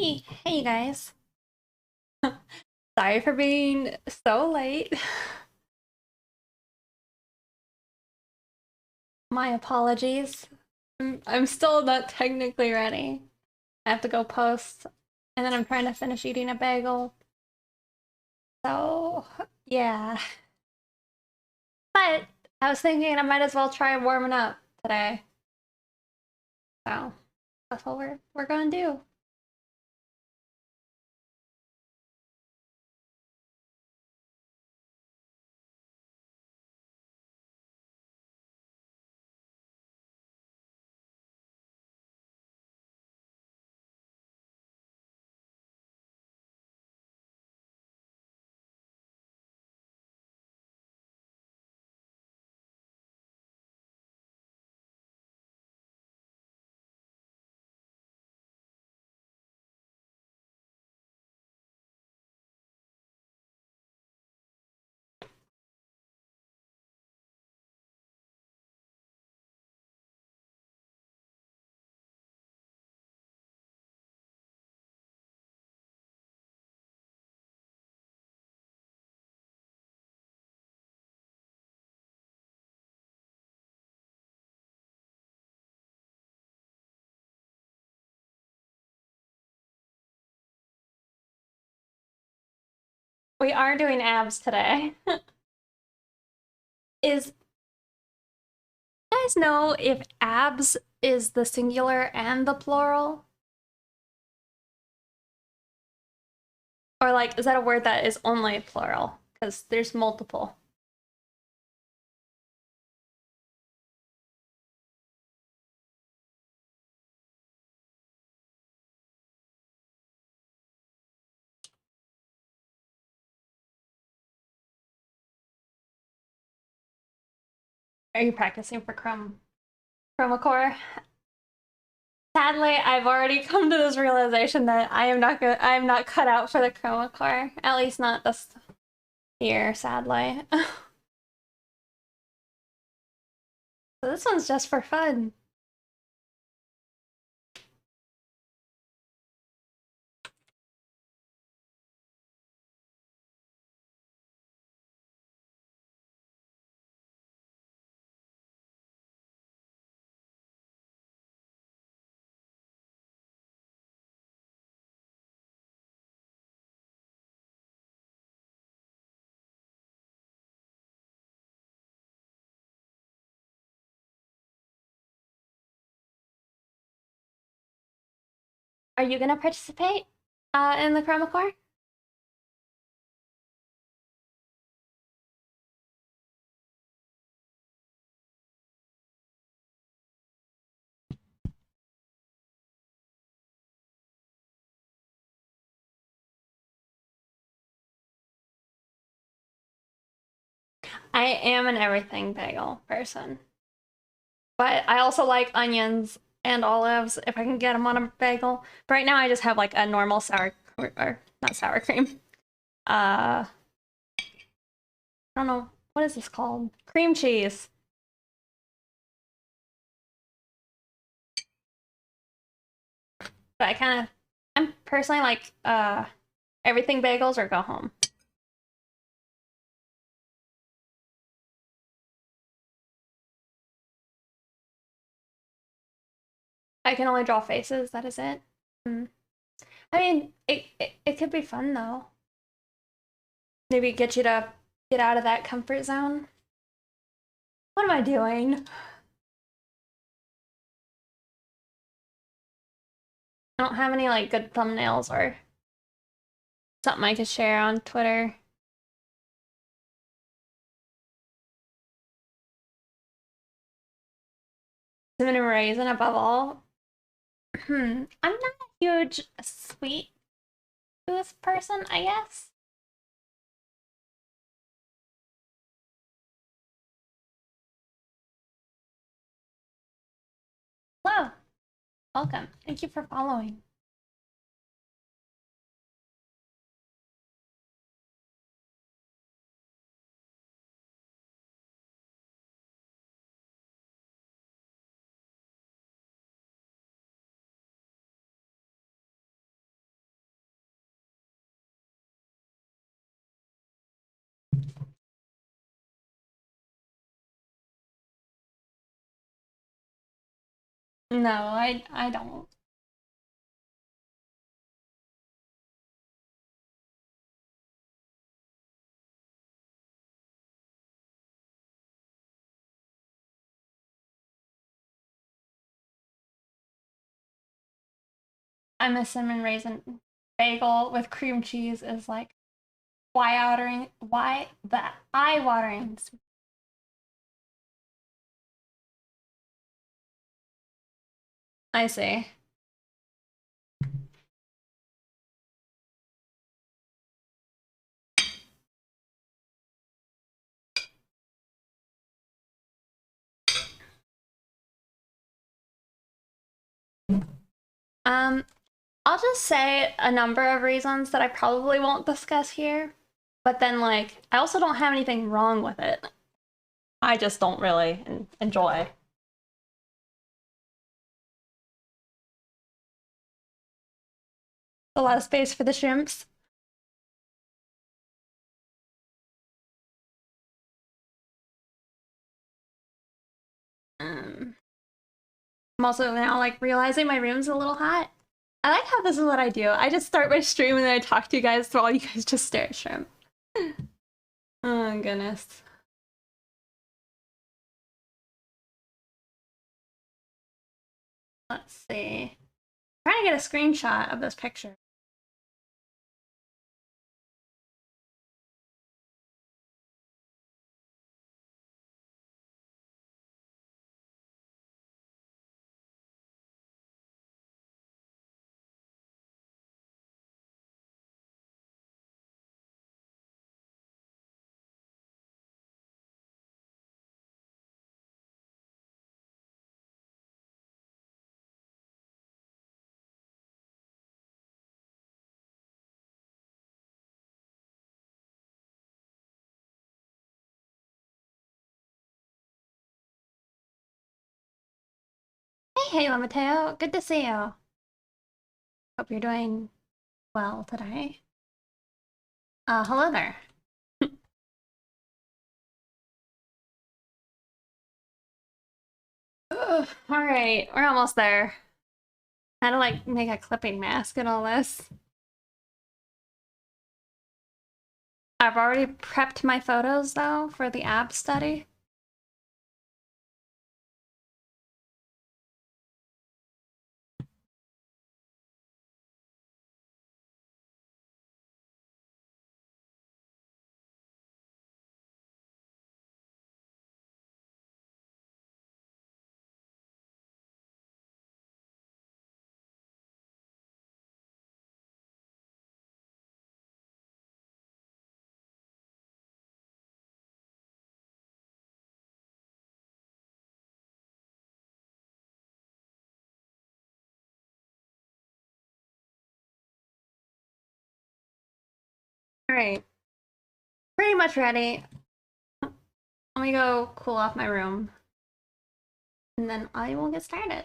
Hey, you guys. Sorry for being so late. My apologies. I'm still not technically ready. I have to go post, and then I'm trying to finish eating a bagel. So, yeah. But I was thinking I might as well try warming up today. So, that's what we're gonna do. We are doing abs today. Is you guys know if abs is the singular and the plural? Or like, is that a word that is only plural? Because there's multiple. Are you practicing for Chroma Core? Sadly, I've already come to this realization that I am not cut out for the Chroma Core. At least not this year, sadly. So this one's just for fun. Are you gonna participate in the Chroma Core? I am an everything bagel person. But I also like onions and olives if I can get them on a bagel. But right now I just have like a normal sour, or not sour cream. I don't know, what is this called? Cream cheese. But I'm personally like, everything bagels or go home. I can only draw faces, that is it. Hmm. I mean, it could be fun though. Maybe get you to get out of that comfort zone. What am I doing? I don't have any like good thumbnails or something I could share on Twitter. Cinnamon raisin above all. I'm not a huge sweet tooth person, I guess. Hello, welcome. Thank you for following. No, I don't. I'm a cinnamon raisin bagel with cream cheese is like why the eye watering. I see. Um, I'll just say a number of reasons that I probably won't discuss here, but then like I also don't have anything wrong with it. I just don't really enjoy. A lot of space for the shrimps. Um, I'm also now like realizing my room's a little hot. I like how this is what I do. I just start my stream and then I talk to you guys while you guys just stare at shrimp. Oh goodness. Let's see. I'm trying to get a screenshot of this picture. Hey, Mateo. Good to see you. Hope you're doing well today. Hello there. Ugh, all right, we're almost there. How to like make a clipping mask and all this. I've already prepped my photos though for the ab study. All right, pretty much ready. Let me go cool off my room, and then I will get started.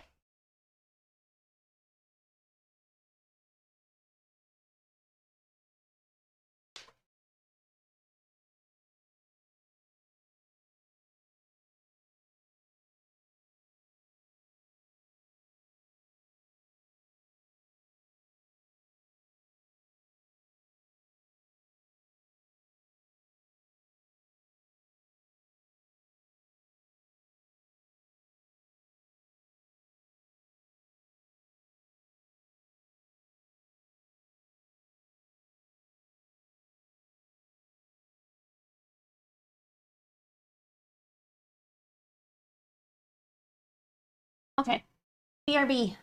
Okay, BRB.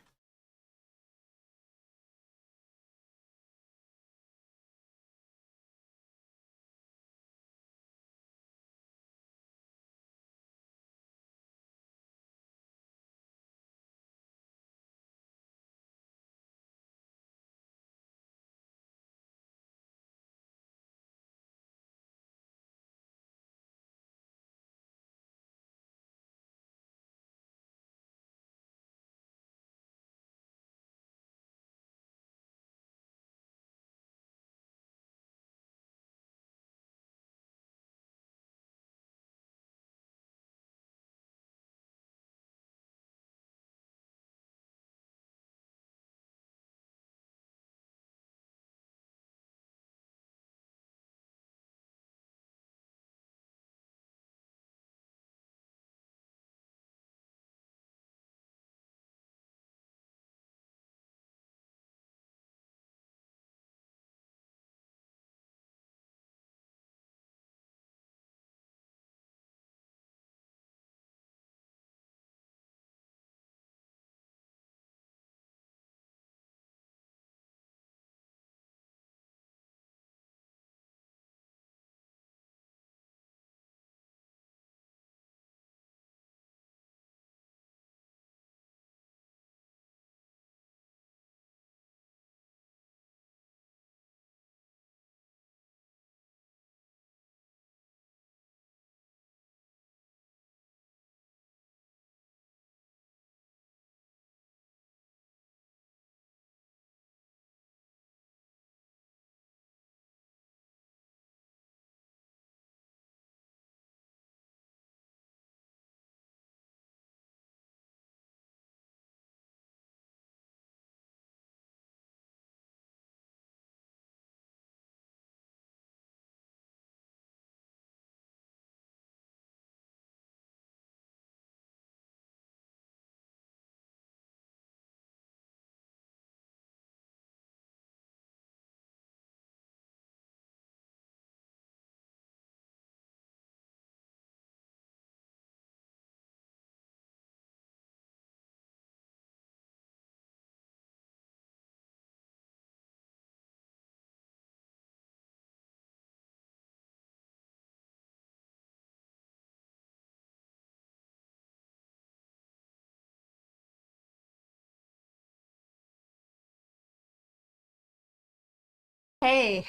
Hey,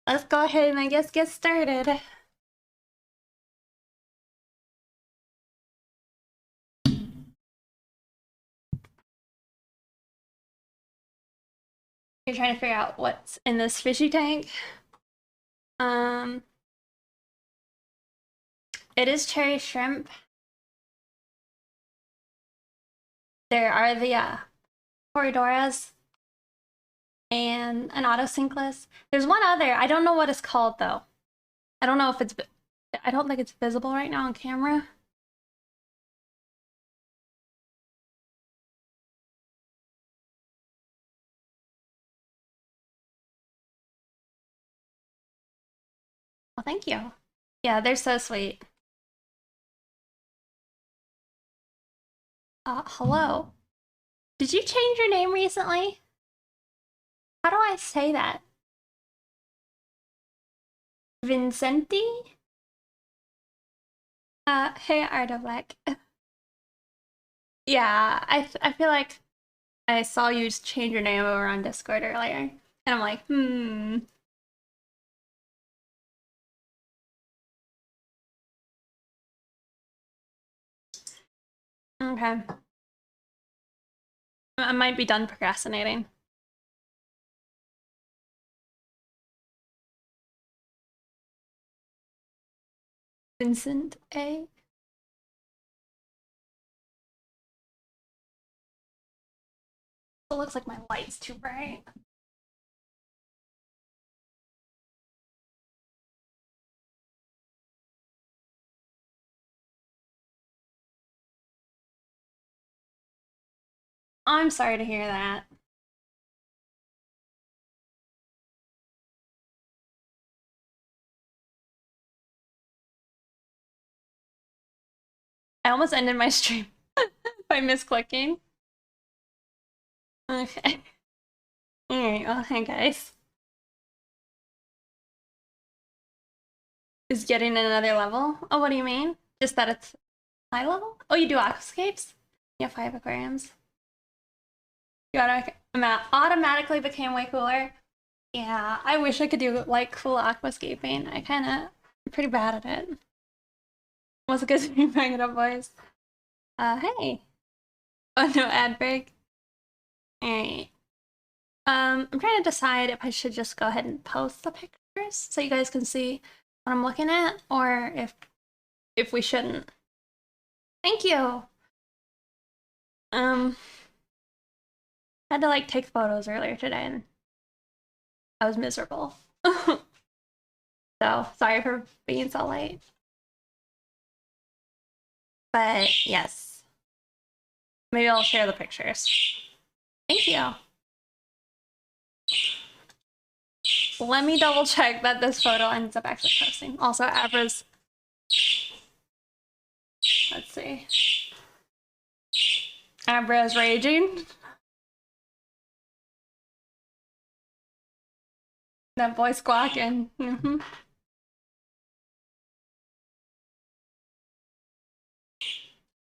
let's go ahead and I guess get started. You're trying to figure out what's in this fishy tank. It is cherry shrimp. There are the Corridoras and an autosynclus. There's one other. I don't know what it's called though. I don't know if it's. I don't think it's visible right now on camera. Well, thank you. Yeah, they're so sweet. Hello. Did you change your name recently? How do I say that? Vincenti? Hey, Artovec. Yeah, I feel like I saw you change your name over on Discord earlier, and I'm like, Okay. I might be done procrastinating. Vincent A. It looks like my light's too bright. I'm sorry to hear that. I almost ended my stream by misclicking. Okay. Alright, well, hey guys. Is getting another level? Oh, what do you mean? Just that it's high level? Oh, you do aquascapes? Yeah, 5 aquariums. You automatically became way cooler. Yeah, I wish I could do like cool aquascaping. I'm pretty bad at it. What's good to be banging it up, boys? Hey. Oh no, ad break. Alright. I'm trying to decide if I should just go ahead and post the pictures so you guys can see what I'm looking at, or if we shouldn't. Thank you. I had to like take photos earlier today and I was miserable. So sorry for being so late. But yes. Maybe I'll share the pictures. Thank you. Let me double check that this photo ends up actually posting. Also, Abra's. Let's see. Abra's raging. That boy squawking.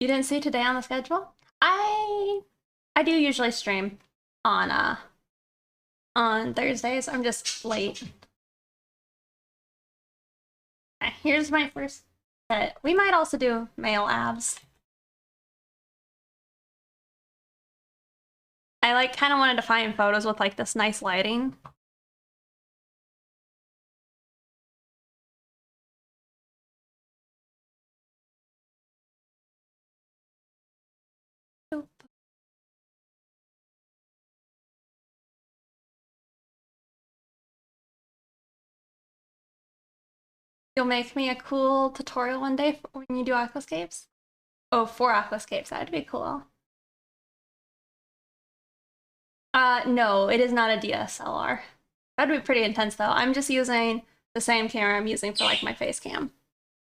You didn't see today on the schedule? I do usually stream on Thursdays. I'm just late. Okay, here's my first set. We might also do male abs. I like kind of wanted to find photos with like this nice lighting. You'll make me a cool tutorial one day when you do aquascapes? Oh, 4 aquascapes, that'd be cool. No, it is not a DSLR. That'd be pretty intense though. I'm just using the same camera I'm using for like my face cam.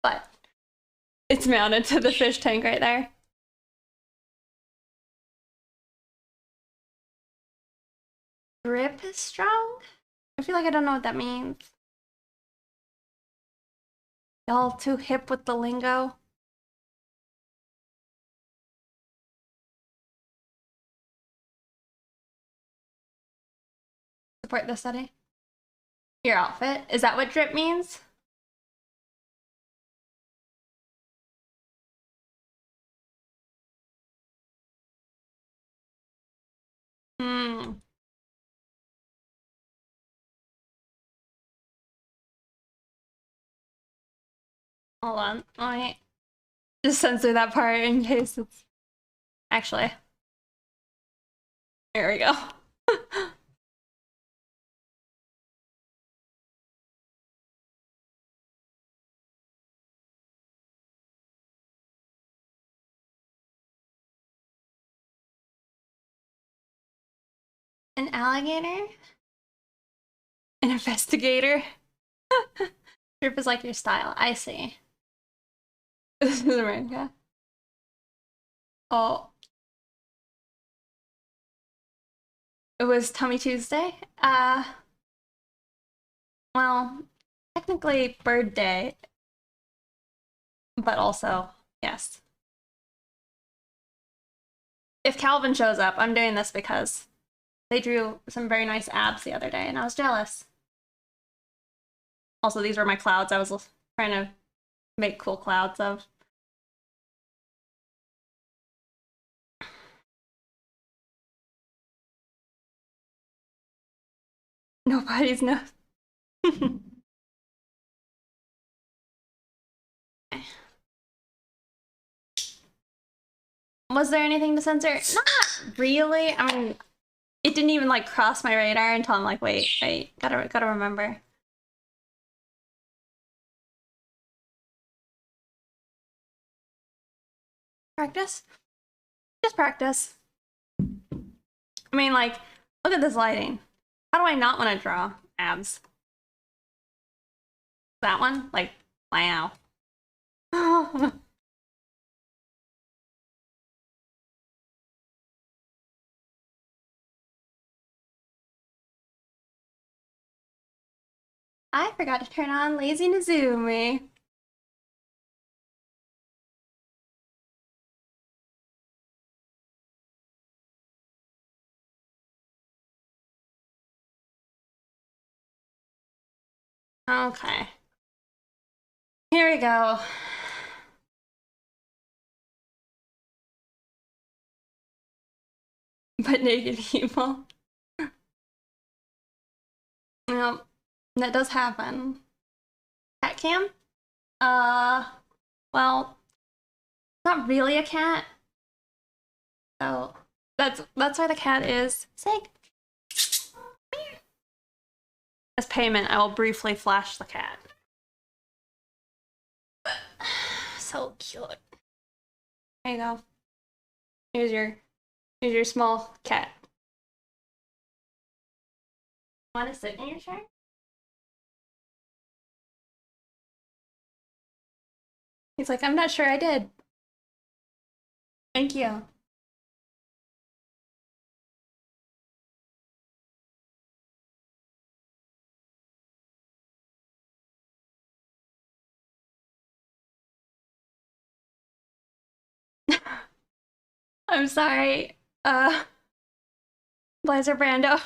But it's mounted to the fish tank right there. Grip is strong? I feel like I don't know what that means. Y'all too hip with the lingo. Support the study. Your outfit. Is that what drip means? Hmm. Hold on. I just censor that part in case it's actually. There we go. An alligator? An investigator? Drip is like your style. I see. This is America. Oh. It was Tummy Tuesday? Well, technically Bird Day, but also, yes. If Calvin shows up, I'm doing this because they drew some very nice abs the other day and I was jealous. Also, these were my clouds I was trying to make cool clouds of. Nobody's knows. Was there anything to censor? Not really. I mean, it didn't even like cross my radar until I'm like, wait, gotta remember. Practice? Just practice. I mean, like, look at this lighting. How do I not want to draw abs? That one? Like, wow. I forgot to turn on Lazy Nizumi. Okay. Here we go. But naked people. Yep, that does happen. Cat cam? Well, not really a cat. So that's why the cat is sick. As payment, I will briefly flash the cat. So cute. There you go. Here's your small cat. Want to sit in your chair? He's like, I'm not sure I did. Thank you. I'm sorry. Blazer Brando.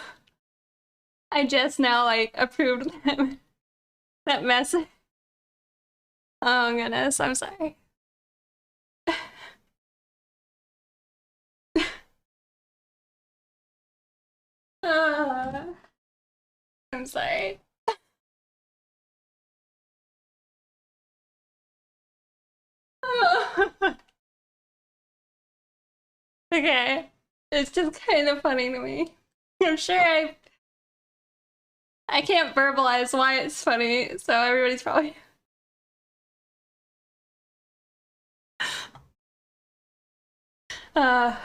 I just now like approved that message. Oh goodness, I'm sorry. I'm sorry. Okay. It's just kind of funny to me. I'm sure I can't verbalize why it's funny, so everybody's probably uh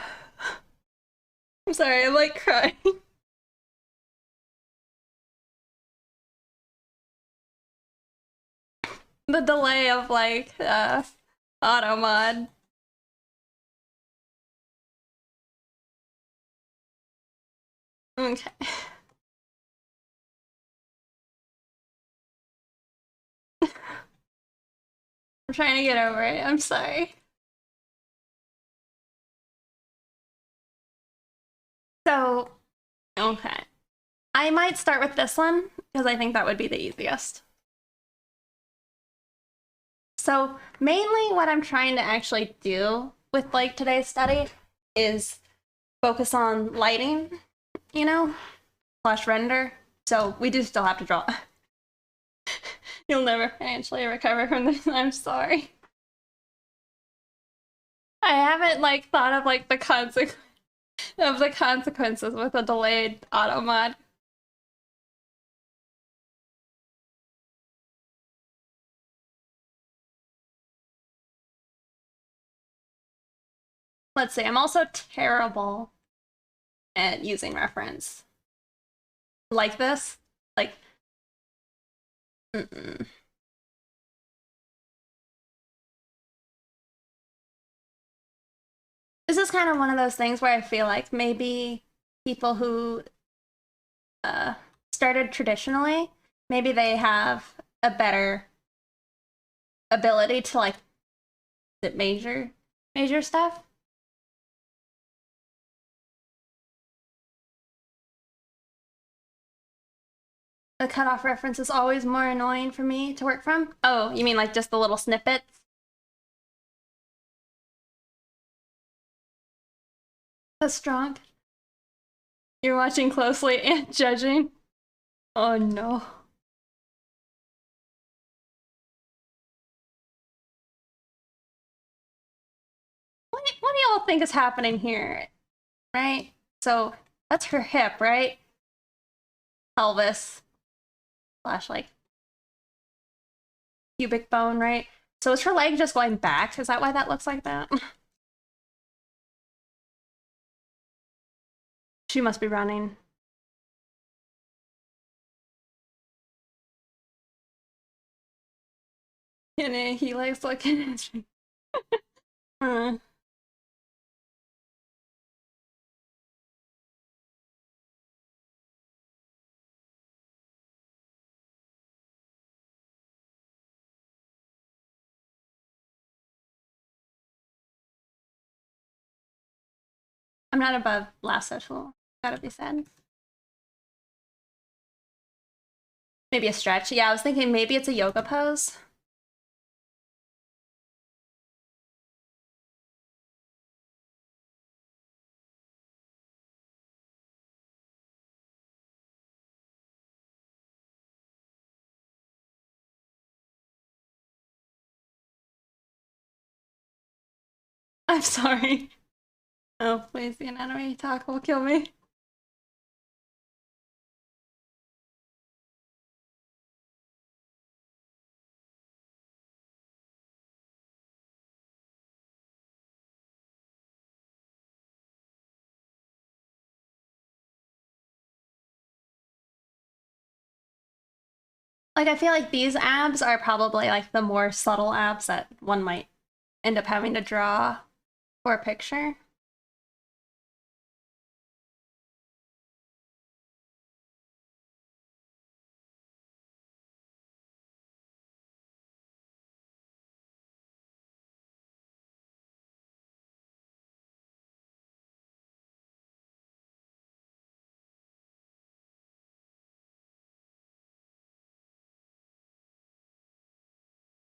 I'm sorry, I'm like crying. The delay of like auto mod. Okay. I'm trying to get over it. I'm sorry. So, okay. I might start with this one because I think that would be the easiest. So mainly what I'm trying to actually do with like today's study is focus on lighting, you know, slash render. So we do still have to draw. You'll never financially recover from this. I'm sorry. I haven't like thought of like the consequences with a delayed auto mod. Let's see. I'm also terrible at using reference like this. Like, mm-mm. This is kind of one of those things where I feel like maybe people who uh, started traditionally, maybe they have a better ability to like major stuff. The cutoff reference is always more annoying for me to work from. Oh, you mean like just the little snippets? That's strong. You're watching closely and judging. Oh no. What do y'all think is happening here? Right? So that's her hip, right? Pelvis slash like pubic bone, right? So is her leg just going back? Is that why that looks like that? She must be running. And he likes looking at you. I'm not above last social. Gotta be said. Maybe a stretch. Yeah, I was thinking maybe it's a yoga pose. I'm sorry. Oh, please, the anatomy talk will kill me. Like, I feel like these abs are probably like the more subtle abs that one might end up having to draw for a picture.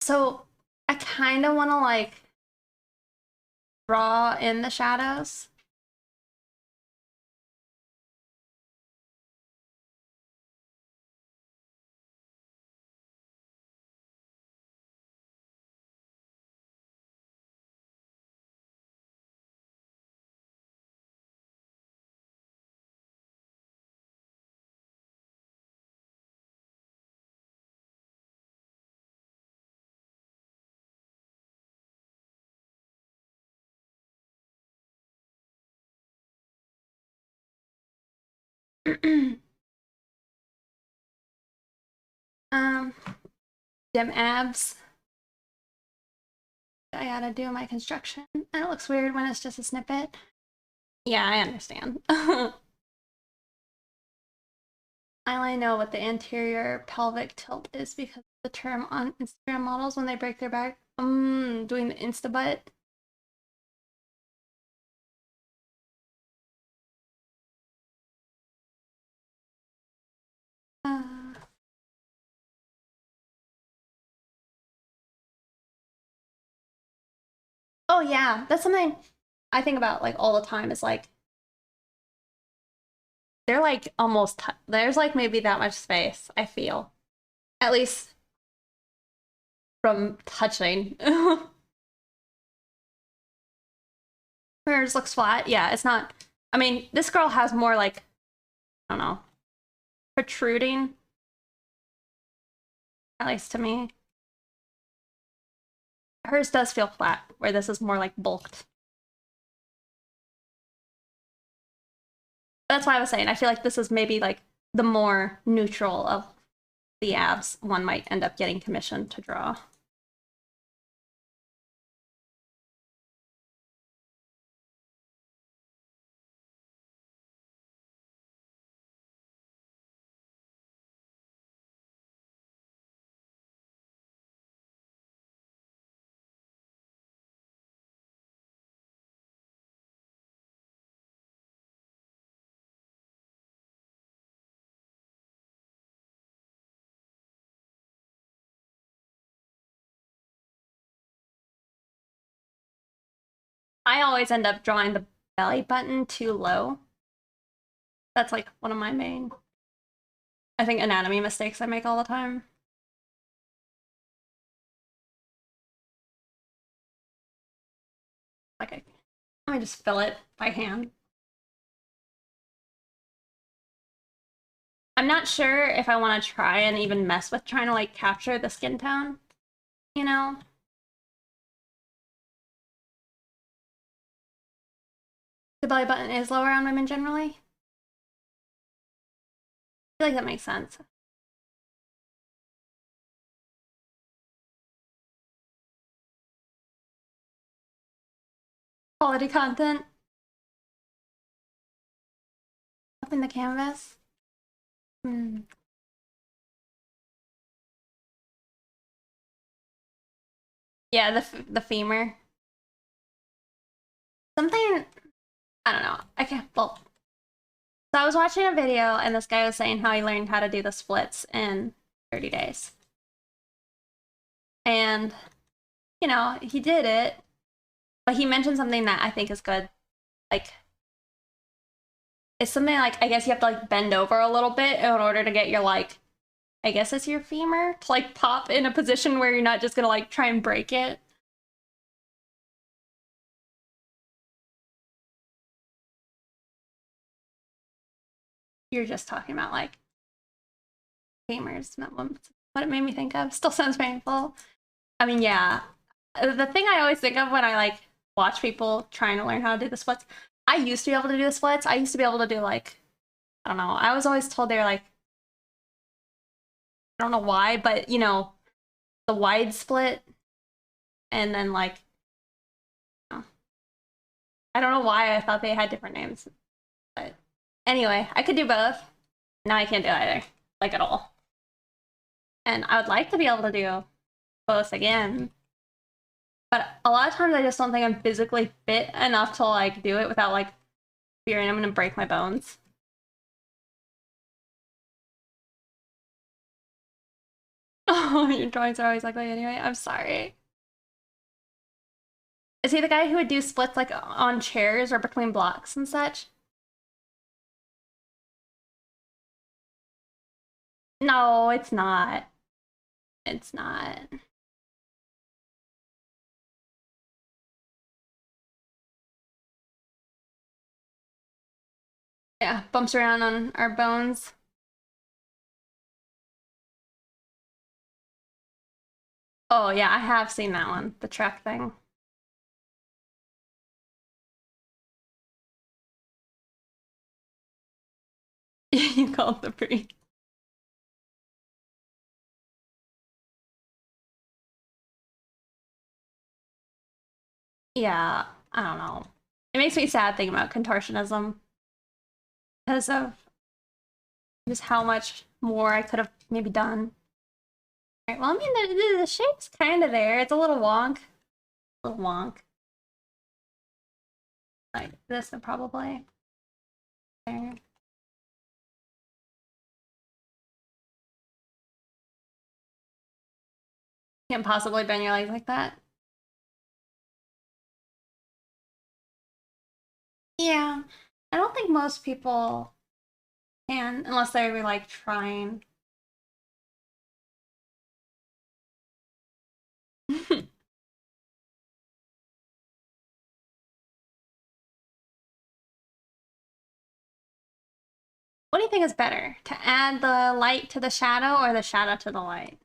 So I kind of want to like draw in the shadows. um, dim abs. I gotta do my construction. And it looks weird when it's just a snippet. Yeah, I understand. I only know what the anterior pelvic tilt is because of the term on Instagram models when they break their back. Doing the insta butt. Oh yeah, that's something I think about like all the time is like they're like almost there's like maybe that much space, I feel. At least from touching. Hers looks flat. Yeah, it's not. I mean, this girl has more like, I don't know, protruding, at least to me. Hers does feel flat, where this is more like bulked. That's why I was saying, I feel like this is maybe like the more neutral of the abs one might end up getting commissioned to draw. I always end up drawing the belly button too low. That's like one of my main, I think, anatomy mistakes I make all the time. Like, let me just fill it by hand. I'm not sure if I want to try and even mess with trying to like capture the skin tone, you know? The belly button is lower on women generally. I feel like that makes sense. Quality content. Up in the canvas. Hmm. Yeah, the femur. Something, I don't know. I can't, well, so I was watching a video and this guy was saying how he learned how to do the splits in 30 days. And, you know, he did it, but he mentioned something that I think is good. Like, it's something like, I guess you have to like bend over a little bit in order to get your like, I guess it's your femur to like pop in a position where you're not just gonna like try and break it. You're just talking about like femurs, not what it made me think of. Still sounds painful. I mean, yeah. The thing I always think of when I like watch people trying to learn how to do the splits, I used to be able to do the splits. I used to be able to do like, I don't know. I was always told they're like, I don't know why, but you know, the wide split and then like, I don't know why I thought they had different names. But anyway, I could do both. Now I can't do either, like at all. And I would like to be able to do both again. But a lot of times I just don't think I'm physically fit enough to like do it without like fearing I'm gonna break my bones. Oh, your drawings are always ugly anyway. I'm sorry. Is he the guy who would do splits like on chairs or between blocks and such? No, it's not. It's not. Yeah, bumps around on our bones. Oh yeah, I have seen that one, the track thing. You called the pre. Yeah, I don't know. It makes me sad thinking about contortionism because of just how much more I could have maybe done. All right, well, I mean, the shape's kind of there. It's a little wonk. A little wonk. Like this, probably. There. Can't possibly bend your legs like that. Yeah, I don't think most people can unless they're like trying. What do you think is better? To add the light to the shadow or the shadow to the light?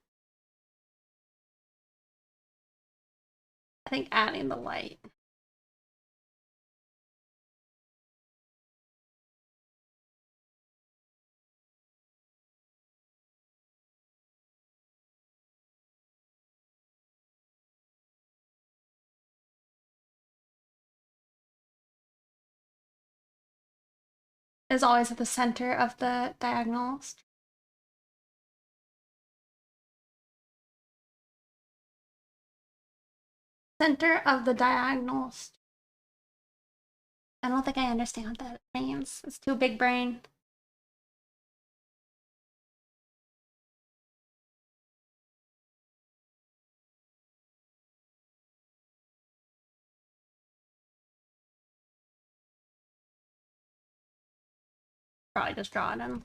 I think adding the light. Is always at the center of the diagonals. Center of the diagonals. I don't think I understand what that means. It's too big brain. Probably just draw it in.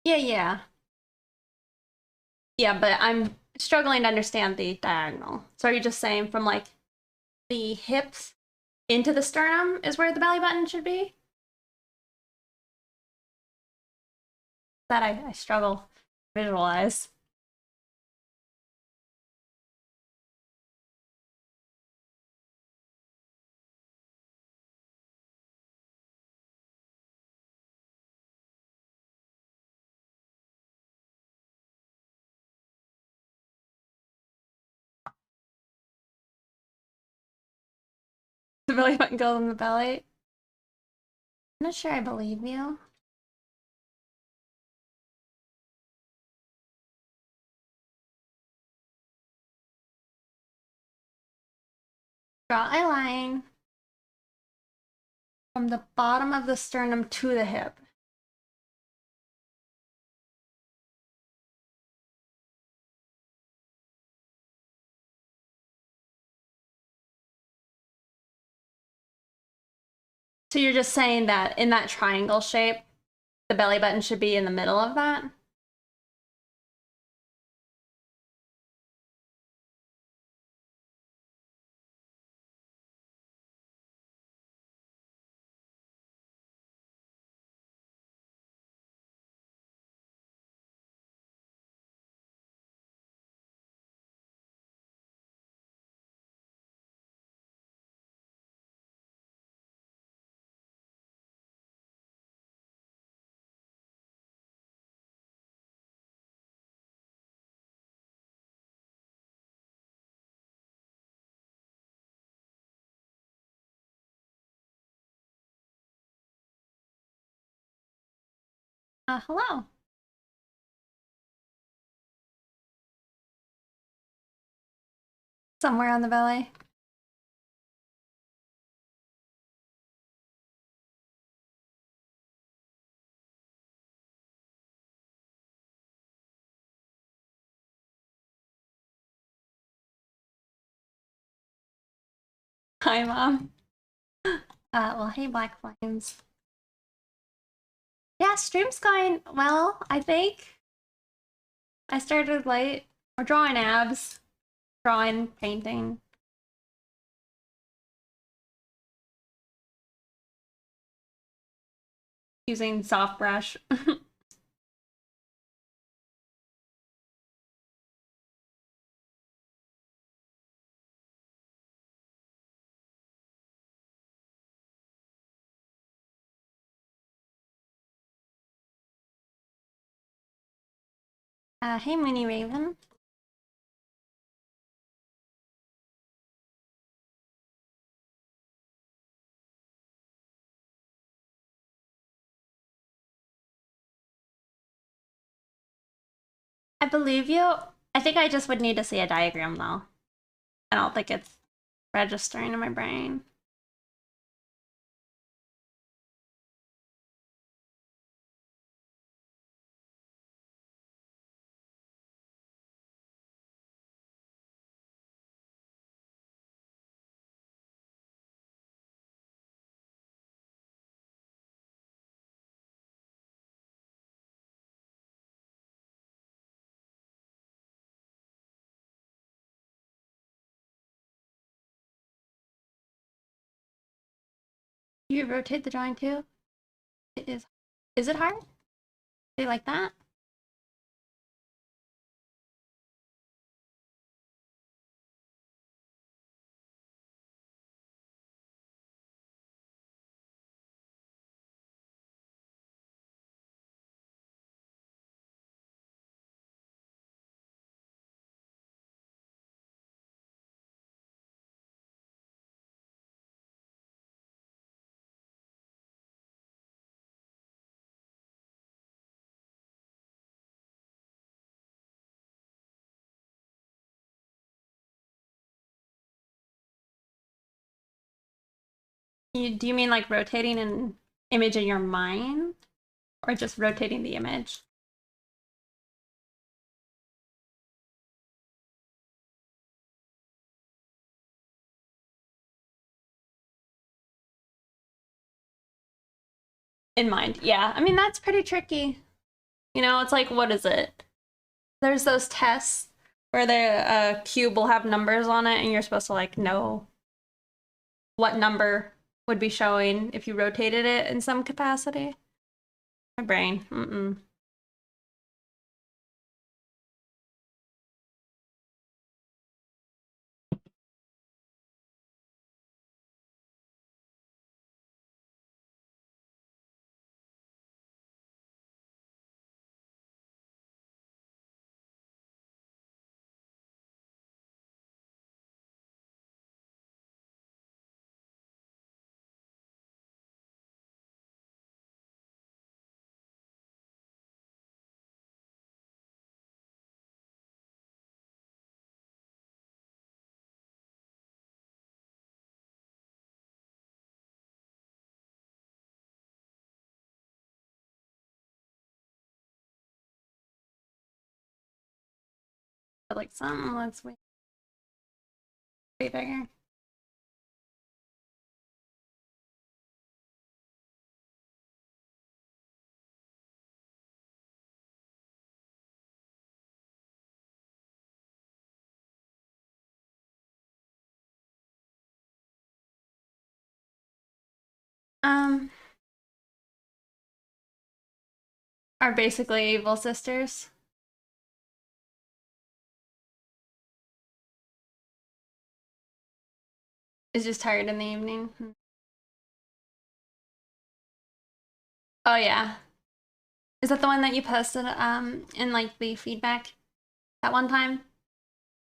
Yeah, yeah. Yeah, but I'm struggling to understand the diagonal. So are you just saying from like the hips into the sternum is where the belly button should be? That I struggle to visualize. The belly button goes in the belly. I'm not sure I believe you. Draw a line from the bottom of the sternum to the hip. So you're just saying that in that triangle shape, the belly button should be in the middle of that? Hello. Somewhere on the belly. Hi, Mom. Well, hey, Black Flames. Yeah, stream's going well, I think. I started late. We're drawing abs, drawing, painting. Using soft brush. Hey, Moony Raven. believe you. I think I just would need to see a diagram though. I don't think it's registering in my brain. You rotate the drawing too? It is. Is it hard? Do you like that? Do you mean like rotating an image in your mind? Or just rotating the image? In mind, yeah. I mean, that's pretty tricky. You know, it's like, what is it? There's those tests where the cube will have numbers on it and you're supposed to like know what number would be showing if you rotated it in some capacity. My brain, But like something looks way bigger. Um, are basically evil sisters. Is just tired in the evening. Oh yeah. Is that the one that you posted in like the feedback that one time?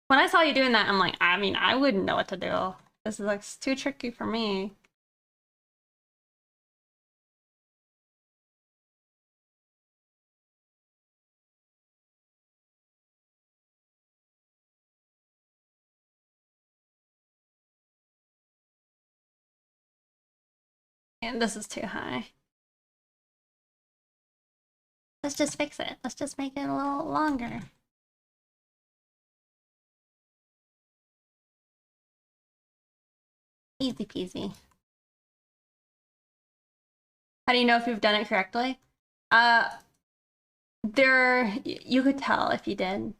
When I saw you doing that, I'm like, I mean, I wouldn't know what to do. This is like too tricky for me. And this is too high. Let's just fix it. Let's just make it a little longer. Easy peasy. How do you know if you've done it correctly? Uh, you could tell if you did.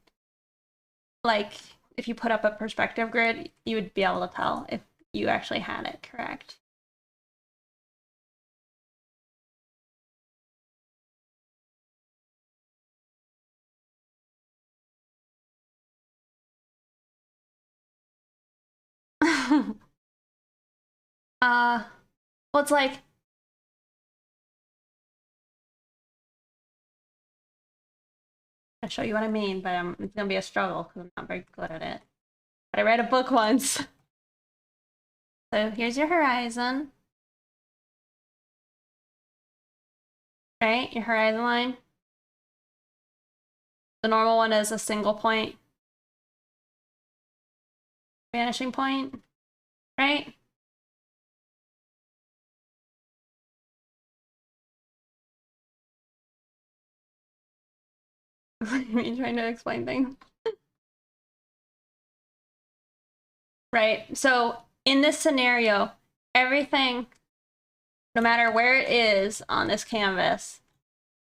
Like, if you put up a perspective grid, you would be able to tell if you actually had it correct. Well, it's like, I'll show you what I mean, but it's gonna be a struggle because I'm not very good at it. But I read a book once. So here's your horizon. Right? Your horizon line. The normal one is a single point vanishing point, right? Me trying to explain things. Right, so in this scenario, everything, no matter where it is on this canvas,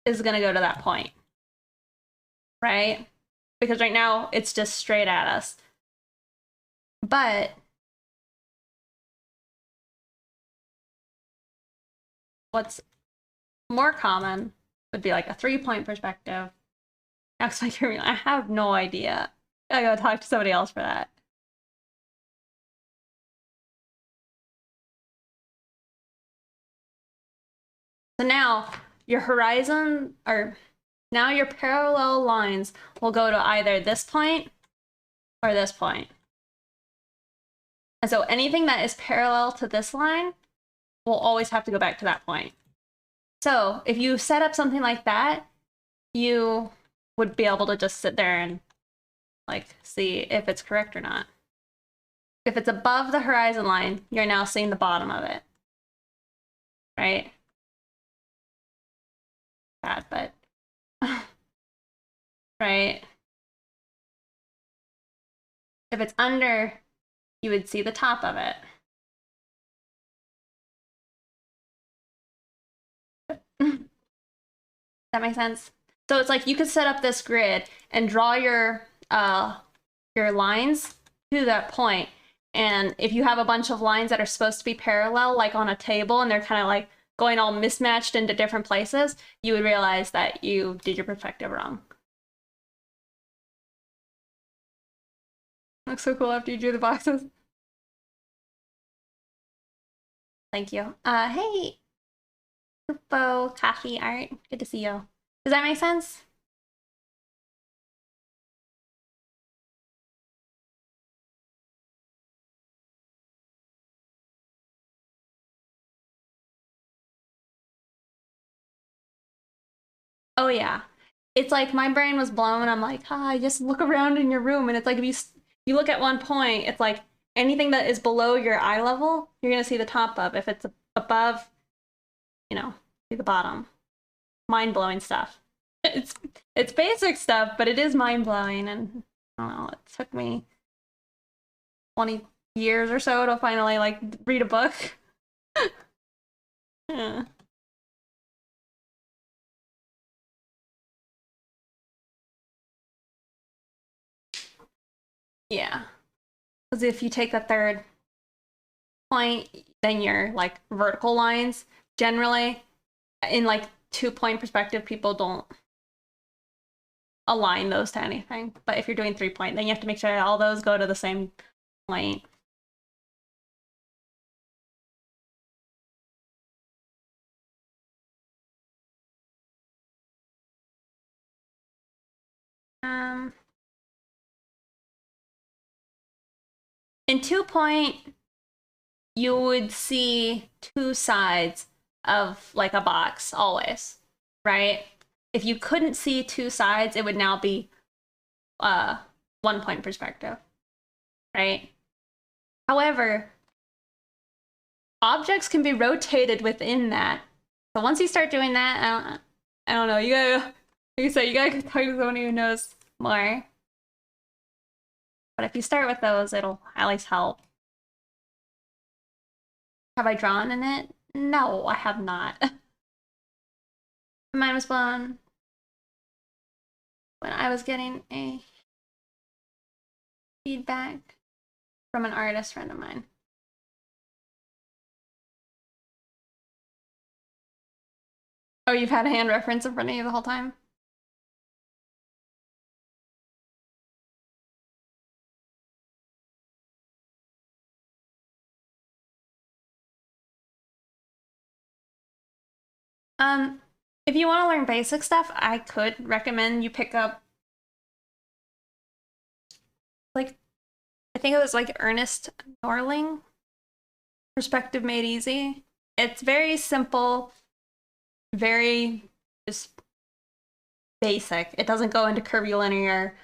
is gonna go to that point, right? Because right now it's just straight at us. But what's more common would be like a 3-point perspective. I have no idea. I gotta talk to somebody else for that. So now your horizon, or now your parallel lines will go to either this point or this point. And so anything that is parallel to this line will always have to go back to that point. So if you set up something like that, you would be able to just sit there and like see if it's correct or not. If it's above the horizon line, you're now seeing the bottom of it, right? Bad, but right. If it's under, you would see the top of it. That makes sense? So it's like you could set up this grid and draw your lines to that point. And if you have a bunch of lines that are supposed to be parallel, like on a table, and they're kind of like going all mismatched into different places, you would realize that you did your perspective wrong. Looks so cool after you drew the boxes. Thank you. Hey, Lupo Coffee Art. Good to see you. Does that make sense? Oh yeah. It's like my brain was blown. I'm like, hi, just look around in your room. And it's like if you look at one point, it's like anything that is below your eye level, you're gonna see the top of. If it's above, see the bottom. Mind-blowing stuff. It's basic stuff, but it is mind-blowing, and I don't know, it took me 20 years or so to finally like read a book. Yeah. Yeah. Because if you take the third point, then your like vertical lines generally in like 2-point perspective, people don't align those to anything. But if you're doing 3-point, then you have to make sure all those go to the same point. In 2-point, you would see two sides of like a box always, right? If you couldn't see two sides, it would now be 1-point perspective, right? However, objects can be rotated within that. So once you start doing that, I don't know, you gotta, like you said, you gotta talk to someone who knows more. But if you start with those, it'll at least help. Have I drawn in it? No, I have not. Mine was blown when I was getting a feedback from an artist friend of mine. Oh, you've had a hand reference in front of you the whole time? If you want to learn basic stuff, I could recommend you pick up like I think it was like Ernest Norling, Perspective Made Easy. It's very simple, very just basic. It doesn't go into curvilinear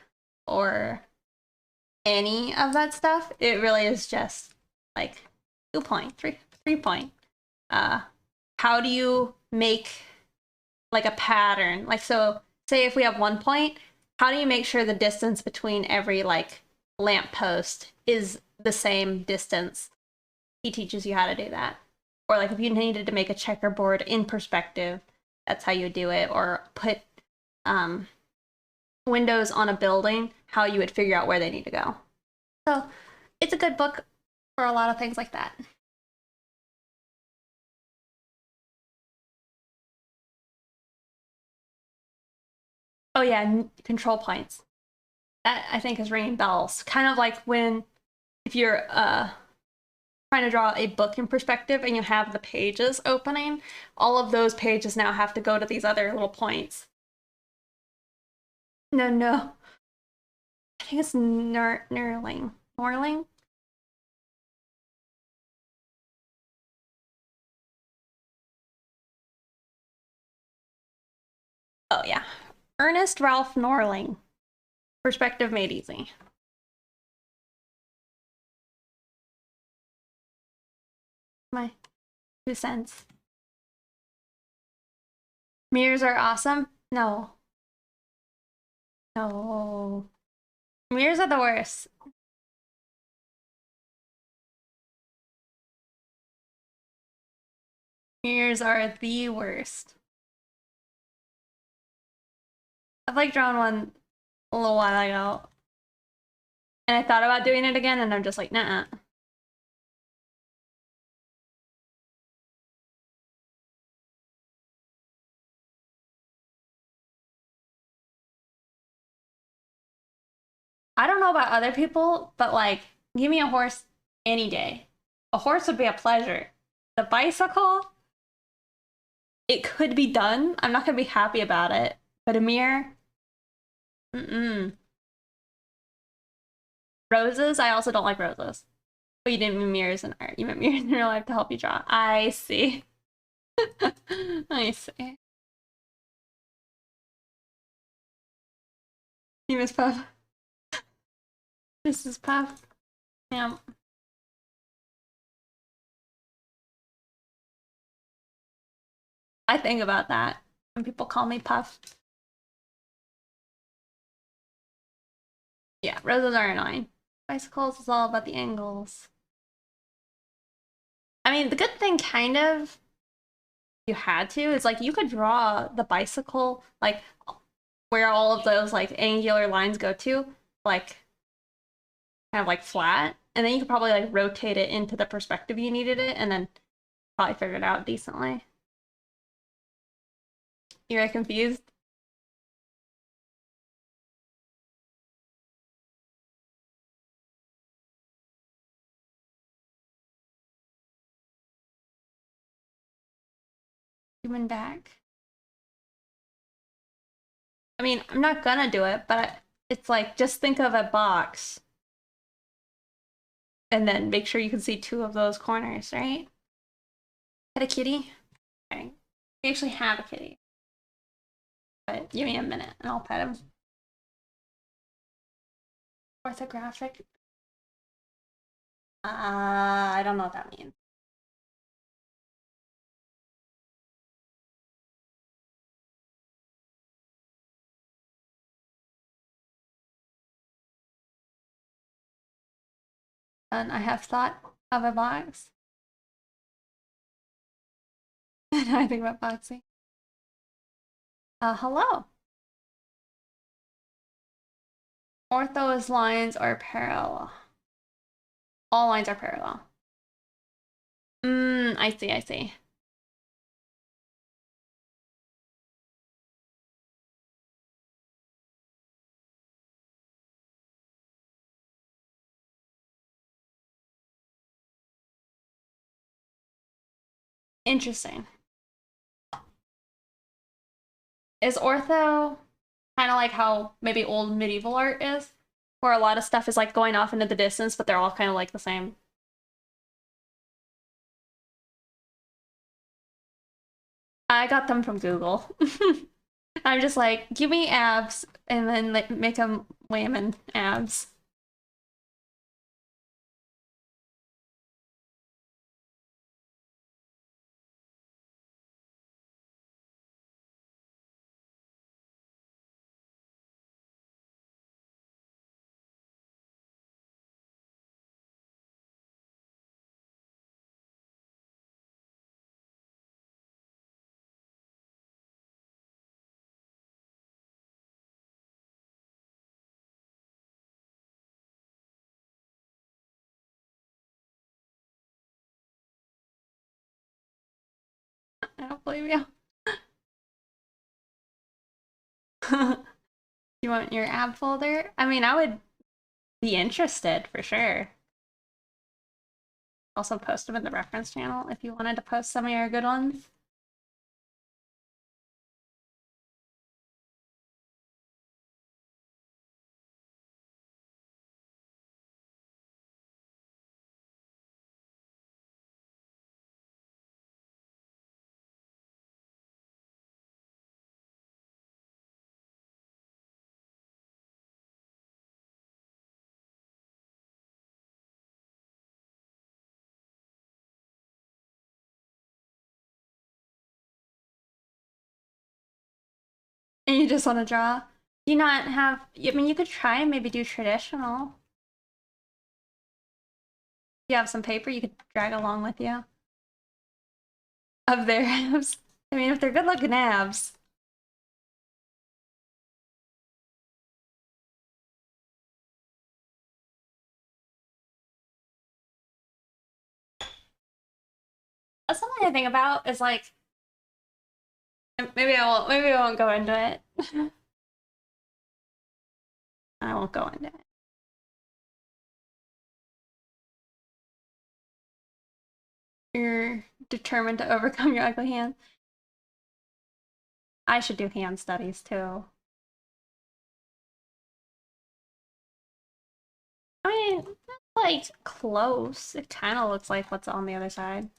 or any of that stuff. It really is just like 2 point, 3 point. How do you make like a pattern? Like, so say if we have 1 point, how do you make sure the distance between every like lamppost is the same distance? He teaches you how to do that. Or like if you needed to make a checkerboard in perspective, that's how you do it. Or put windows on a building, how you would figure out where they need to go. So it's a good book for a lot of things like that. Oh yeah, control points. That I think is ringing bells. Kind of like when if you're trying to draw a book in perspective and you have the pages opening, all of those pages now have to go to these other little points. No, no. I think it's Knurling. Norling? Oh yeah. Ernest Ralph Norling. Perspective Made Easy. My 2 cents. Mirrors are awesome? No. No. Mirrors are the worst. Mirrors are the worst. I've like drawn one a little while ago. And I thought about doing it again and I'm just like, nah. I don't know about other people, but like, give me a horse any day. A horse would be a pleasure. The bicycle, it could be done. I'm not gonna be happy about it. But a mirror, mm-mm. Roses, I also don't like roses. But you didn't mean mirrors in art. You meant mirrors in real life to help you draw. I see. I see. You miss Puff. This is Puff. Yeah. I think about that when people call me Puff. Yeah, roses are annoying. Bicycles is all about the angles. I mean, the good thing kind of you had to is like you could draw the bicycle like where all of those like angular lines go to, like kind of like flat, and then you could probably like rotate it into the perspective you needed it, and then probably figure it out decently. You're confused? Human back. I mean, I'm not gonna do it, but it's like just think of a box and then make sure you can see two of those corners, right? Pet a kitty? Okay. We actually have a kitty. But give me a minute and I'll pet him. Orthographic? I don't know what that means. And I have thought of a box. And I think about boxing. Hello. Ortho is lines are parallel. All lines are parallel. I see, I see. Interesting. Is ortho kind of like how maybe old medieval art is? Where a lot of stuff is like going off into the distance, but they're all kind of like the same. I got them from Google. I'm just like, give me abs, and then like make them whammon abs. I don't believe you. You want your ab folder? I mean, I would be interested for sure. Also post them in the reference channel if you wanted to post some of your good ones. And you just want to draw. Do you not have, I mean, you could try and maybe do traditional. You have some paper you could drag along with you of their abs. I mean, if they're good looking abs. That's something I think about is like, maybe I won't go into it. I won't go into it. You're determined to overcome your ugly hands. I should do hand studies too. I mean, like close. It kind of looks like what's on the other side.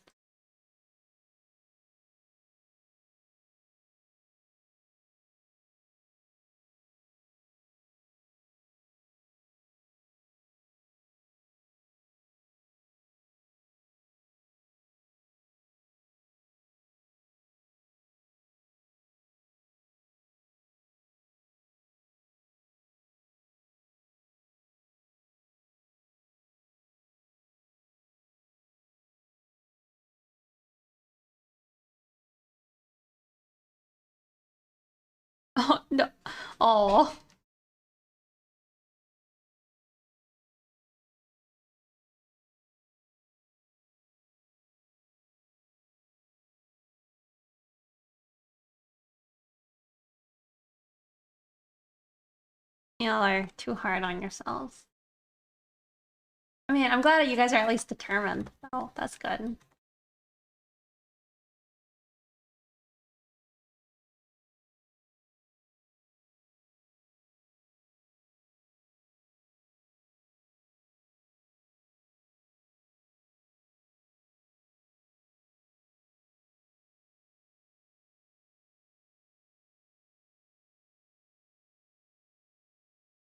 Oh no. Oh. Y'all are too hard on yourselves. I mean, I'm glad that you guys are at least determined. Oh, that's good.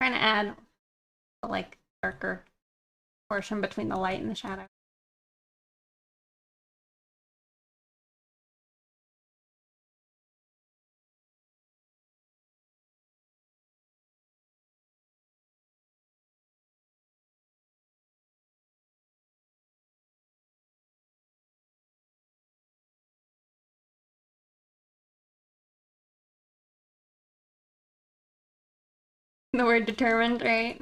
Trying to add a like darker portion between the light and the shadow. The word determined, right?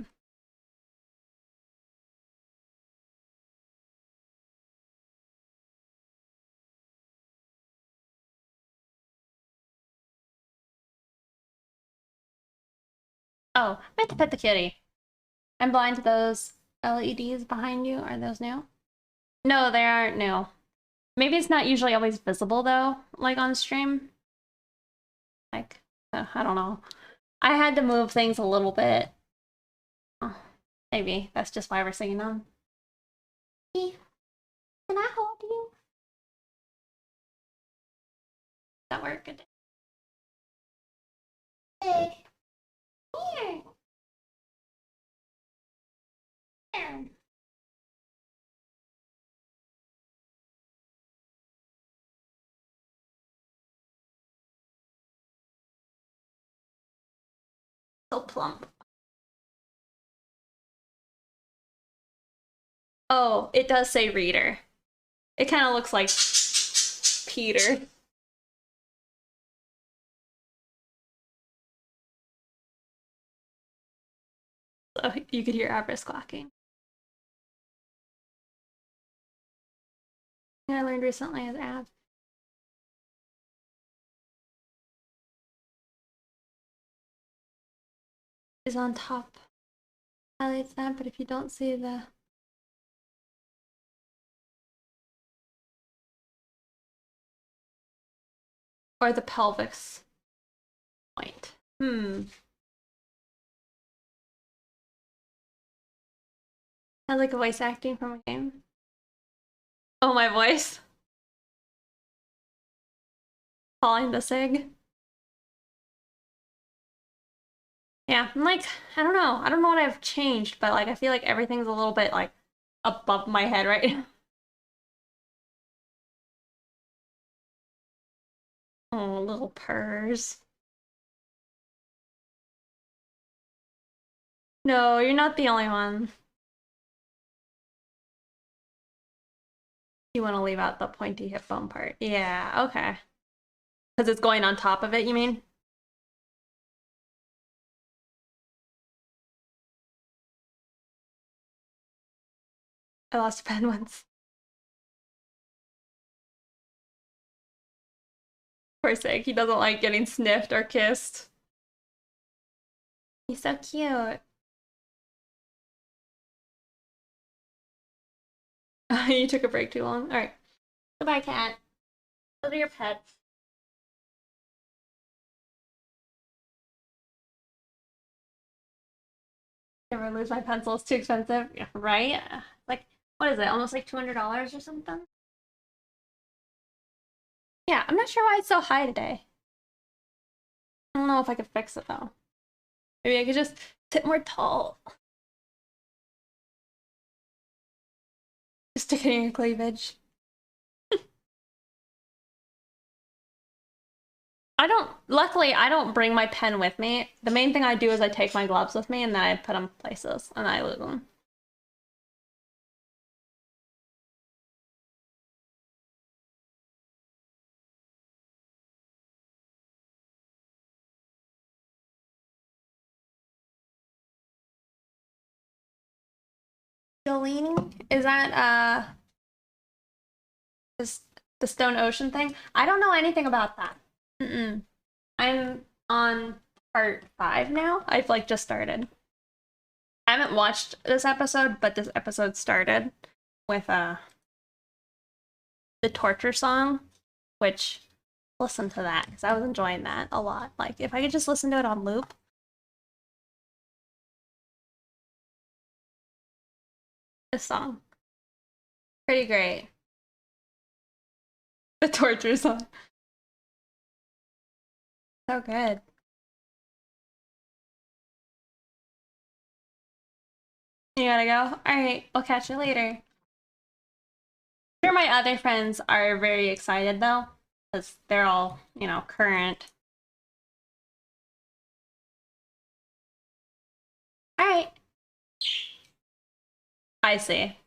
Oh, I meant to pet the kitty. I'm blind to those LEDs behind you. Are those new? No, they aren't new. Maybe it's not usually always visible though, like on stream. Like, I don't know. I had to move things a little bit. Oh, maybe that's just why we're seeing them. Can I hold you? That work? Hey. Here. Here. So plump. Oh, it does say reader. It kind of looks like Peter. So you could hear Abris clacking. I learned recently is ab is on top. Highlights that, but if you don't see the or the pelvis point. Sounds like a voice acting from a game. Oh, my voice. Calling the SIG. Yeah, I'm like, I don't know. I don't know what I've changed, but like I feel like everything's a little bit like above my head right now. Oh, little purrs. No, you're not the only one. You want to leave out the pointy hip bone part. Yeah, okay. Because it's going on top of it, you mean? I lost a pen once. Poor Sig, he doesn't like getting sniffed or kissed. He's so cute. You took a break too long. All right. Goodbye, cat. Those are your pets. Never lose my pencil. It's too expensive. Yeah, right? Like, what is it? Almost like $200 or something? Yeah, I'm not sure why it's so high today. I don't know if I could fix it though. Maybe I could just sit more tall. Just stick it in your cleavage. Luckily, I don't bring my pen with me. The main thing I do is I take my gloves with me and then I put them places and I lose them. Jolene? Is that is the Stone Ocean thing? I don't know anything about that. Mm-mm. I'm on part 5 now. I've like just started. I haven't watched this episode, but this episode started with the torture song, which listen to that because I was enjoying that a lot. Like if I could just listen to it on loop. This song. Pretty great. The torture song. So good. You gotta go? Alright, I'll catch you later. I'm sure my other friends are very excited though, because they're all, you know, current. Alright. I see.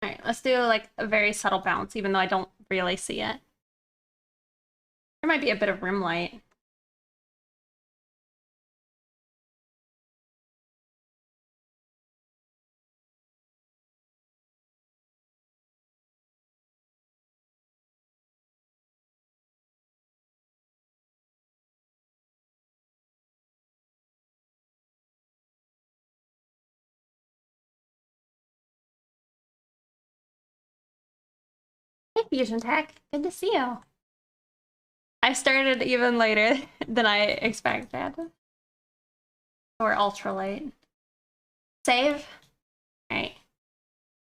Alright, let's do like a very subtle bounce, even though I don't really see it. There might be a bit of rim light. Hey, Fusion Tech. Good to see you. I started even later than I expected. Or ultra late. Save? Alright.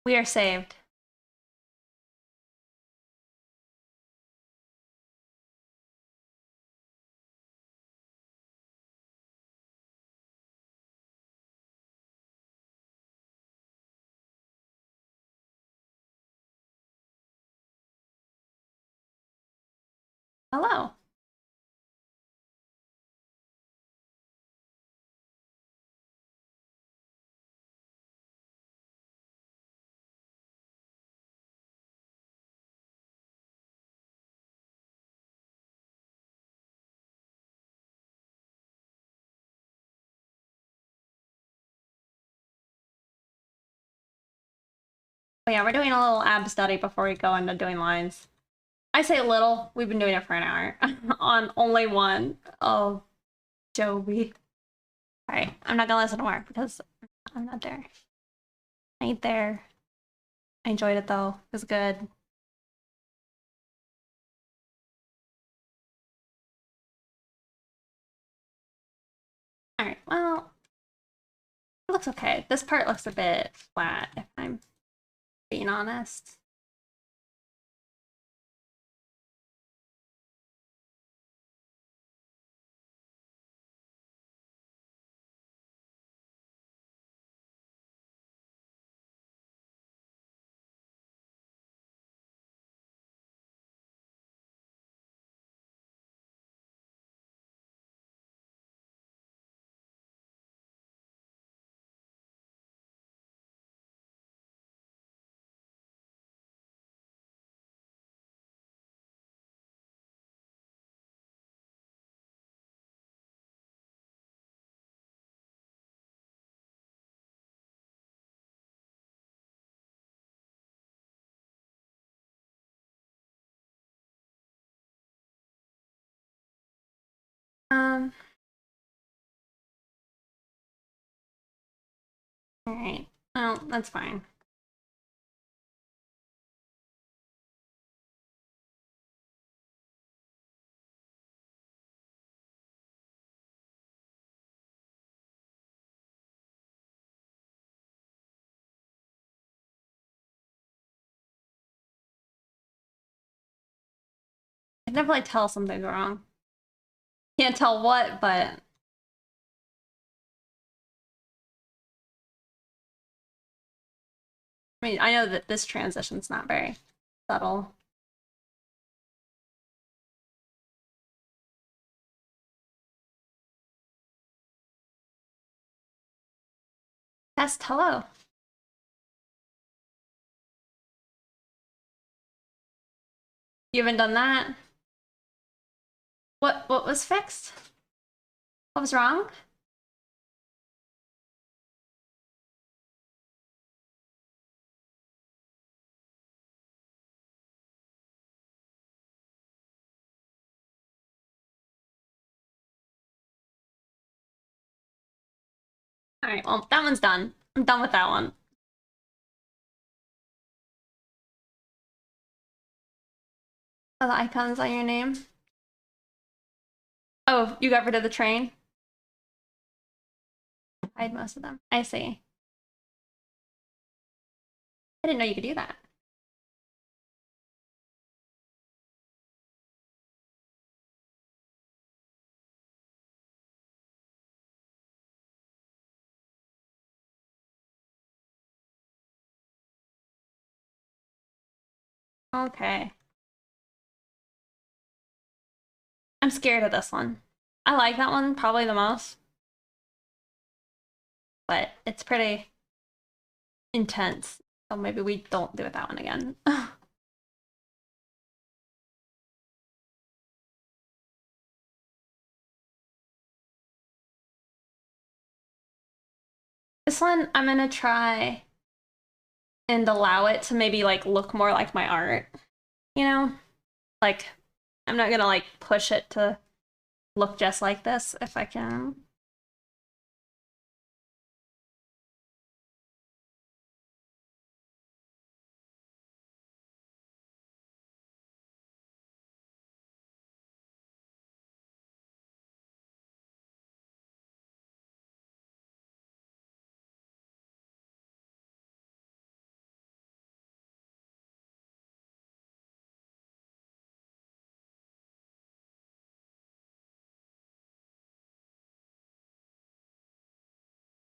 We are saved. Hello. Oh yeah, we're doing a little ab study before we go into doing lines. I say little. We've been doing it for an hour on only one. Oh, Joby. All right, I'm not gonna listen to Mark because I'm not there. I ain't there. I enjoyed it though. It was good. All right, well, it looks okay. This part looks a bit flat, if I'm being honest. Um, all right. Well, that's fine. I can definitely tell something's wrong. Can't tell what, but I mean, I know that this transition's not very subtle. Test hello. You haven't done that? What was fixed? What was wrong? All right, well, that one's done. I'm done with that one. Oh, the icons on your name. Oh, you got rid of the train? Hide most of them. I see. I didn't know you could do that. Okay. I'm scared of this one. I like that one probably the most, but it's pretty intense. So maybe we don't do it that one again. This one I'm gonna try and allow it to maybe like look more like my art, you know? Like I'm not gonna like push it to look just like this if I can.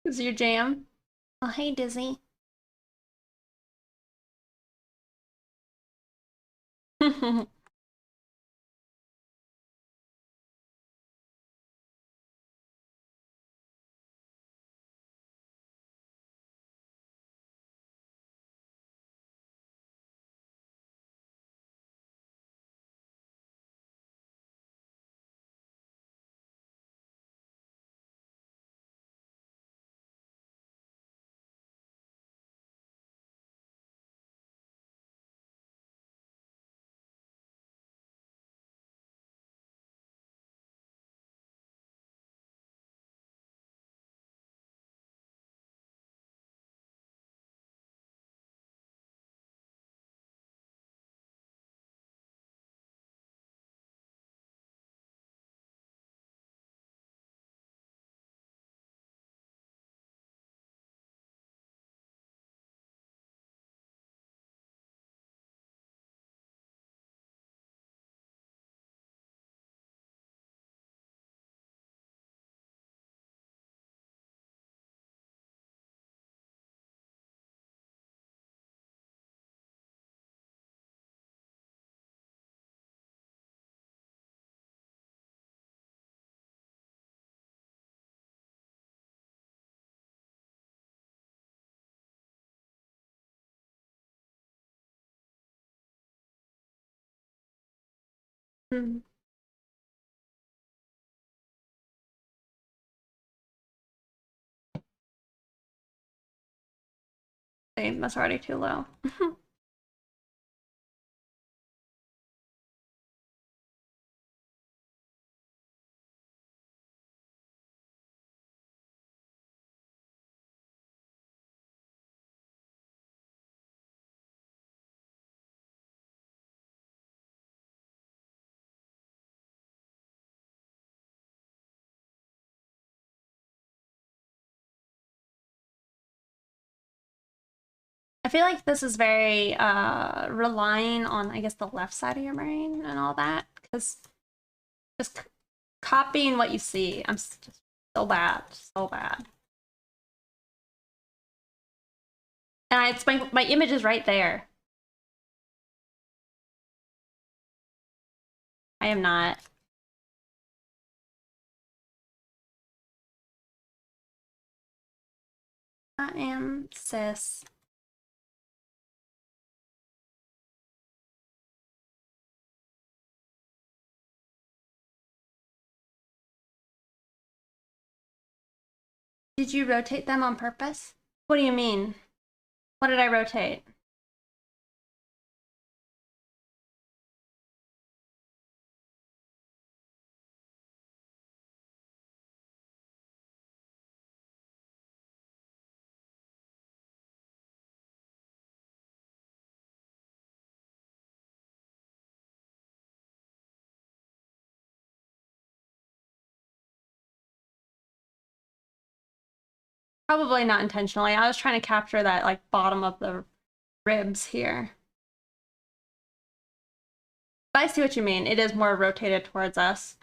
Is your jam? Oh, hey, Dizzy. Hmm. Same, that's already too low. I feel like this is very relying on, I guess, the left side of your brain and all that, because just copying what you see, I'm just so bad, so bad. And it's my image is right there. I am not. I am cis. Did you rotate them on purpose? What do you mean? What did I rotate? Probably not intentionally. I was trying to capture that like bottom of the ribs here. But I see what you mean. It is more rotated towards us.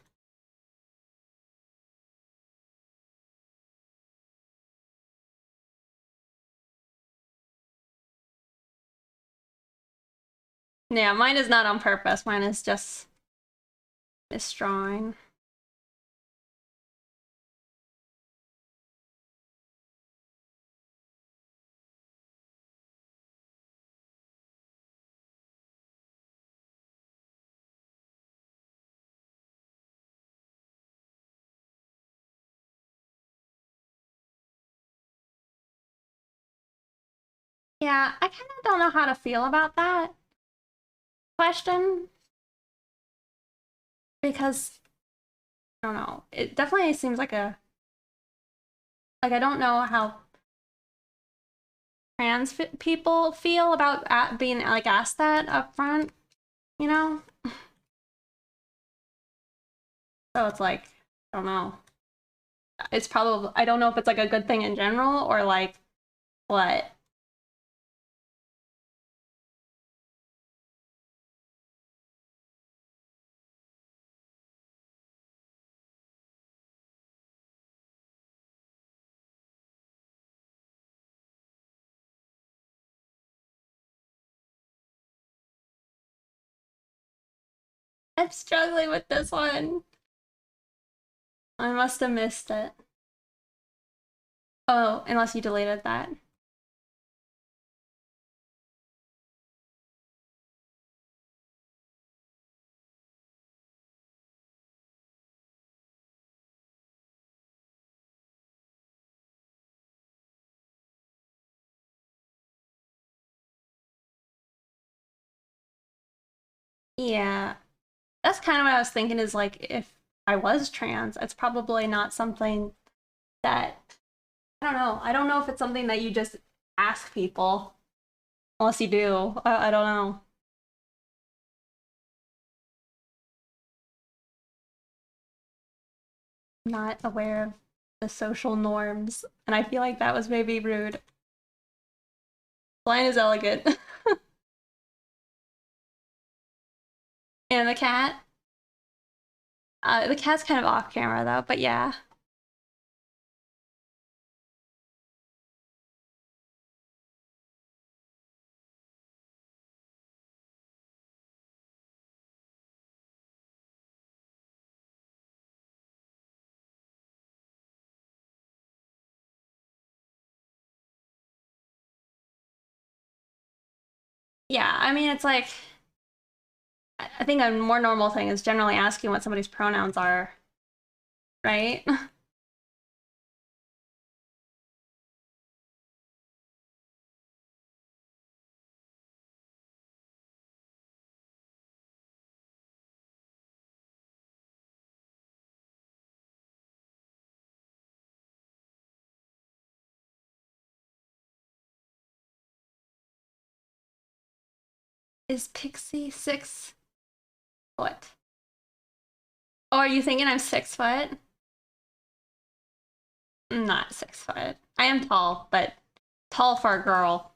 Yeah, mine is not on purpose. Mine is just misdrawing. Yeah, I kind of don't know how to feel about that question because I don't know. It definitely seems like I don't know how trans people feel about being like asked that up front, you know? So it's like, I don't know. It's probably, I don't know if it's like a good thing in general or like what. I'm struggling with this one. I must have missed it. Oh, unless you deleted that. Yeah, that's kind of what I was thinking is like if I was trans, it's probably not something that I don't know. I don't know if it's something that you just ask people, unless you do. I don't know. Not aware of the social norms, and I feel like that was maybe rude. Blind is elegant. And the cat. The cat's kind of off camera though, but yeah. Yeah, I mean, it's like, I think a more normal thing is generally asking what somebody's pronouns are, right? Is Pixie 6 foot? Oh, are you thinking I'm 6 foot? I'm not 6 foot. I am tall, but tall for a girl.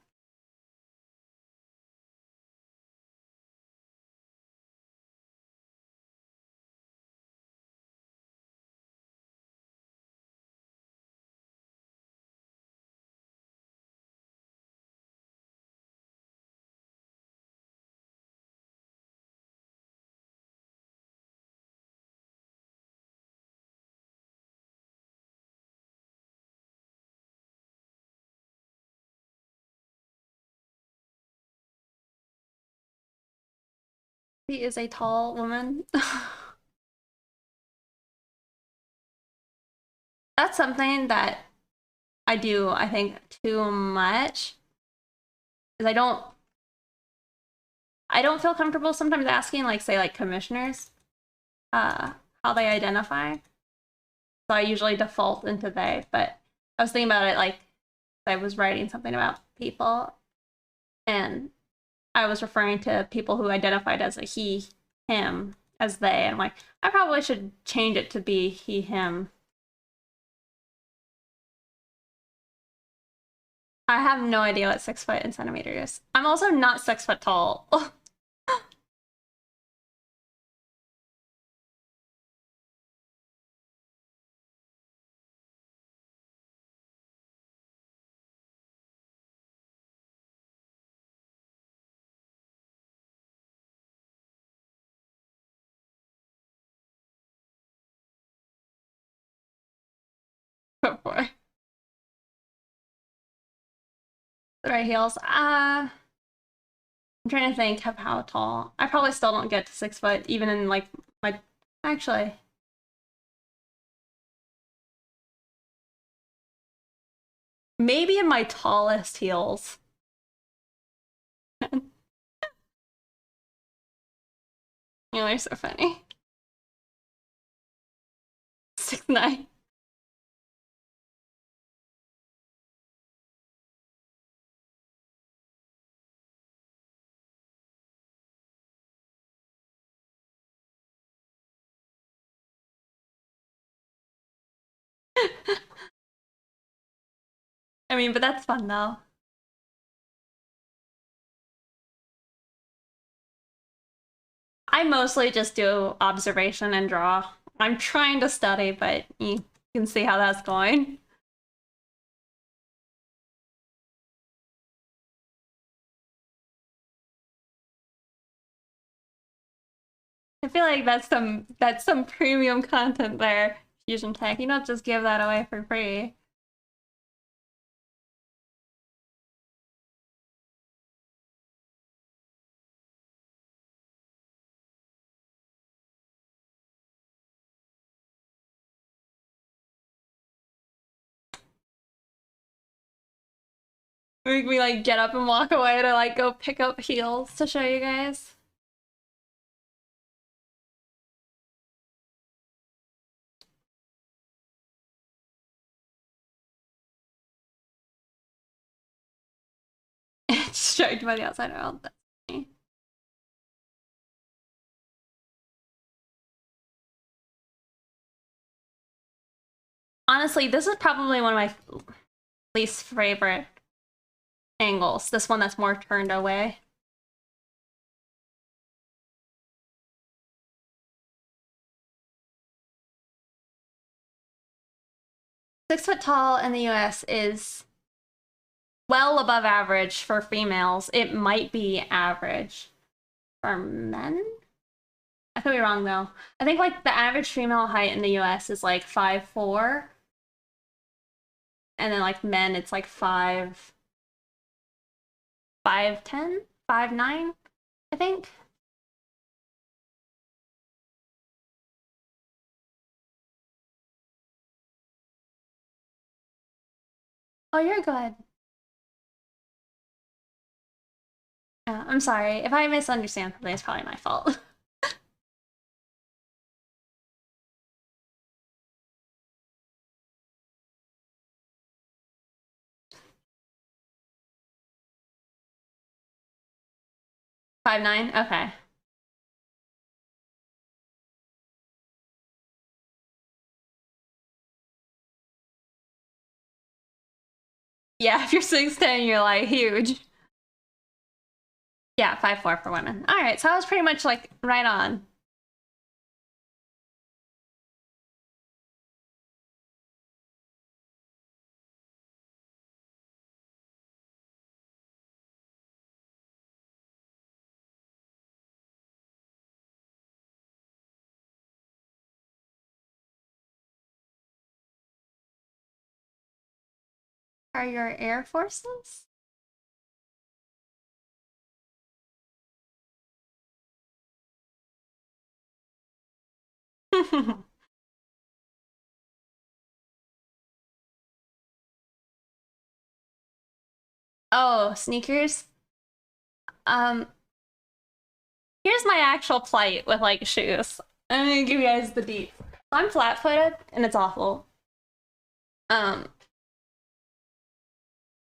She is a tall woman. That's something that I do, I think, too much. Is I don't feel comfortable sometimes asking, like, say, like commissioners, uh, how they identify. So I usually default into they, but I was thinking about it like I was writing something about people and I was referring to people who identified as a he, him, as they. And I'm like, I probably should change it to be he, him. I have no idea what 6 foot in centimeters is. I'm also not 6 foot tall. Oh boy. The right heels. I'm trying to think of how tall. I probably still don't get to 6 foot, even in like my. Actually, maybe in my tallest heels. You know, they're so funny. 6'9". I mean, but that's fun though. I mostly just do observation and draw. I'm trying to study, but you can see how that's going. I feel like that's some premium content there, Fusion Tech. You don't just give that away for free. We like get up and walk away to like go pick up heels to show you guys. Distracted by the outside world. That's funny. Honestly, this is probably one of my least favorite angles. This one that's more turned away. Six foot tall in the US is well above average for females. It might be average for men. I could be wrong though. I think like the average female height in the US is like 5'4". And then like men it's like 5'10", 5'9", I think. Oh, you're good. I'm sorry. If I misunderstand something, it's probably my fault. 5'9"? Okay. Yeah, if you're 6'10", you're like huge. Yeah, 5'4" for women. All right, so I was pretty much like right on. Are your Air Forces? Oh, sneakers? Um, Here's my actual plight with like shoes. I'm gonna give you guys the deep. I'm flat-footed and it's awful. Um,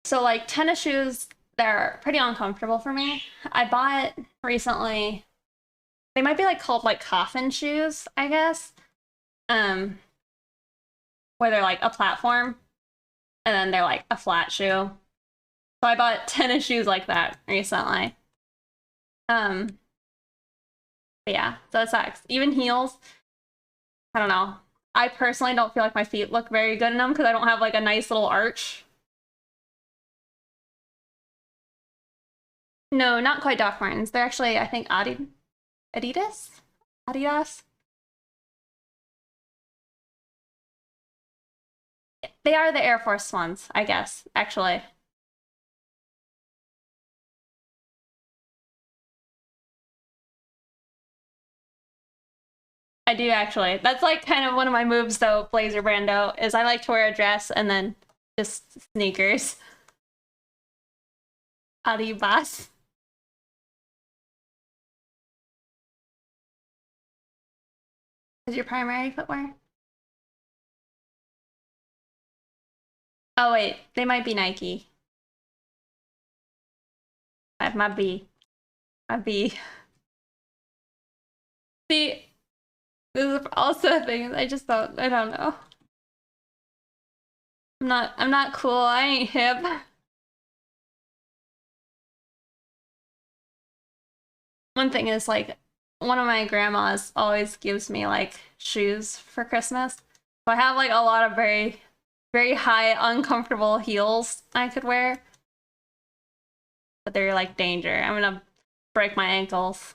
so like tennis shoes, they're pretty uncomfortable for me. I bought recently, they might be like called like coffin shoes, I guess. Um, where they're like a platform and then they're like a flat shoe. So I bought tennis shoes like that recently. Um, but yeah, so it sucks. Even heels, I don't know. I personally don't feel like my feet look very good in them because I don't have like a nice little arch. No, not quite Doc Martens. They're actually, I think, Adidas? Adidas? They are the Air Force ones, I guess, actually. I do actually. That's like kind of one of my moves though, Blazer Brando, is I like to wear a dress and then just sneakers. Adibas. Is your primary footwear? Oh wait, they might be Nike. That might be. Might be. See, this is also a thing. I don't know. I'm not cool. I ain't hip. One thing is like one of my grandmas always gives me like shoes for Christmas. So I have like a lot of very, very high, uncomfortable heels I could wear. But they're like danger. I'm gonna break my ankles.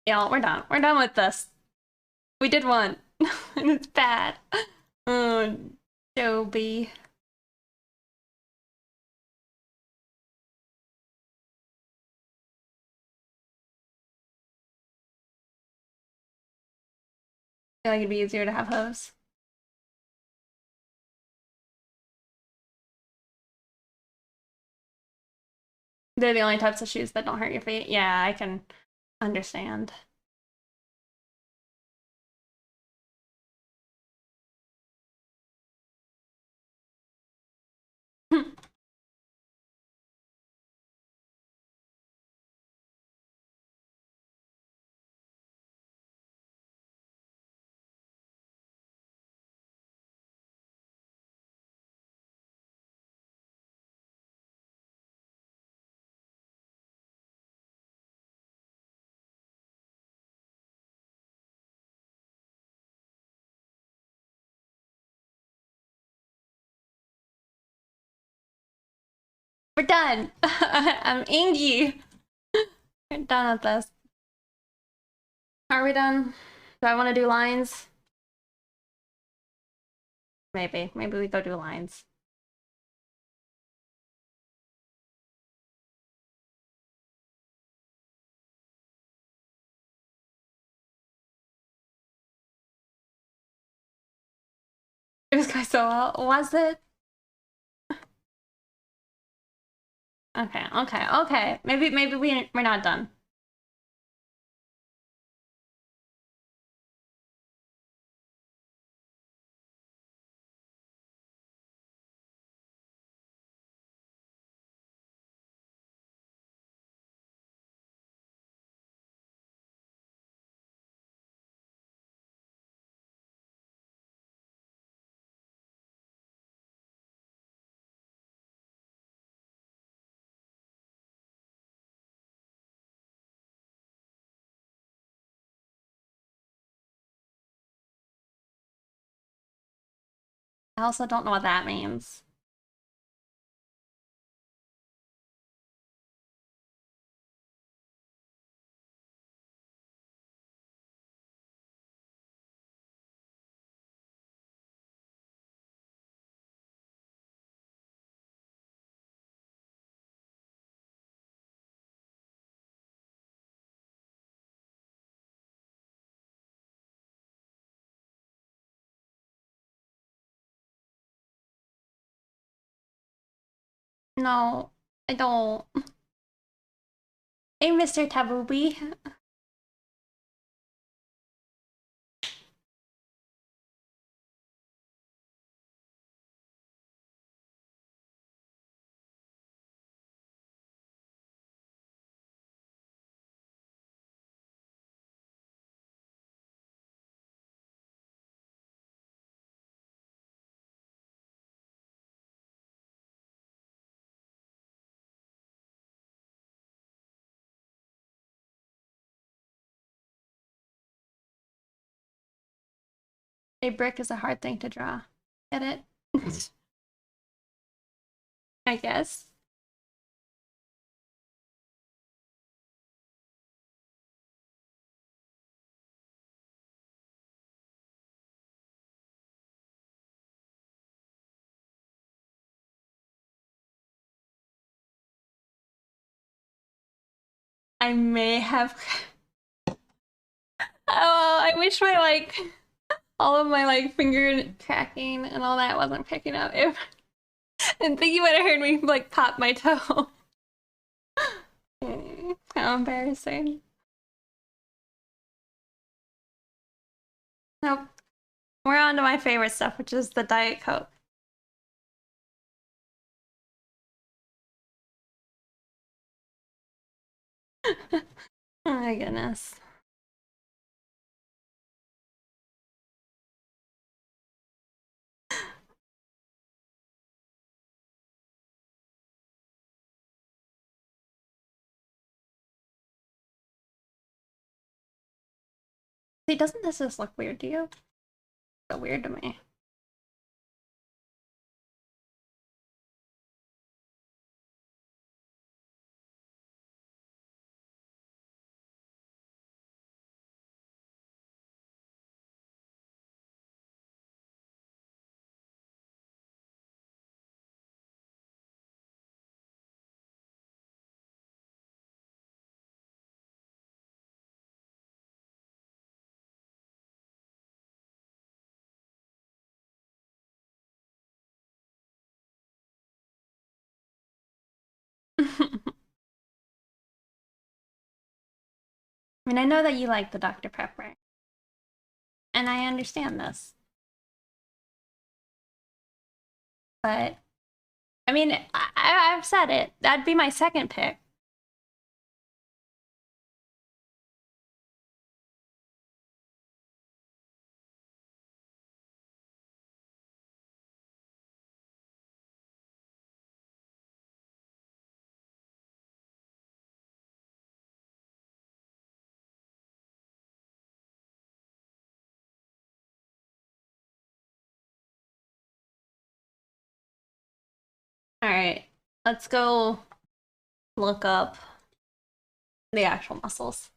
Y'all, we're done. We're done with this. We did one. And it's bad. Oh, Joby. I feel like it'd be easier to have hose. They're the only types of shoes that don't hurt your feet. Yeah, I can understand. We're done. I'm Ingy. We're done with this. Are we done? Do I want to do lines? Maybe. Maybe we go do lines. It was going so well. Was it? Okay, okay, okay. Maybe we're not done. I also don't know what that means. No, I don't. Hey, Mr. Tabubi. A brick is a hard thing to draw. Get it? I guess. I may have. Oh, I wish my all of my finger tracking and all that wasn't picking up. If and think you would have heard me pop my toe. How embarrassing. Nope. We're on to my favorite stuff, which is the Diet Coke. Oh my goodness. See, doesn't this just look weird to you? So weird to me. I mean, I know that you like the Dr. Pepper, and I understand this, but I mean, I've said it. That'd be my second pick. All right, let's go look up the actual muscles.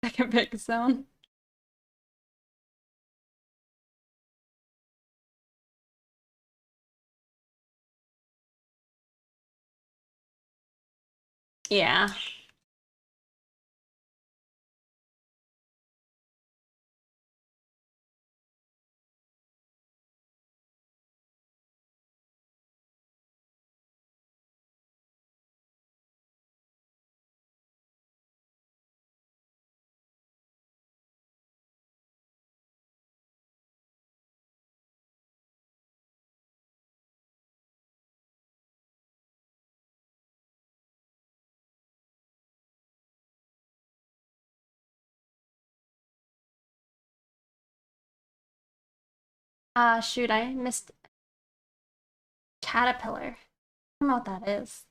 Second pick zone. Yeah. Shoot, I missed caterpillar. I don't know what that is.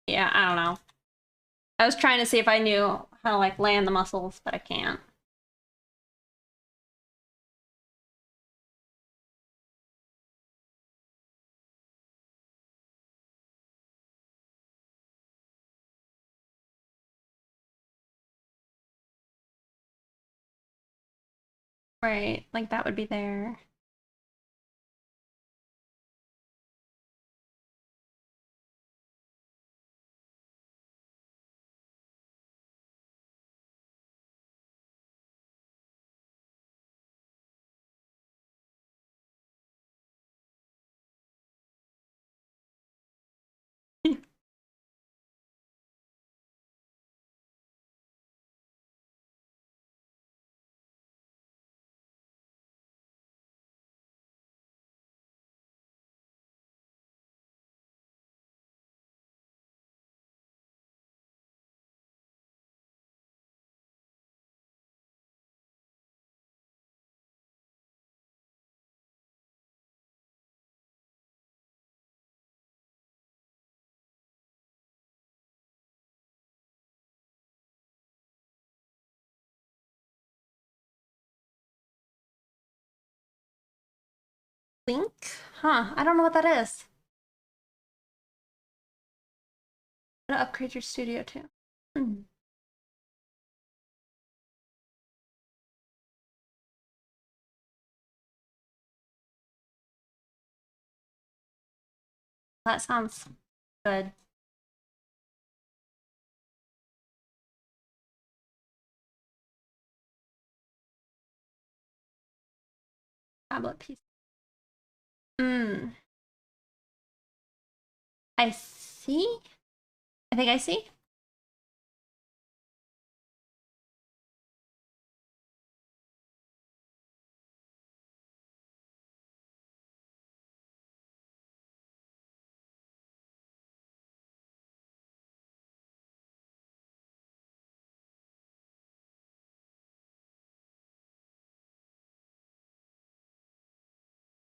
Yeah, I don't know. I was trying to see if I knew how to like land the muscles, but I can't. Right, like that would be there. Link? Huh, I don't know what that is. How to upgrade your studio too. Hmm. That sounds good. Tablet piece. Hmm. I see. I think I see.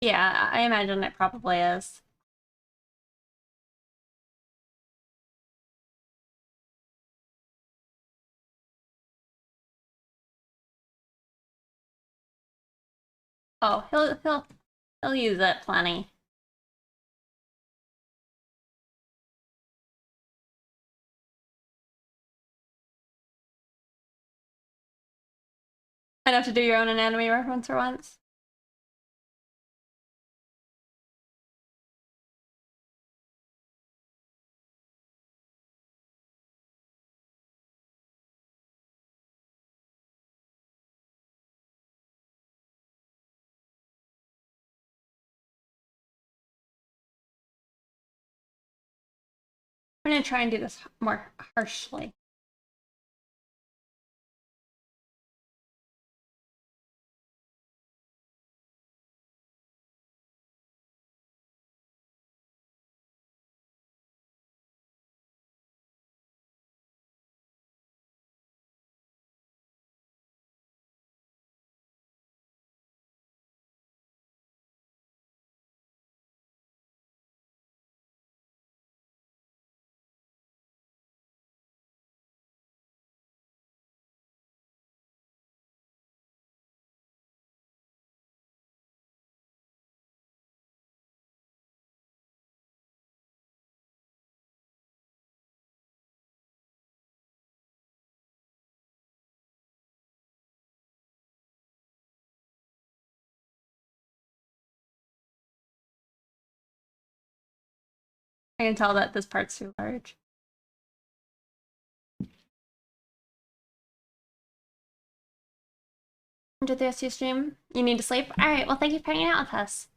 Yeah, I imagine it probably is. Oh, he'll use it plenty. Enough to do your own anatomy reference for once. I'm gonna try and do this more harshly. I can tell that this part's too large. Enjoy the rest of your stream. You need to sleep? Alright, well thank you for hanging out with us.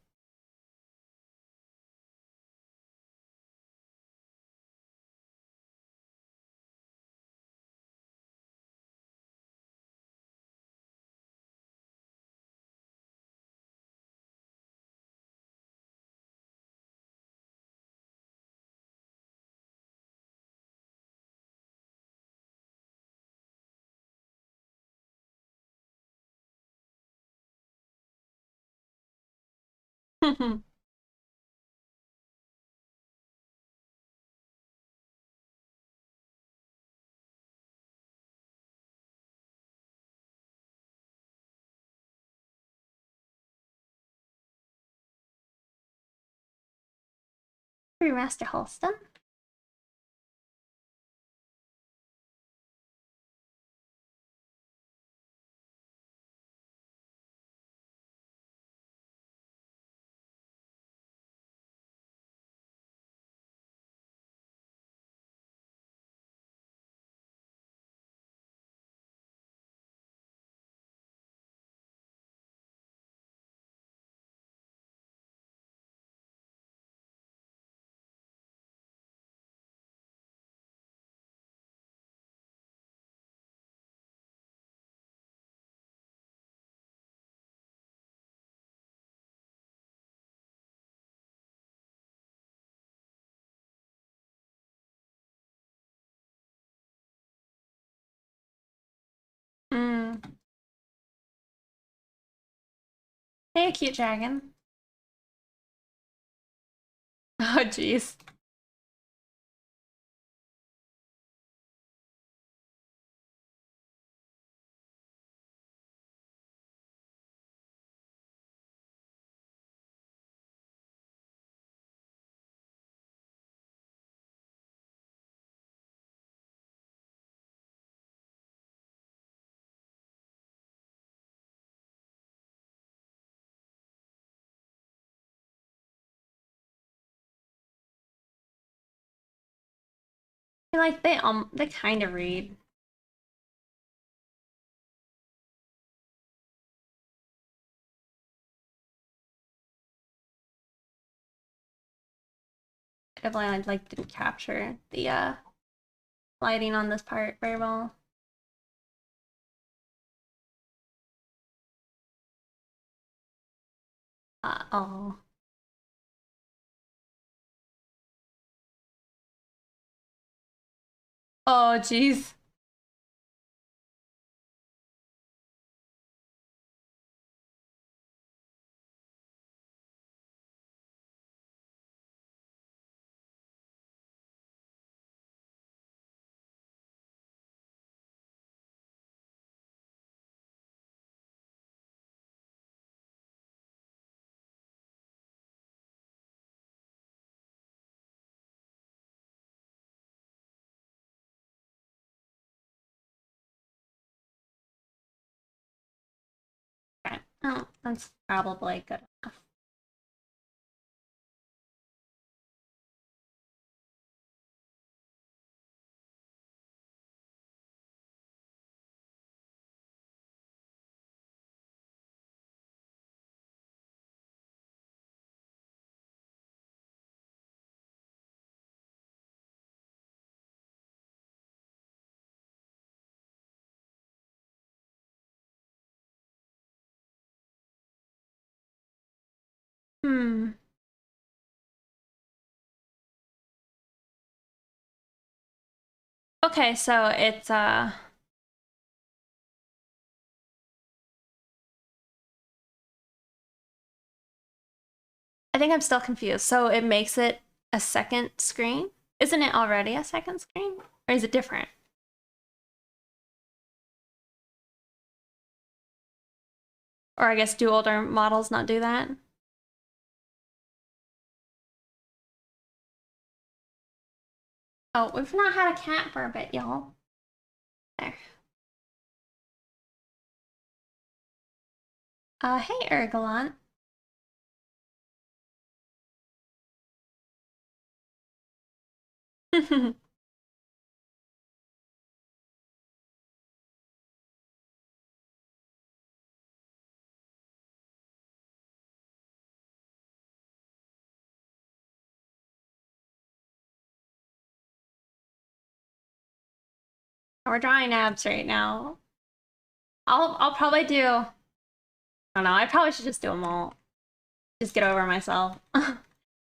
Master Halston. Mm. Hey, a cute dragon. Oh, jeez. Like they kind of read. Definitely like didn't capture the lighting on this part very well. Oh. Oh, jeez. Oh, that's probably good enough. Hmm. Okay, so it's I think I'm still confused. So it makes it a second screen? Isn't it already a second screen? Or is it different? Or I guess do older models not do that? Oh, we've not had a cat for a bit, y'all. There. Hey, Ergolant. We're drawing abs right now. I'll probably do. I don't know. I probably should just do them all. Just get over myself.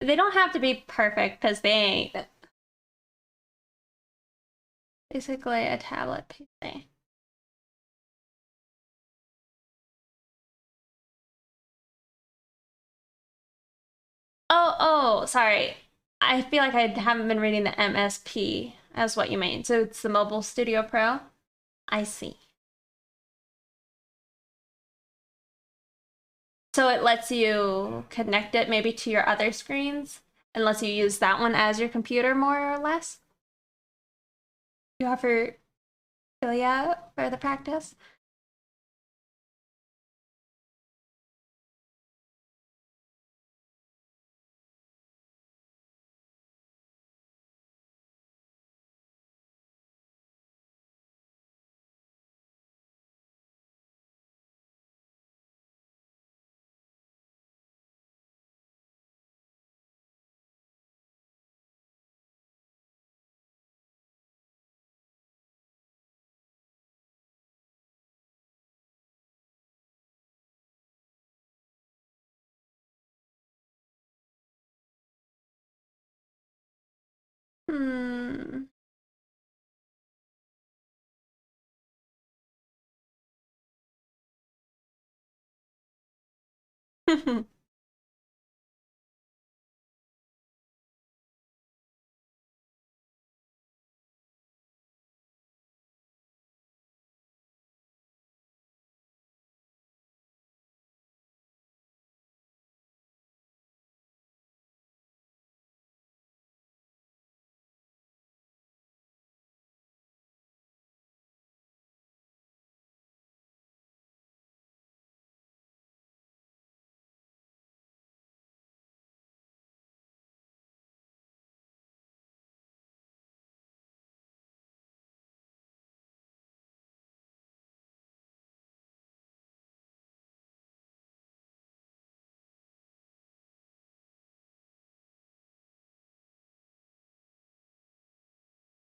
They don't have to be perfect because they ain't. Basically, a tablet PC. Oh, sorry. I feel like I haven't been reading the MSP as what you mean. So it's the Mobile Studio Pro. I see. So it lets you connect it maybe to your other screens and lets you use that one as your computer more or less. You offer Philia for the practice? Hmm.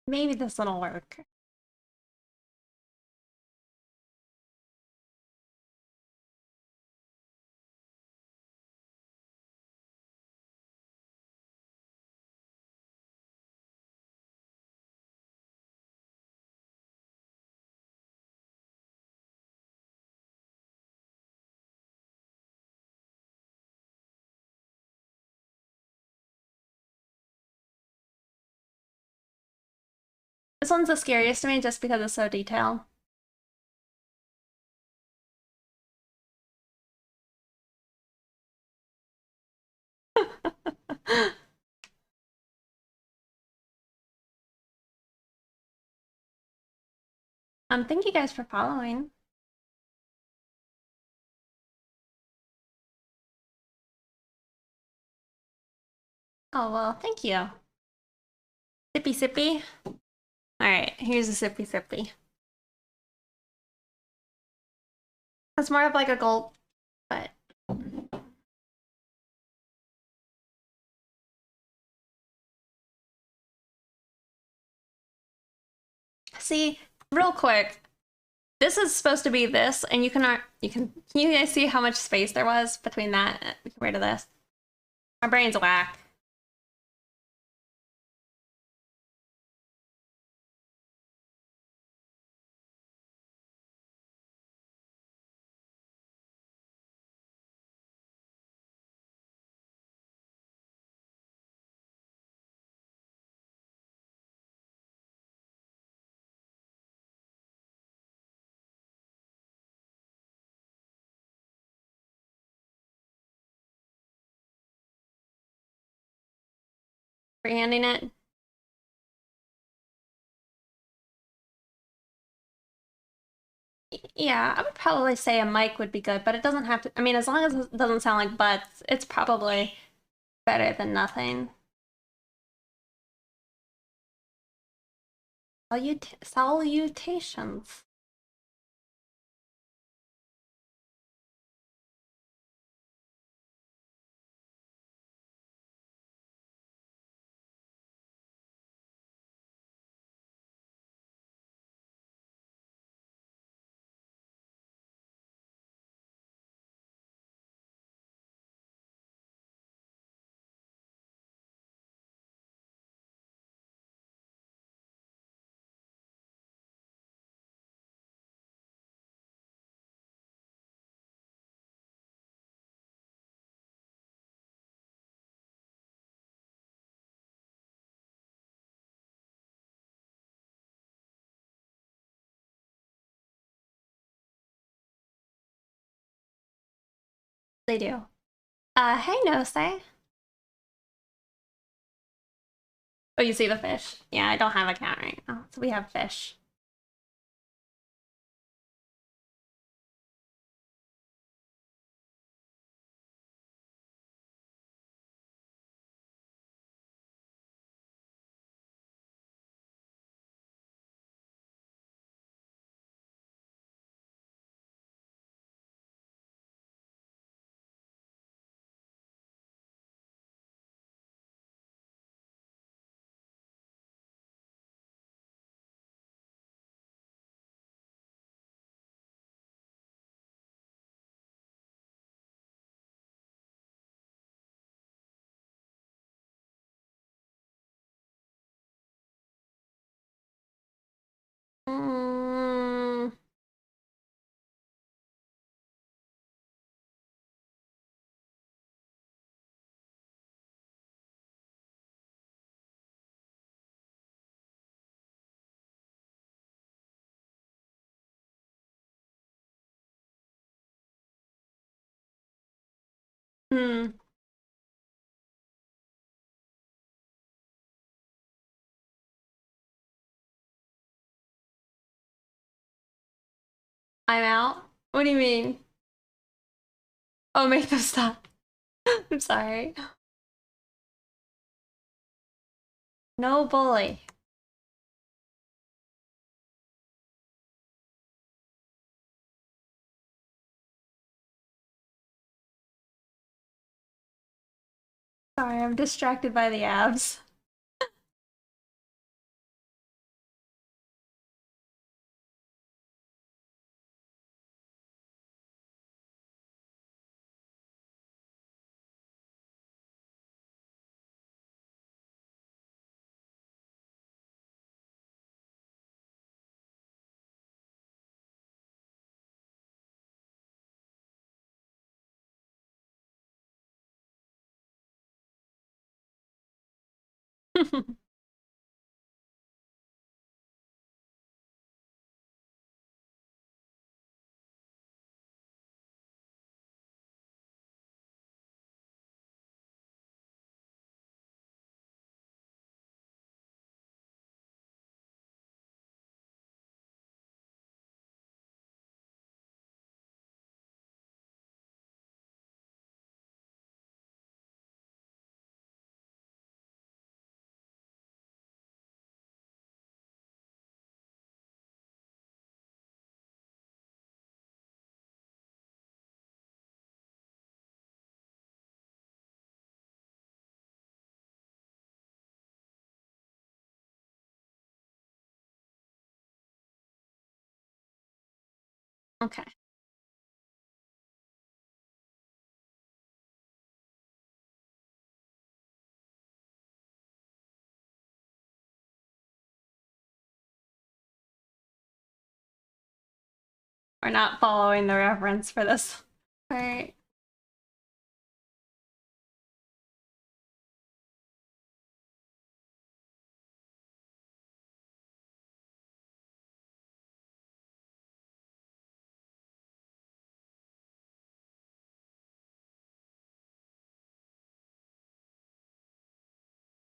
Maybe this one'll work. This one's the scariest to me just because it's so detailed. Thank you guys for following. Oh, well, thank you. Sippy sippy. Alright, here's a sippy sippy. It's more of like a gulp, but see, real quick, this is supposed to be this, and can you guys see how much space there was between that compared to this? My brain's whack. Freehanding it. Yeah, I would probably say a mic would be good, but it doesn't have to. I mean, as long as it doesn't sound like butts, it's probably better than nothing. Salutations. They do. Hey, Nose. Oh, you see the fish? Yeah, I don't have a cat right now, so we have fish. Mm, hmm. I'm out. What do you mean? Oh, make them stop. I'm sorry. No bully. Sorry, I'm distracted by the abs. Okay. We're not following the reference for this. All right.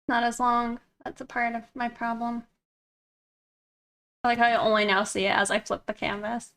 Not as long. That's a part of my problem. I like how I only now see it as I flip the canvas.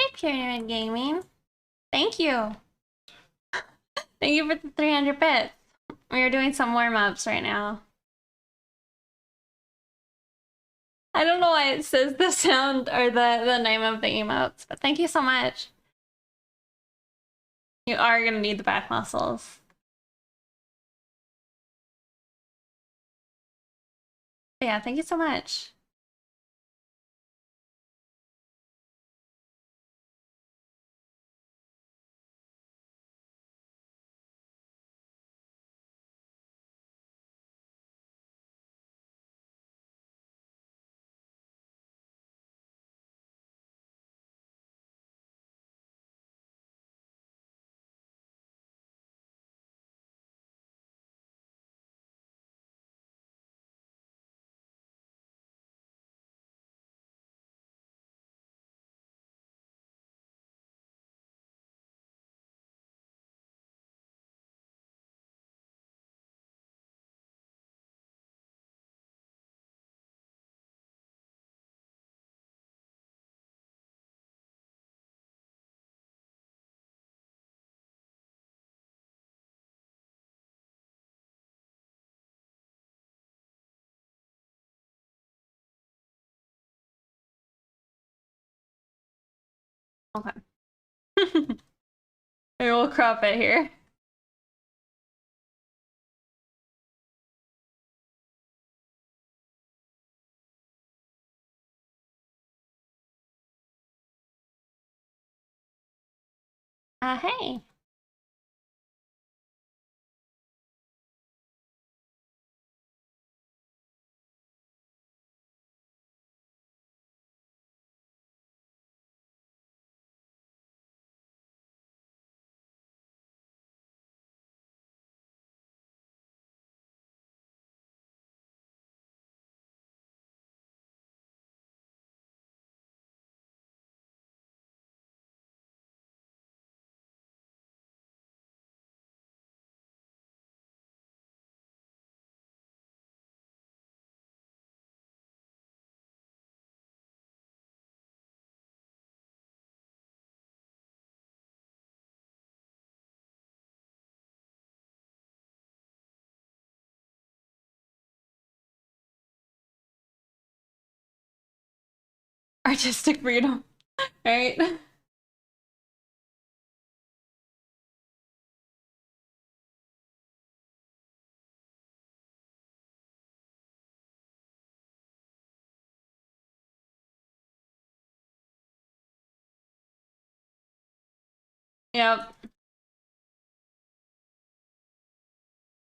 Hey, Pyramid Gaming. Thank you. Thank you for the 300 bits. We are doing some warm-ups right now. I don't know why it says the sound or the name of the emotes, but thank you so much. You are gonna need the back muscles. But yeah, thank you so much. Okay. Maybe we'll crop it here. Hey. Artistic freedom, right? Yep.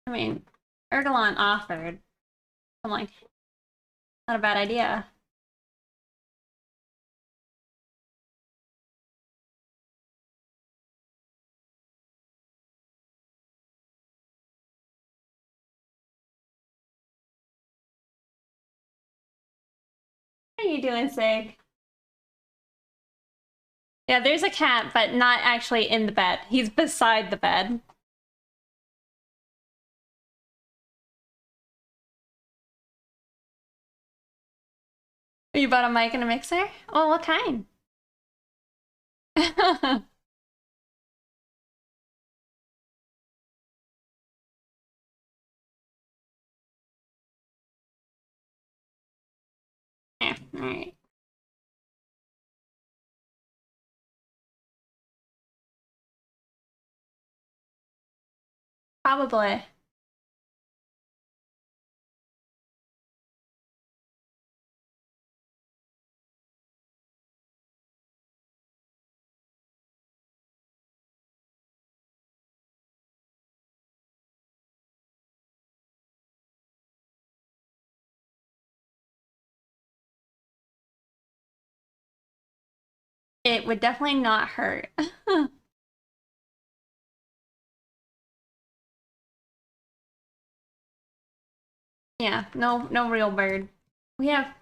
I mean, Ergalon offered. I'm like, not a bad idea. What are you doing, Sig? Yeah, there's a cat, but not actually in the bed. He's beside the bed. You bought a mic and a mixer? Oh, what kind? Yeah, alright. Probably. It would definitely not hurt. Yeah, no real bird. We have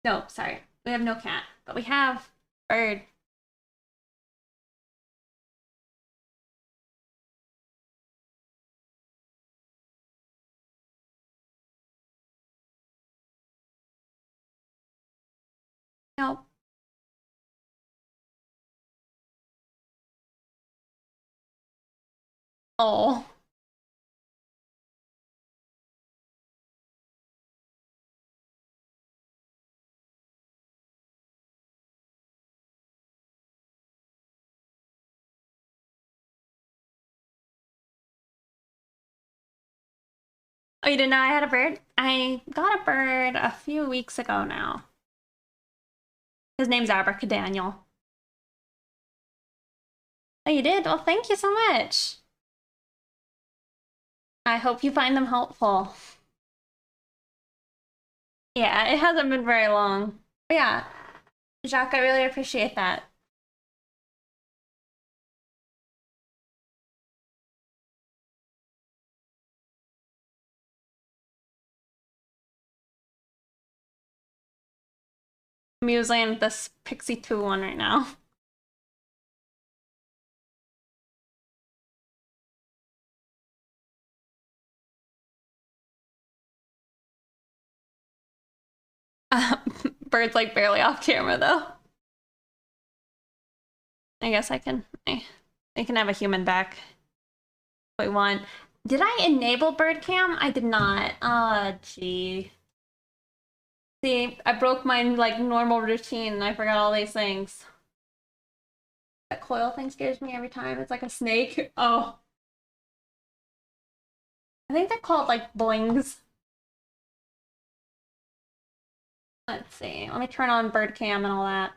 no, sorry. We have no cat, but we have bird. Nope. Oh. Oh, you didn't know I had a bird? I got a bird a few weeks ago now. His name's Abracadaniel. Oh, you did? Well, thank you so much. I hope you find them helpful. Yeah, it hasn't been very long. But yeah, Jacques, I really appreciate that. I'm using this Pixie 2 one right now. Bird's like barely off camera though. I guess I can have a human back if we want. Did I enable bird cam? I did not. Gee. See, I broke my like normal routine and I forgot all these things. That coil thing scares me every time. It's like a snake. Oh. I think they're called like boings. Let's see. Let me turn on bird cam and all that.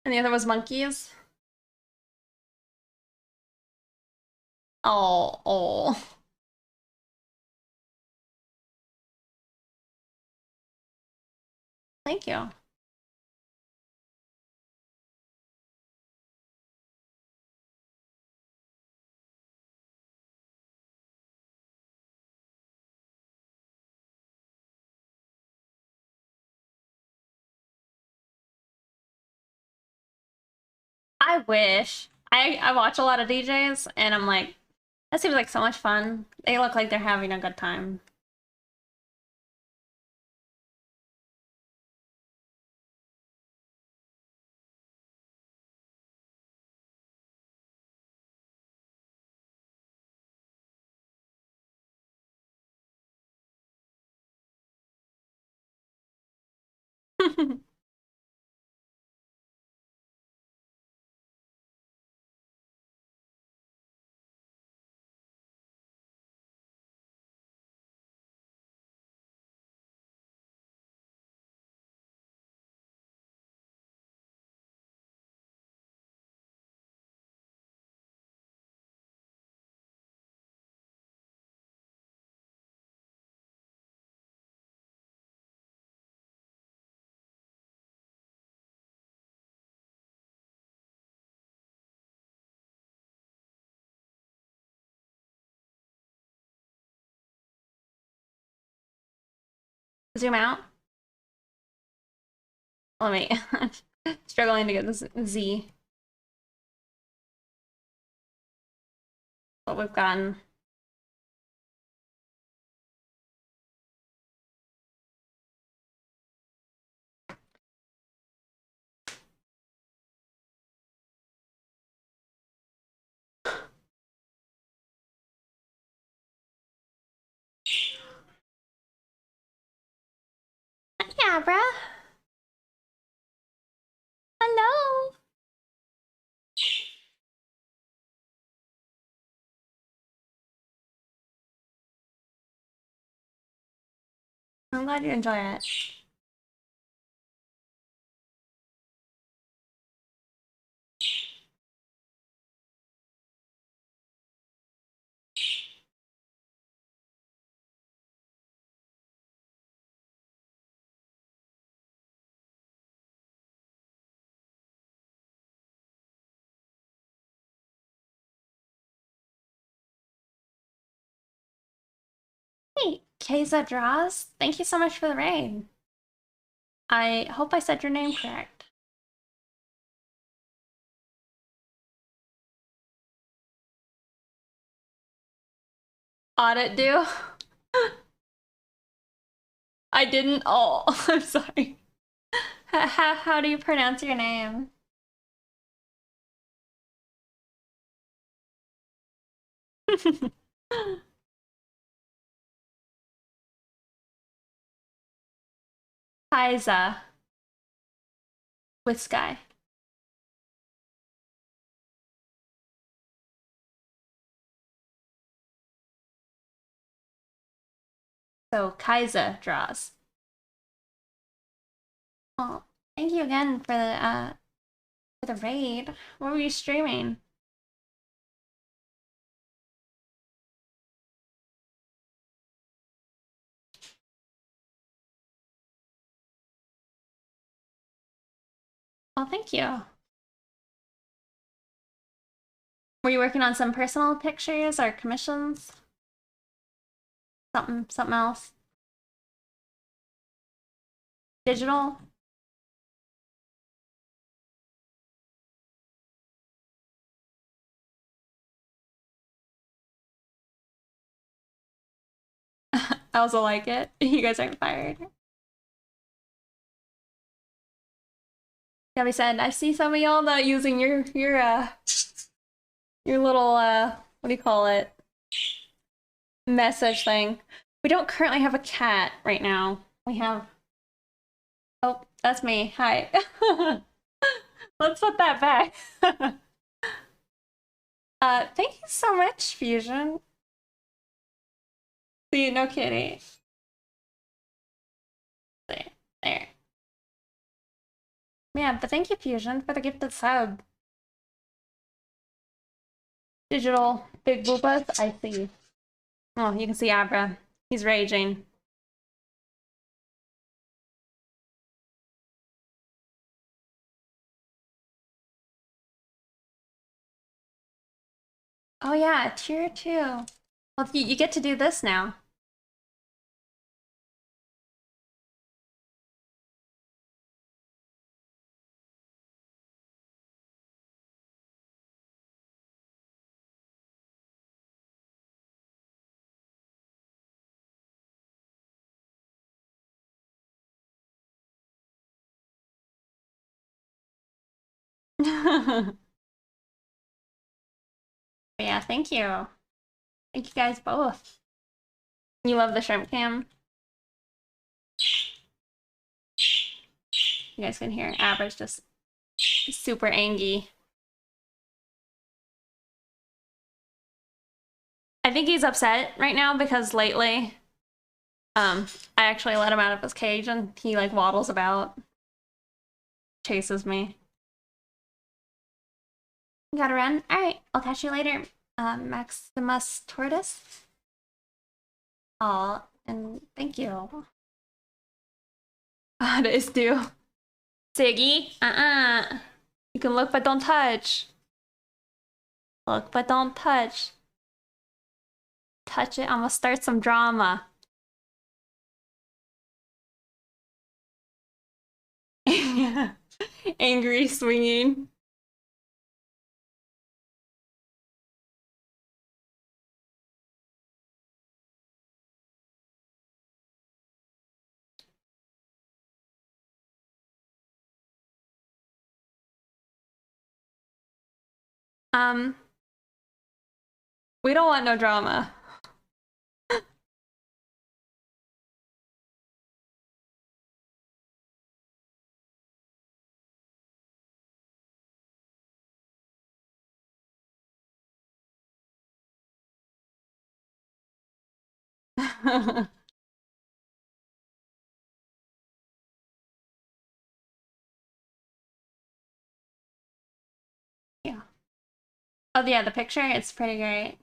And the other was monkeys. Oh, oh. Thank you. I wish. I watch a lot of DJs and I'm like, that seems like so much fun. They look like they're having a good time. Zoom out. Let me. Struggling to get this Z. What we've gotten. Yeah, bruh. Hello. I'm glad you enjoy it. Hey, Keza Draws. Thank you so much for the raid. I hope I said your name correct. Audit do? I didn't. Oh, I'm sorry. How do you pronounce your name? Kaiza with Sky. So Kaiza draws. Oh, thank you again for the raid. What were you streaming? Oh, thank you. Were you working on some personal pictures or commissions? Something else? Digital? I also like it. You guys aren't fired. Gabby said, I see some of y'all not using your little what do you call it? Message thing. We don't currently have a cat right now. We have Oh, that's me. Hi. Let's put that back. Thank you so much, Fusion. See, no kitty. There. Yeah, but thank you, Fusion, for the gifted sub. Digital big boobas, I see. Oh, you can see Abra. He's raging. Oh yeah, tier 2. Well, you get to do this now. Yeah, thank you. Thank you guys both. You love the shrimp cam? You guys can hear Abra's just super angry. I think he's upset right now because lately, I actually let him out of his cage and he like waddles about, chases me. Gotta run. All right, I'll catch you later, Maximus Tortoise. Aw, and thank you. It is due. Siggy, you can look but don't touch. Look but don't touch. Touch it, I'm gonna start some drama. Angry swinging. Um, we don't want no drama. Yeah. Oh yeah, the picture, it's pretty great.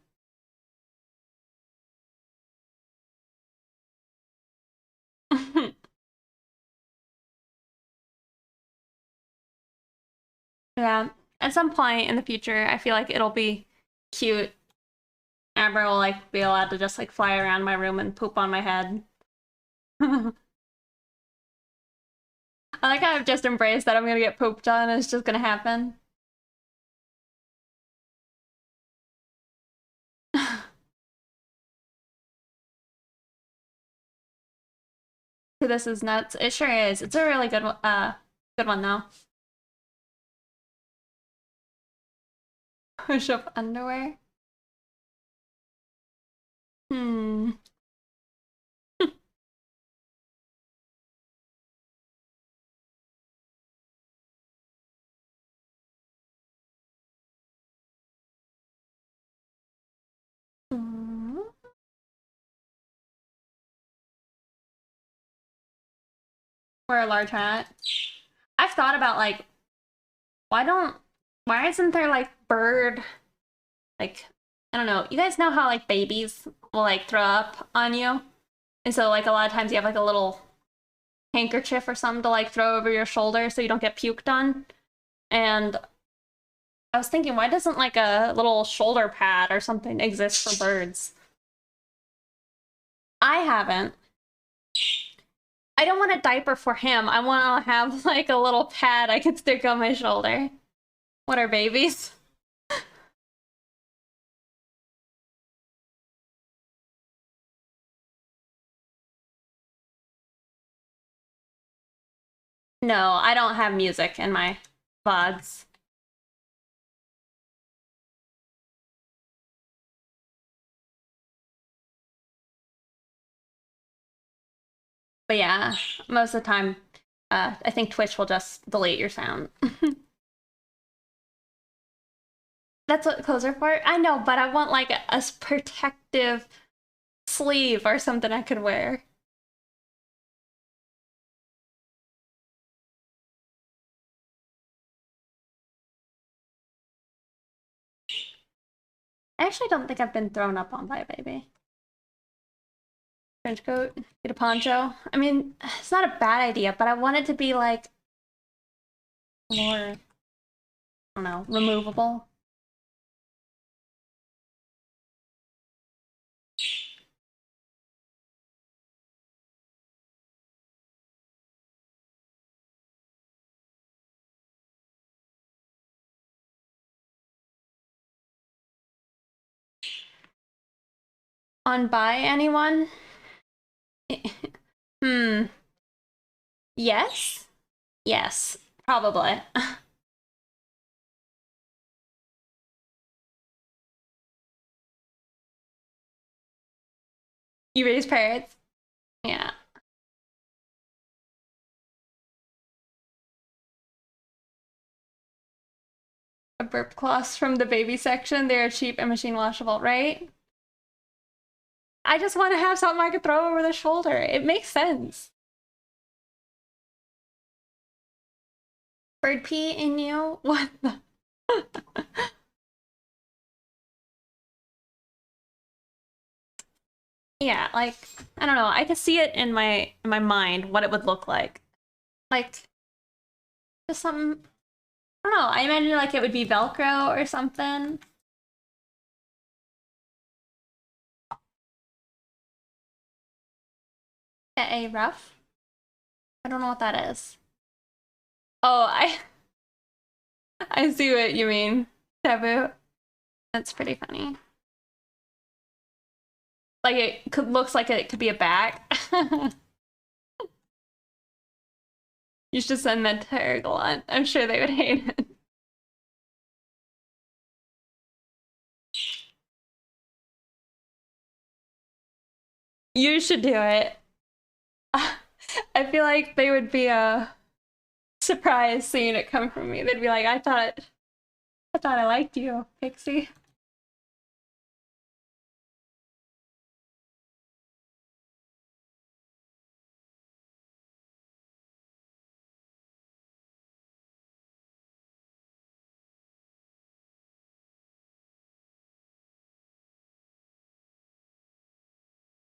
Yeah. At some point in the future, I feel like it'll be cute. Amber will like be allowed to just like fly around my room and poop on my head. I like how I've just embraced that I'm gonna get pooped on and it's just gonna happen. This is nuts. It sure is. It's a really good one though. Push up underwear. Hmm. Wear a large hat. I've thought about like why don't why isn't there like bird like I don't know. You guys know how like babies will like throw up on you? And so like a lot of times you have like a little handkerchief or something to like throw over your shoulder so you don't get puked on. And I was thinking, why doesn't like a little shoulder pad or something exist for birds? I haven't. I don't want a diaper for him. I want to have like a little pad I could stick on my shoulder. What are babies? No, I don't have music in my VODs. But yeah, most of the time, I think Twitch will just delete your sound. That's what clothes are for. I know, but I want like a protective sleeve or something I could wear. I actually don't think I've been thrown up on by a baby. Trench coat, get a poncho. I mean, it's not a bad idea, but I want it to be like more, I don't know, removable. On by anyone? Hmm. Yes? Yes, probably. You raise parrots? Yeah. A burp cloths from the baby section. They're cheap and machine washable, right? I just want to have something I could throw over the shoulder. It makes sense. Bird pee in you? What the? Yeah, like I don't know. I could see it in my mind what it would look like. Like just something. I don't know. I imagine like it would be Velcro or something. A rough. I don't know what that is. Oh, I I see what you mean, taboo. That's pretty funny. Like it could looks like it could be a bag. You should send that to Ergalon. I'm sure they would hate it. You should do it. I feel like they would be surprised seeing it come from me. They'd be like, I thought I liked you, Pixie.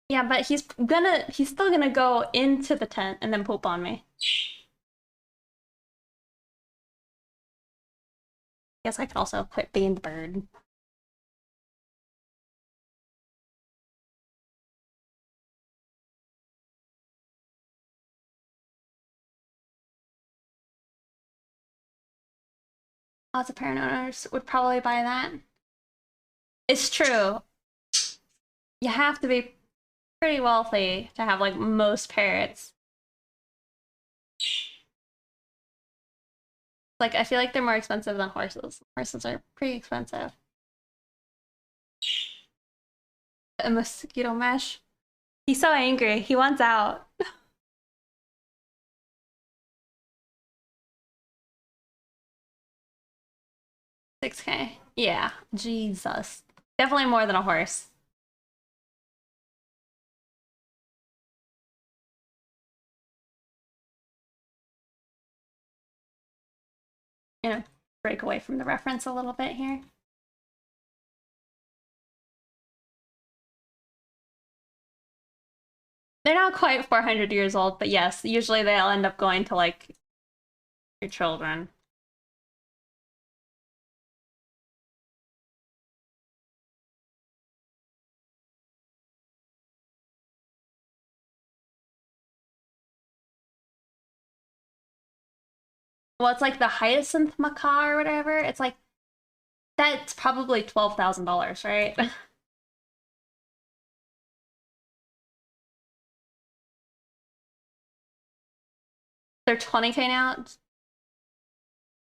Yeah, but he's still gonna go into the tent and then poop on me. Guess I could also quit being the bird. Lots of parent owners would probably buy that. It's true. You have to be pretty wealthy to have like most parrots. Like I feel like they're more expensive than horses. Horses are pretty expensive. A mosquito mesh. He's so angry. He wants out. 6K. Yeah. Jesus. Definitely more than a horse. You know, break away from the reference a little bit here. They're not quite 400 years old, but yes, usually they'll end up going to like your children. Well, it's like the hyacinth macaw or whatever. It's like that's probably $12,000, right? They're 20K now.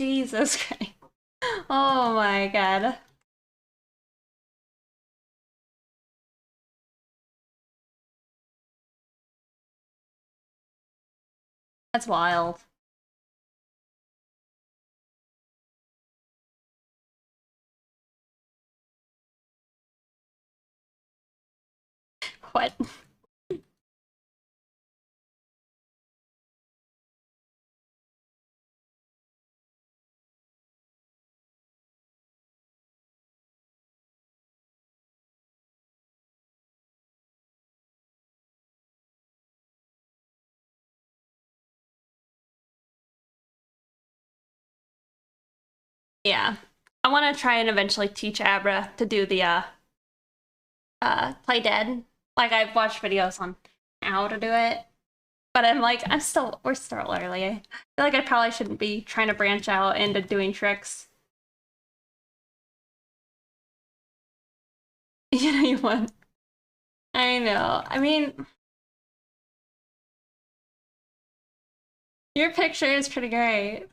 Jesus Christ. Oh my god. That's wild. What? Yeah. I want to try and eventually teach Abra to do the play dead. Like I've watched videos on how to do it, but I'm like we're still early. I feel like I probably shouldn't be trying to branch out into doing tricks. You know you want. I know. I mean, your picture is pretty great.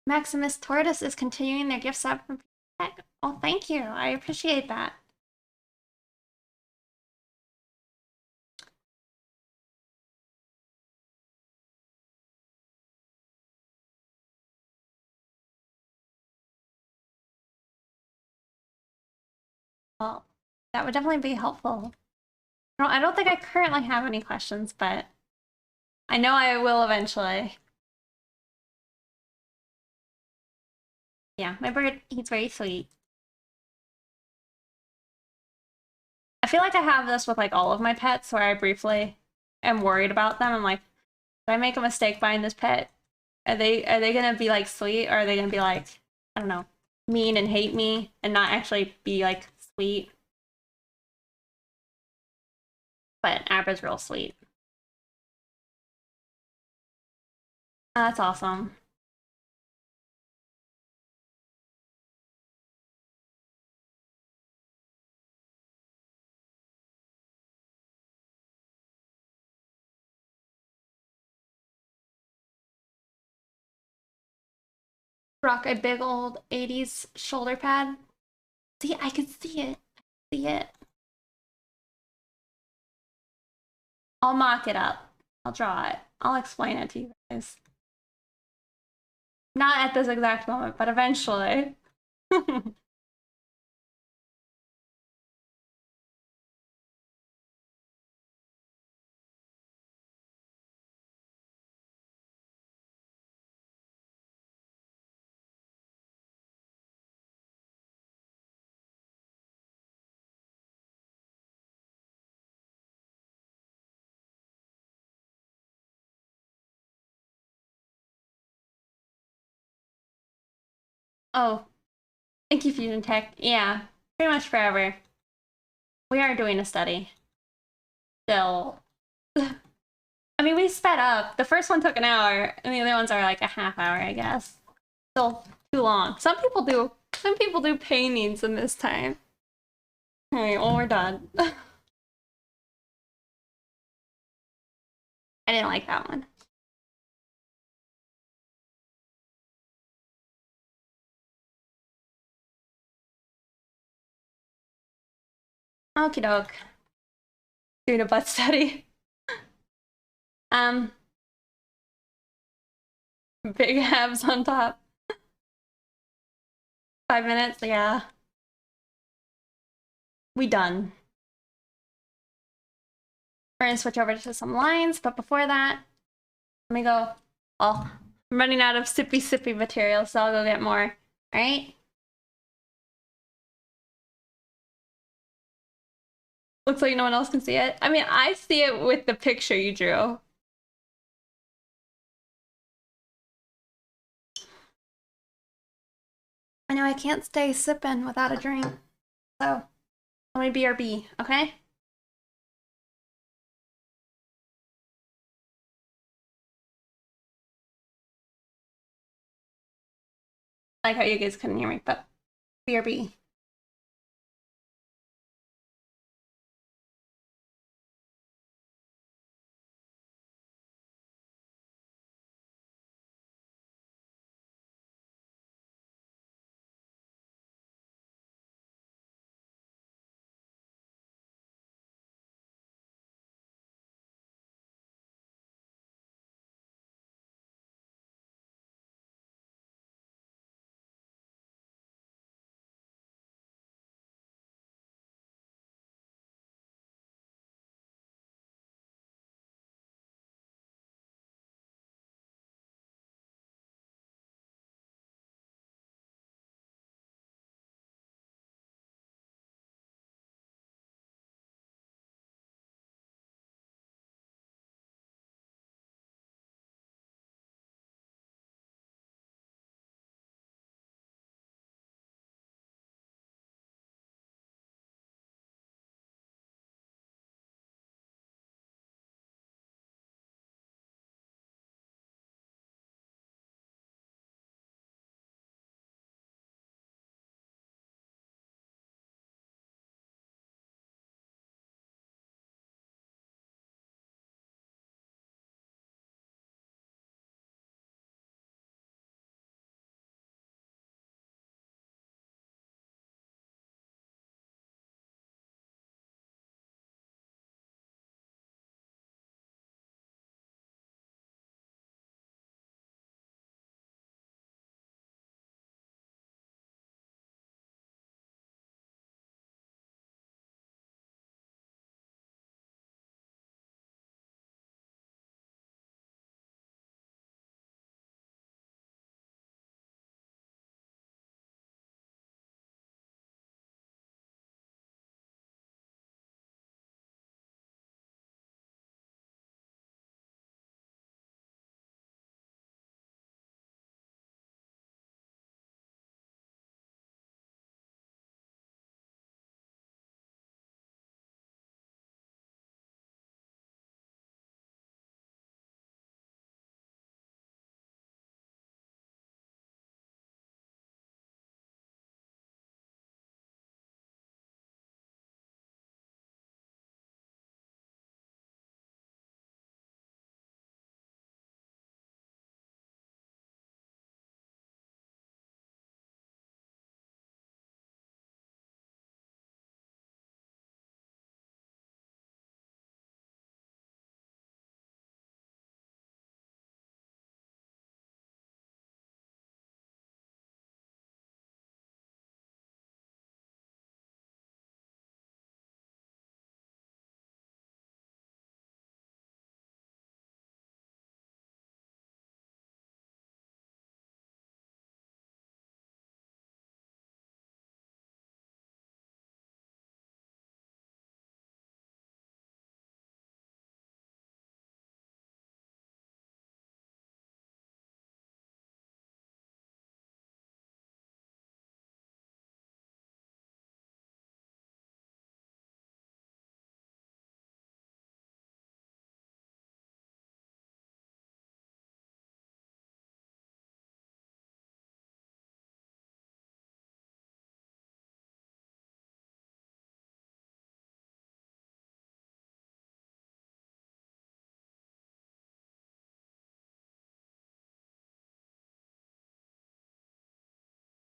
Maximus Tortoise is continuing their gift sub from Tech. Oh, thank you. I appreciate that. Well, that would definitely be helpful. I don't think I currently have any questions, but I know I will eventually. Yeah, my bird, he's very sweet. I feel like I have this with like all of my pets where I briefly am worried about them. I'm like, did I make a mistake buying this pet? Are they gonna be like sweet or are they gonna be like, I don't know, mean and hate me and not actually be like sweet? But Abra's real sweet. That's awesome. Rock a big old 80s shoulder pad. See, I can see it. See it. I'll mock it up. I'll draw it. I'll explain it to you guys. Not at this exact moment, but eventually. Oh, thank you, Fusion Tech. Yeah, pretty much forever. We are doing a study. Still. I mean, we sped up. The first one took an hour, and the other ones are like a half hour, I guess. Still too long. Some people do. Some people do paintings in this time. All right, well, we're done. I didn't like that one. Okie doke. Doing a butt study. Um, big abs on top. 5 minutes, yeah. We done. We're gonna switch over to some lines, but before that, let me go. Oh, I'm running out of sippy material, so I'll go get more. All right? Looks like no one else can see it. I mean, I see it with the picture you drew. I know I can't stay sipping without a drink. So, let me BRB, okay? I like how you guys couldn't hear me, but BRB.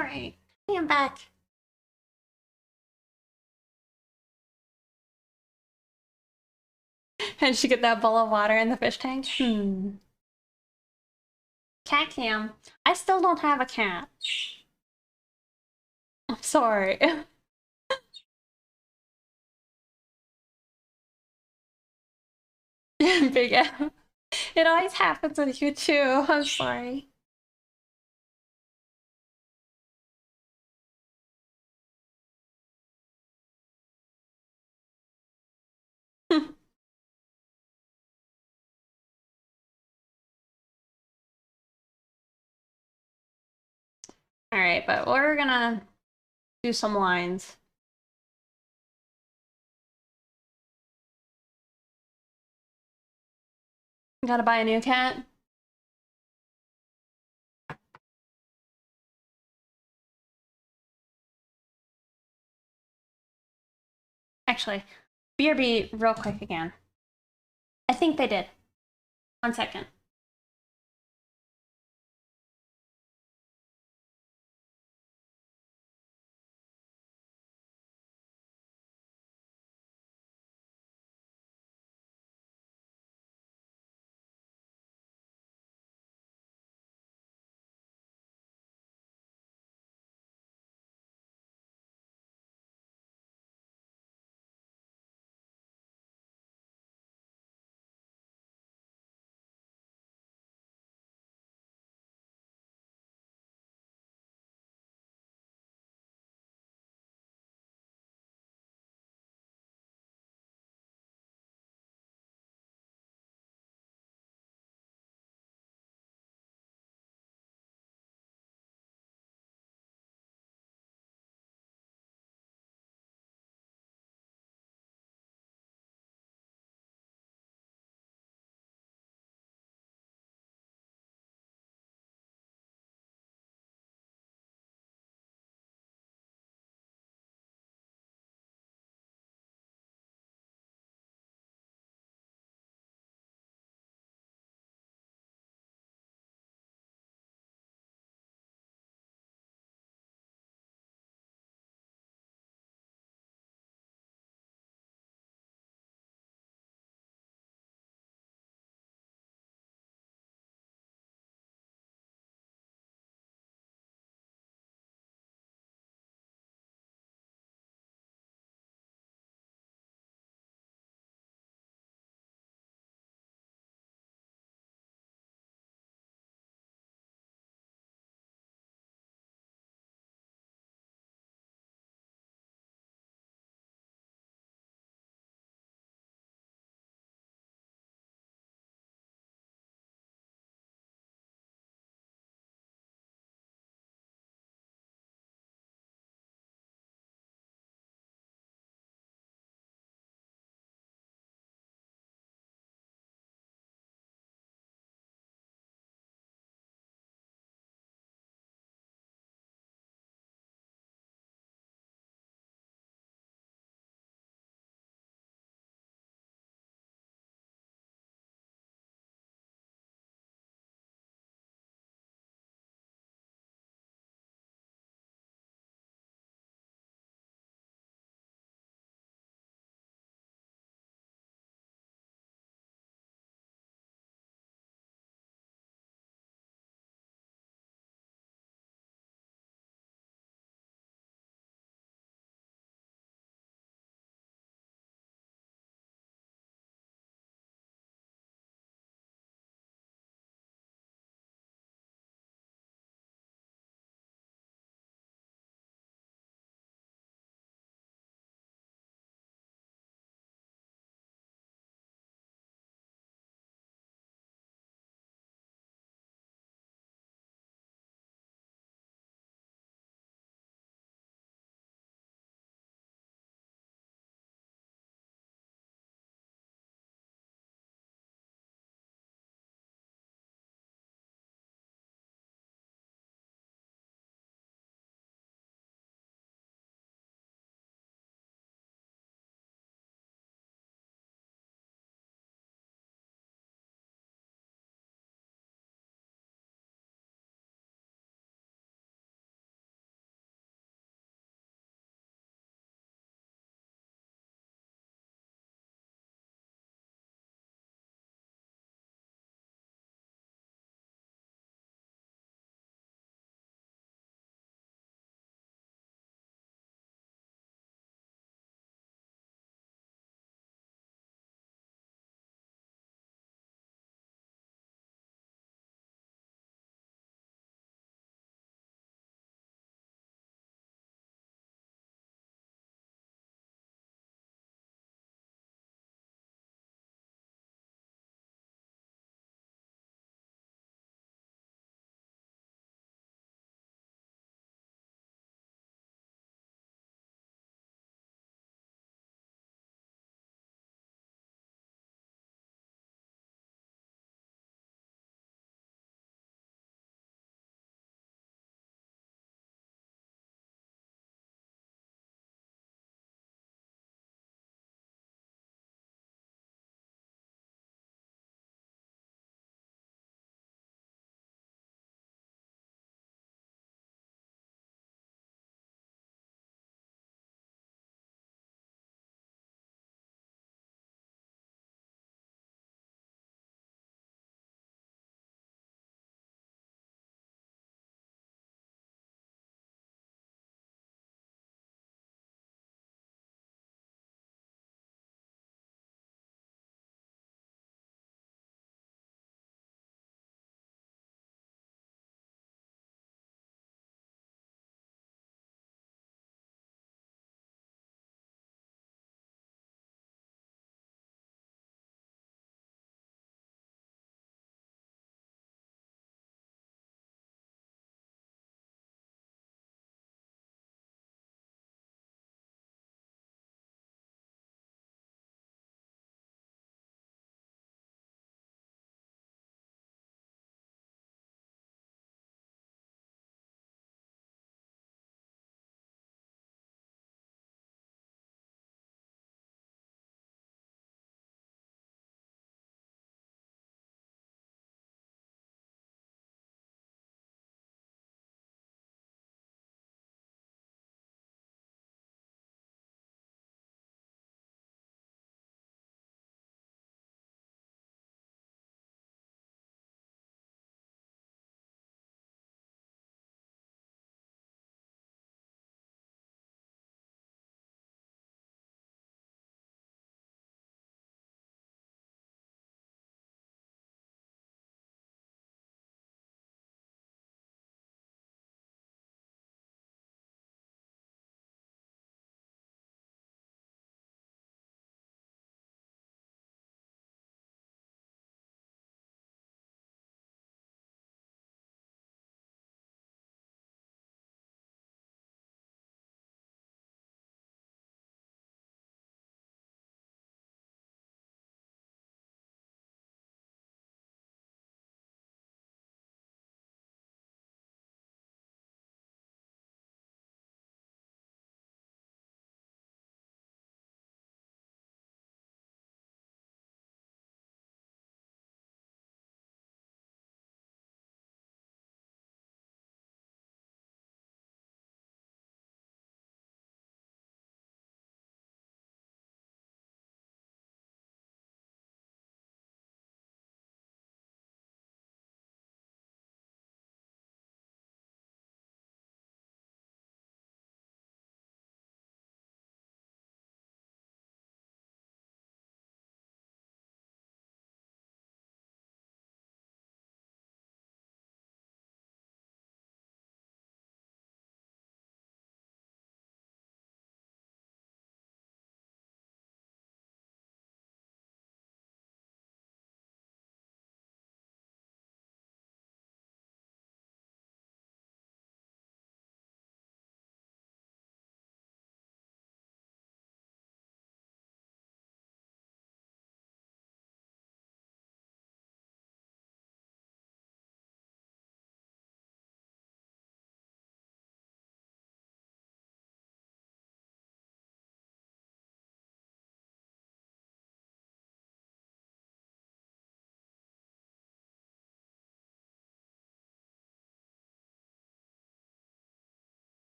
Alright, I am back. And she get that bowl of water in the fish tank? Cat cam. I still don't have a cat. I'm sorry. Big M. It always happens with you too. I'm sorry. Alright, but we're gonna do some lines. Gotta buy a new cat. Actually, BRB real quick again. I think they did. 1 second.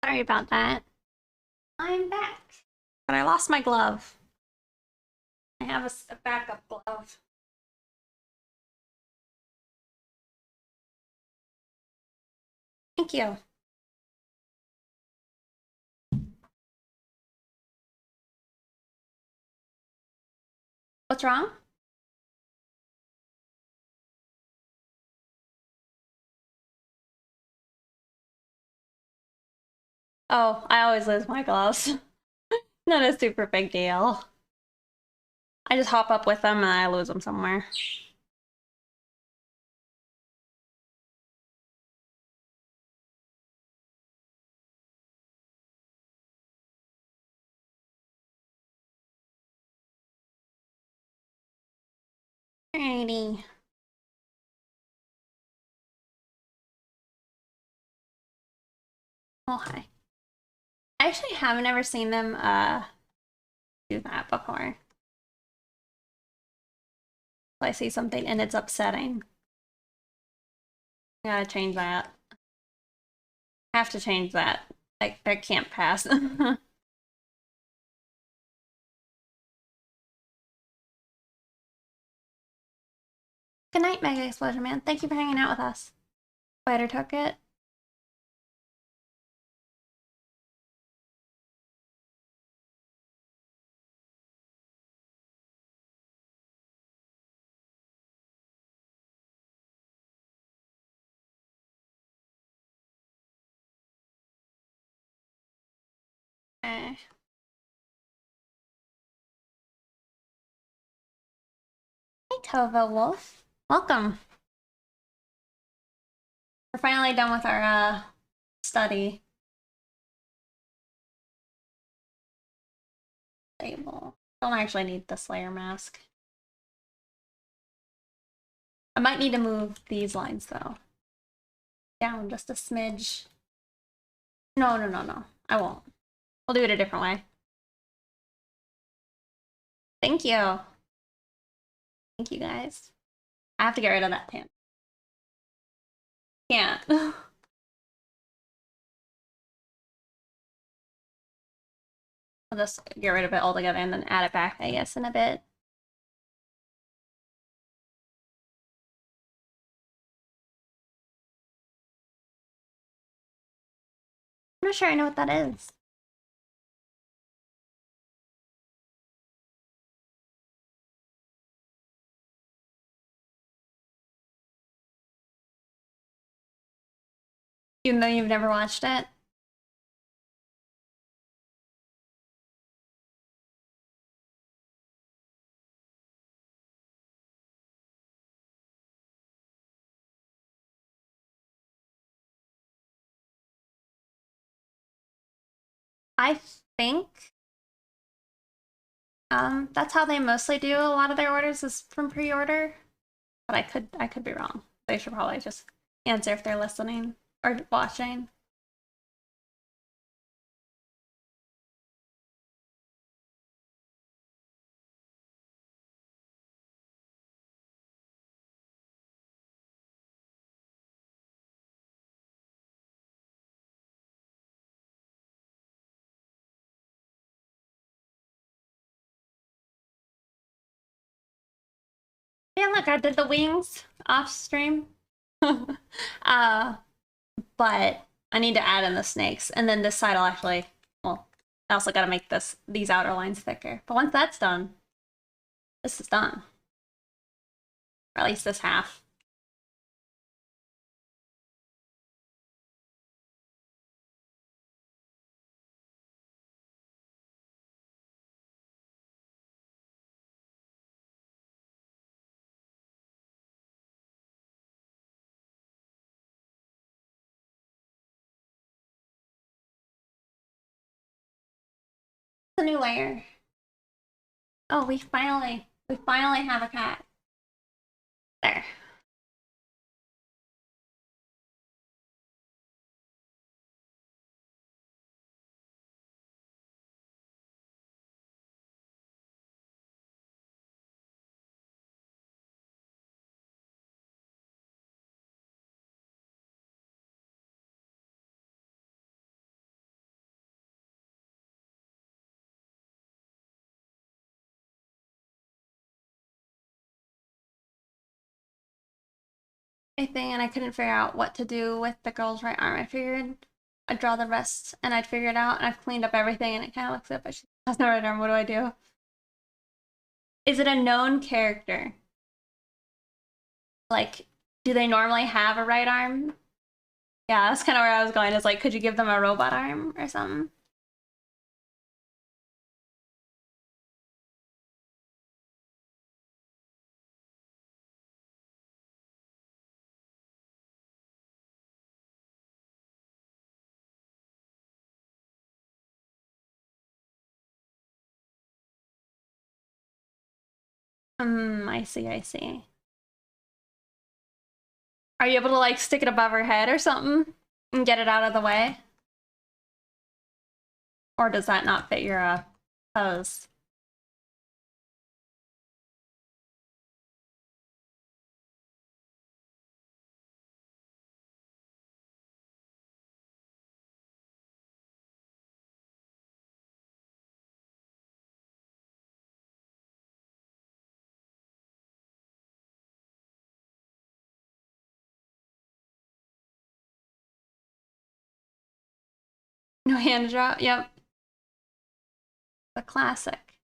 Sorry about that. I'm back. But I lost my glove. I have a backup glove. Thank you. What's wrong? Oh, I always lose my gloves. Not a super big deal. I just hop up with them and I lose them somewhere. Alrighty. Oh, hi. I actually haven't ever seen them do that before. I see something and it's upsetting. I gotta change that. I have to change that. Like, I can't pass. Good night, Mega Explosion Man. Thank you for hanging out with us. Spider took it. Okay. Hey, Tova Wolf. Welcome. We're finally done with our study. Table. Don't actually need the Slayer mask. I might need to move these lines though. Down just a smidge. No, no, no, no. I won't. We'll do it a different way. Thank you. Thank you guys. I have to get rid of that pin. Can't. I'll just get rid of it altogether and then add it back, I guess, in a bit. I'm not sure I know what that is. Even though you've never watched it. I think that's how they mostly do a lot of their orders is from pre-order. But I could be wrong. They should probably just answer if they're listening or watching. Yeah, look, I did the wings off stream. But I need to add in the snakes, and then this side will actually, well, I also gotta make these outer lines thicker. But once that's done, this is done. Or at least this half. It's a new layer. Oh, we finally have a cat. There. a thing and I couldn't figure out what to do with the girl's right arm. I figured I'd draw the rest and I'd figure it out, and I've cleaned up everything and it kind of looks up, but she has no right arm. What do I do? Is it a known character? Like, do they normally have a right arm? Yeah, that's kind of where I was going. Is like, could you give them a robot arm or something? I see, I see. Are you able to like stick it above her head or something and get it out of the way? Or does that not fit your pose? No hand drop? Yep. The classic.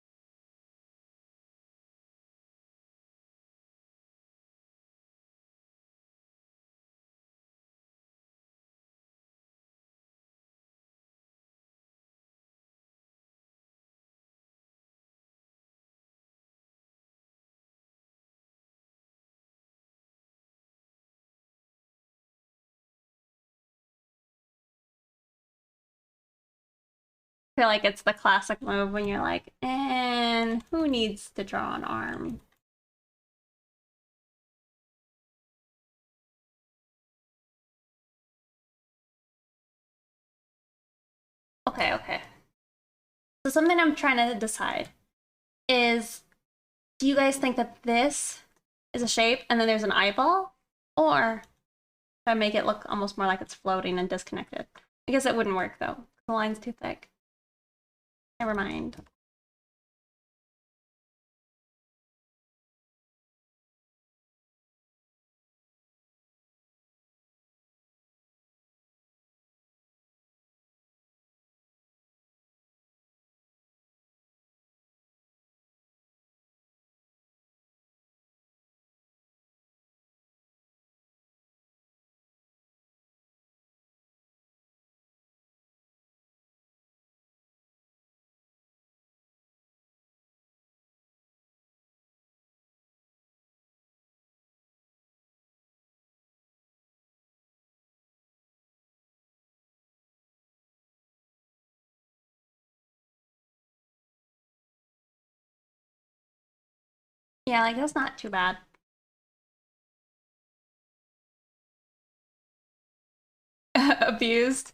I feel like it's the classic move when you're like, and who needs to draw an arm? Okay, okay. So something I'm trying to decide is, do you guys think that this is a shape and then there's an eyeball? Or should I make it look almost more like it's floating and disconnected? I guess it wouldn't work though. The line's too thick. Never mind. Yeah, like that's not too bad. Abused.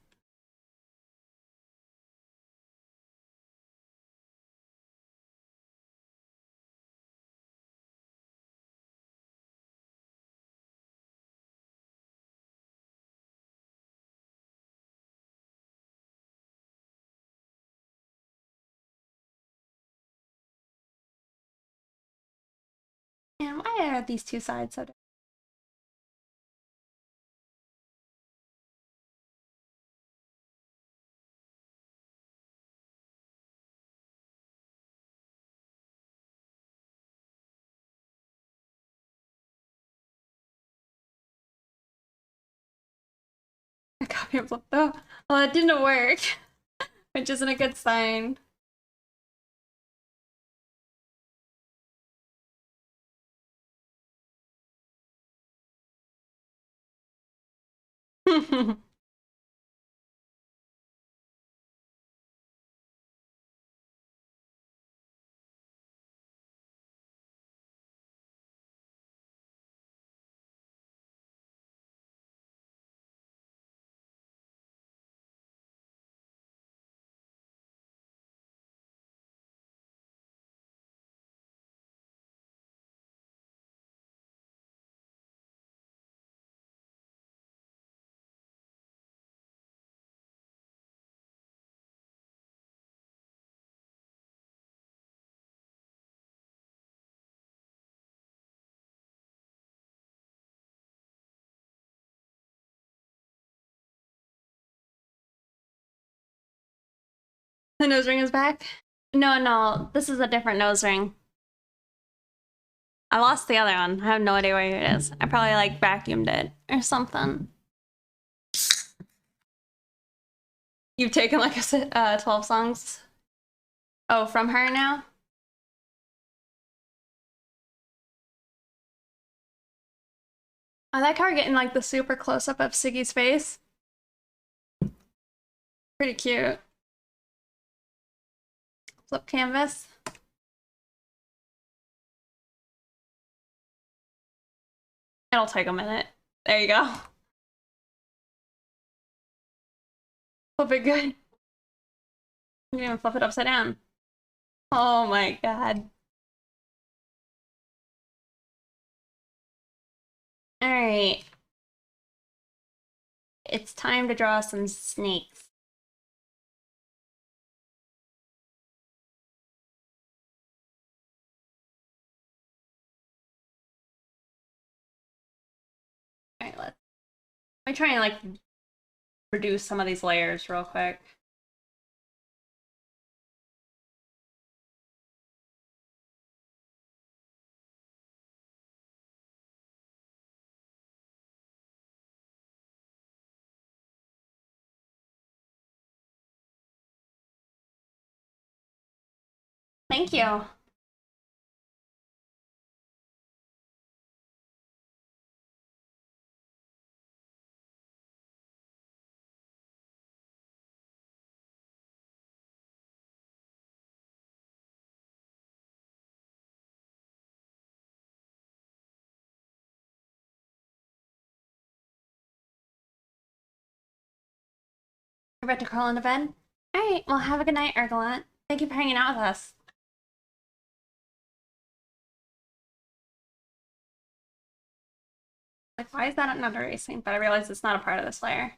And why are these two sides so different? A copy of though. Well, it didn't work, which isn't a good sign. The nose ring is back? No, this is a different nose ring. I lost the other one. I have no idea where it is. I probably like vacuumed it or something. You've taken like a 12 songs? Oh, from her now? I like how we're getting like the super close up of Siggy's face. Pretty cute. Flip canvas. It'll take a minute. There you go. Flip it good. You can even flip it upside down. Oh my god. Alright. It's time to draw some snakes. Alright, let me try and like reduce some of these layers real quick. Thank you. You're about to crawl into bed? Alright, well have a good night, Ergolant. Thank you for hanging out with us. Like, why is that not erasing? But I realize it's not a part of this layer.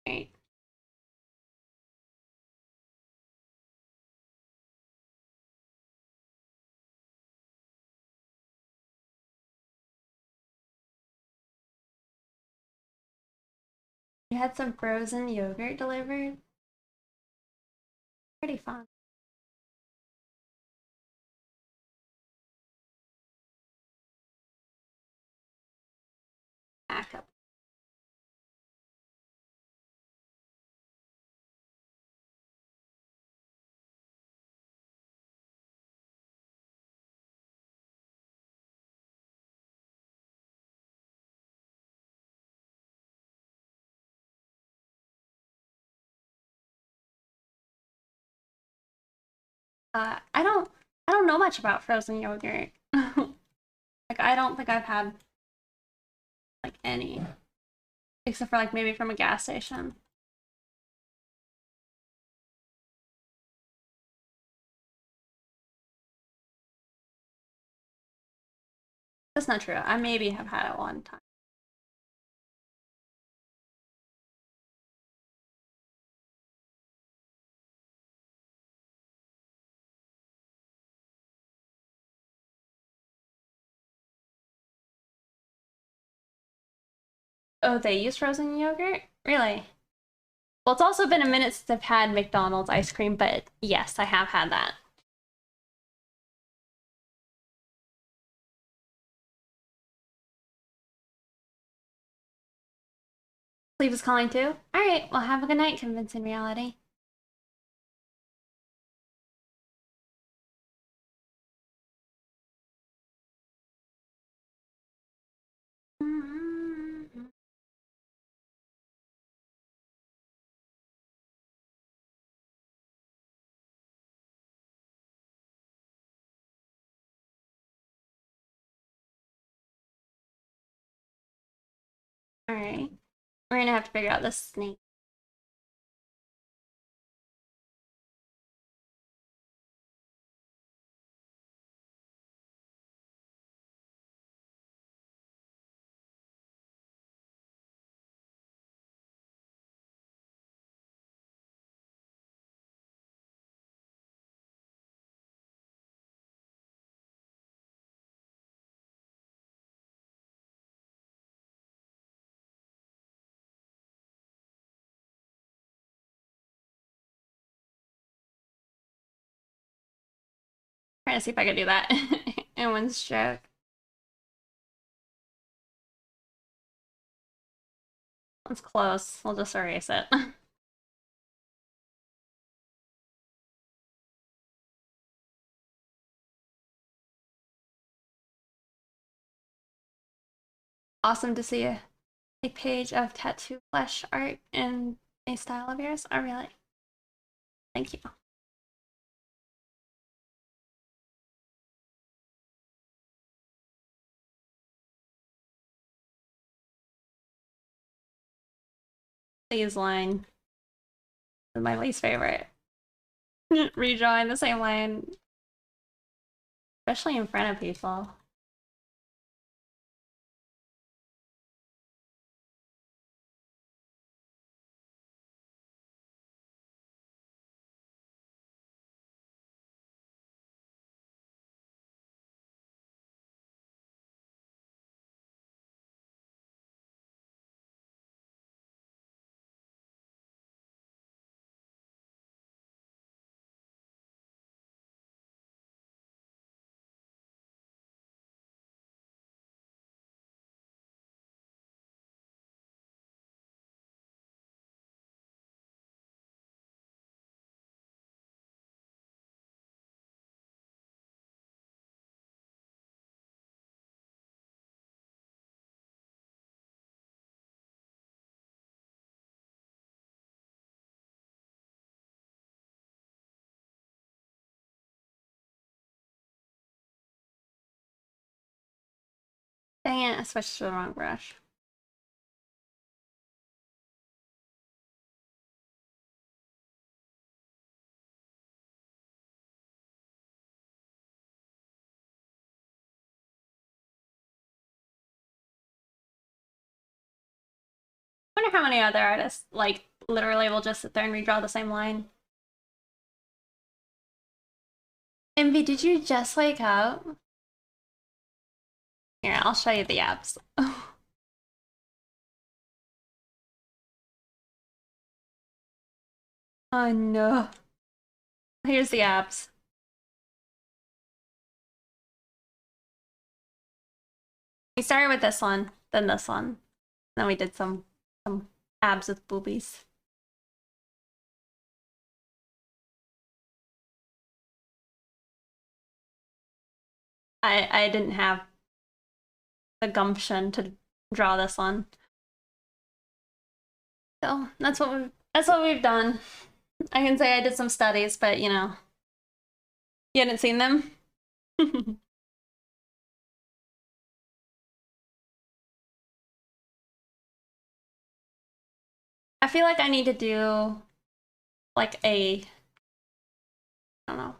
Right. You had some frozen yogurt delivered? Pretty fun. Back up. I don't know much about frozen yogurt. Like, I don't think I've had like any, except for like maybe from a gas station. That's not true. I maybe have had it one time. Oh, they use frozen yogurt? Really? Well, it's also been a minute since I've had McDonald's ice cream, but yes, I have had that. Sleep is calling too? Alright, well have a good night, Convincing Reality. Alright. We're gonna have to figure out this snake. Trying to see if I can do that in one stroke. It's close. We'll just erase it. Awesome to see a page of tattoo flesh art in a style of yours. Oh, really? Thank you. Please line is my least favorite. Redrawing the same line, especially in front of people. Dang it, I switched to the wrong brush. I wonder how many other artists, like, literally will just sit there and redraw the same line. Envy, did you just wake up? Here, I'll show you the abs. Oh no. Here's the abs. We started with this one, then this one. Then we did some abs with boobies. I didn't have the gumption to draw this one. So that's what we've done. I can say I did some studies, but you know, you hadn't seen them. I feel like I need to do like I don't know.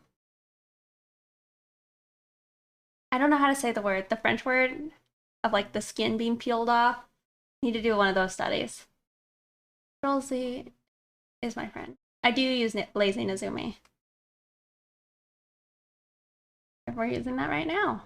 I don't know how to say the word, the French word of like the skin being peeled off. I need to do one of those studies. Control Z is my friend. I do use Lazy Nezumi. We're using that right now.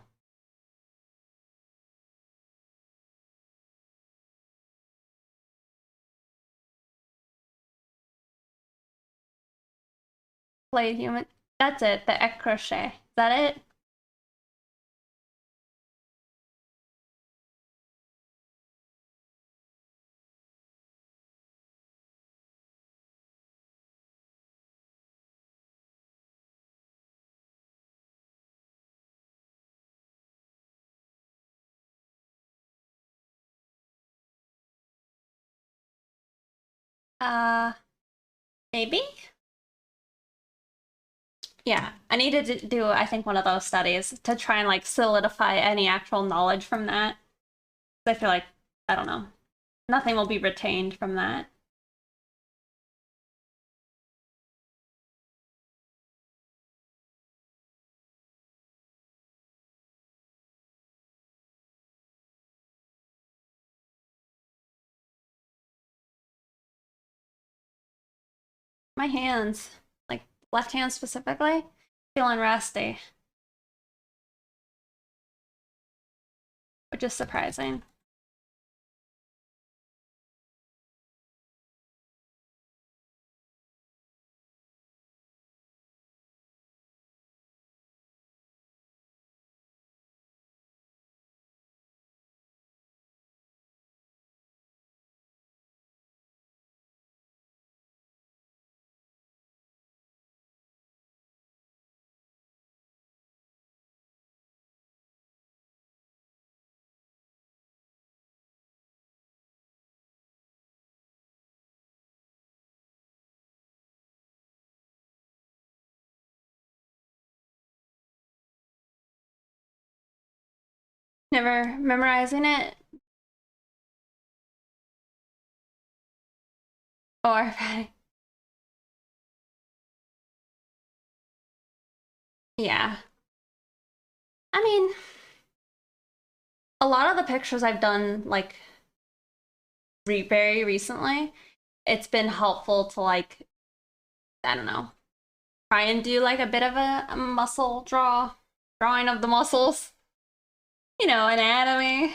Play human. That's it. The crochet. Is that it? Uh, maybe? Yeah, I needed to do, I think, one of those studies to try and like solidify any actual knowledge from that. I feel like, I don't know. Nothing will be retained from that. My hands, like left hand specifically, feeling rusty, which is surprising. Never memorizing it or yeah. I mean, a lot of the pictures I've done like very recently, it's been helpful to like, I don't know, try and do like a bit of a muscle drawing of the muscles, anatomy.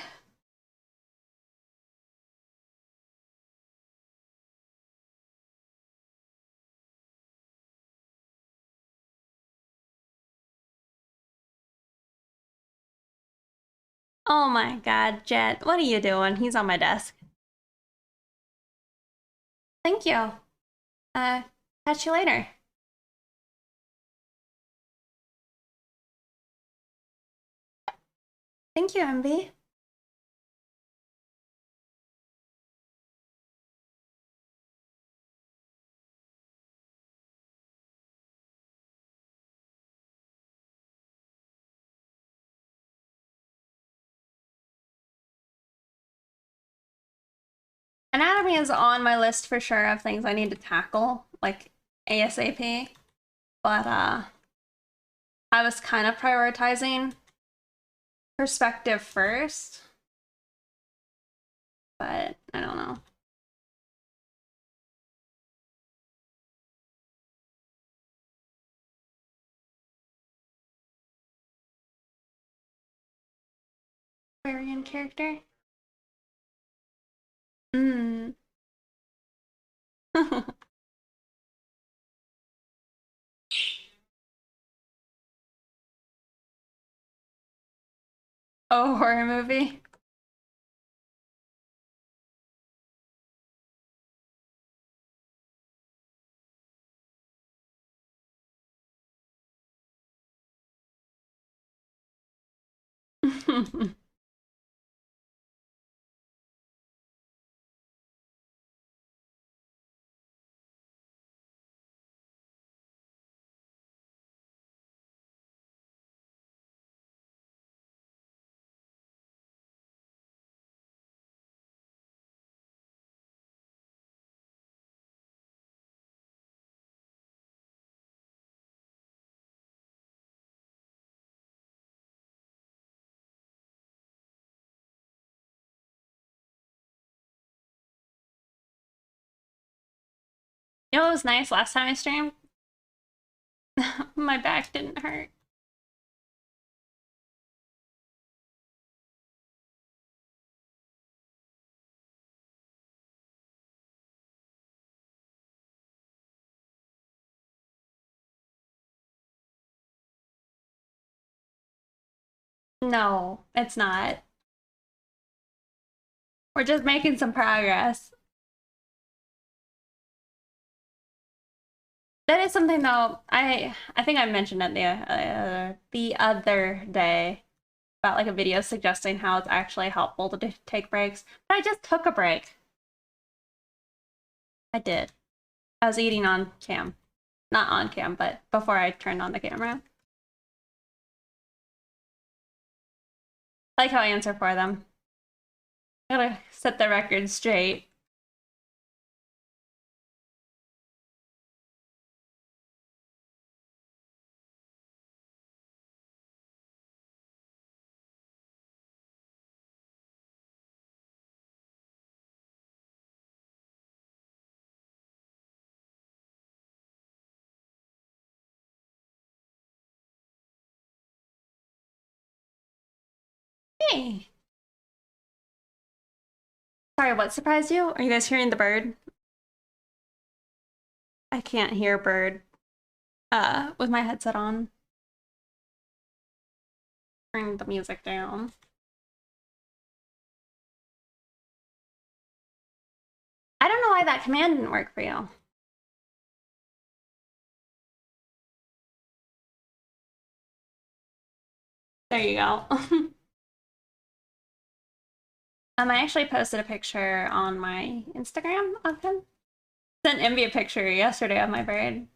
Oh my God, Jet, what are you doing? He's on my desk. Thank you. Uh, catch you later. Thank you, MB. Anatomy is on my list for sure of things I need to tackle, like ASAP. But I was kind of prioritizing perspective first. But I don't know. Aquarian character? Hmm. Oh, horror movie? You know what was nice last time I streamed? My back didn't hurt. No, it's not. We're just making some progress. That is something though, I think I mentioned it the other day about like a video suggesting how it's actually helpful to take breaks. But I just took a break. I did. I was eating on cam. Not on cam, but before I turned on the camera. I like how I answer for them. Gotta set the record straight. Hey. Sorry, what surprised you? Are you guys hearing the bird? I can't hear bird with my headset on. Turn the music down. I don't know why that command didn't work for you. There you go. I actually posted a picture on my Instagram of him. Sent Envy a picture yesterday of my bird.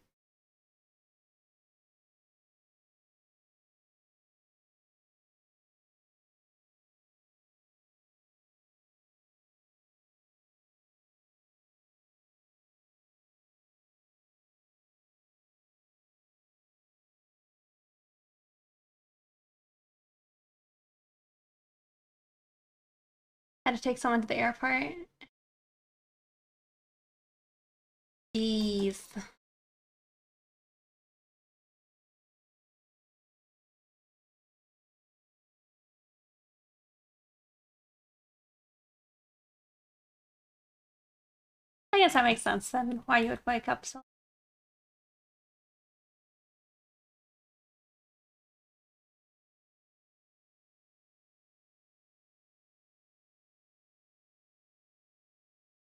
Had to take someone to the airport. Jeez. I guess that makes sense then, why you would wake up so.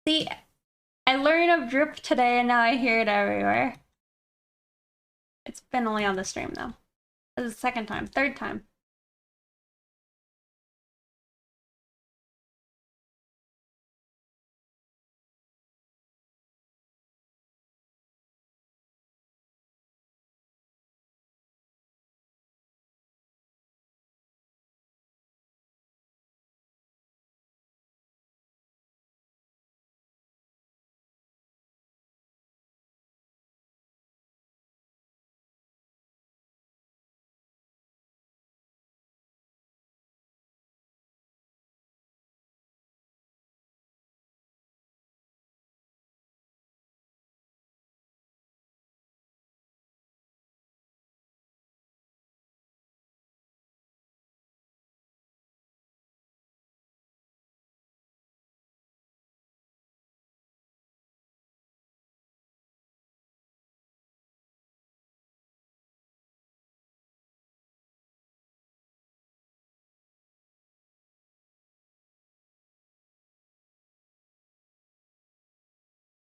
See, I learned of drip today and now I hear it everywhere. It's been only on the stream though. This is the second time, third time.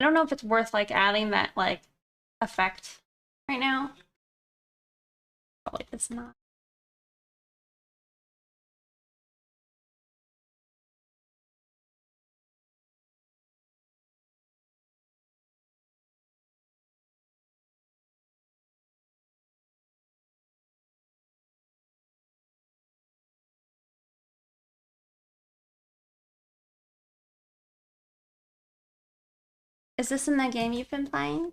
I don't know if it's worth like adding that like effect right now. Probably it's not. Is this in the game you've been playing?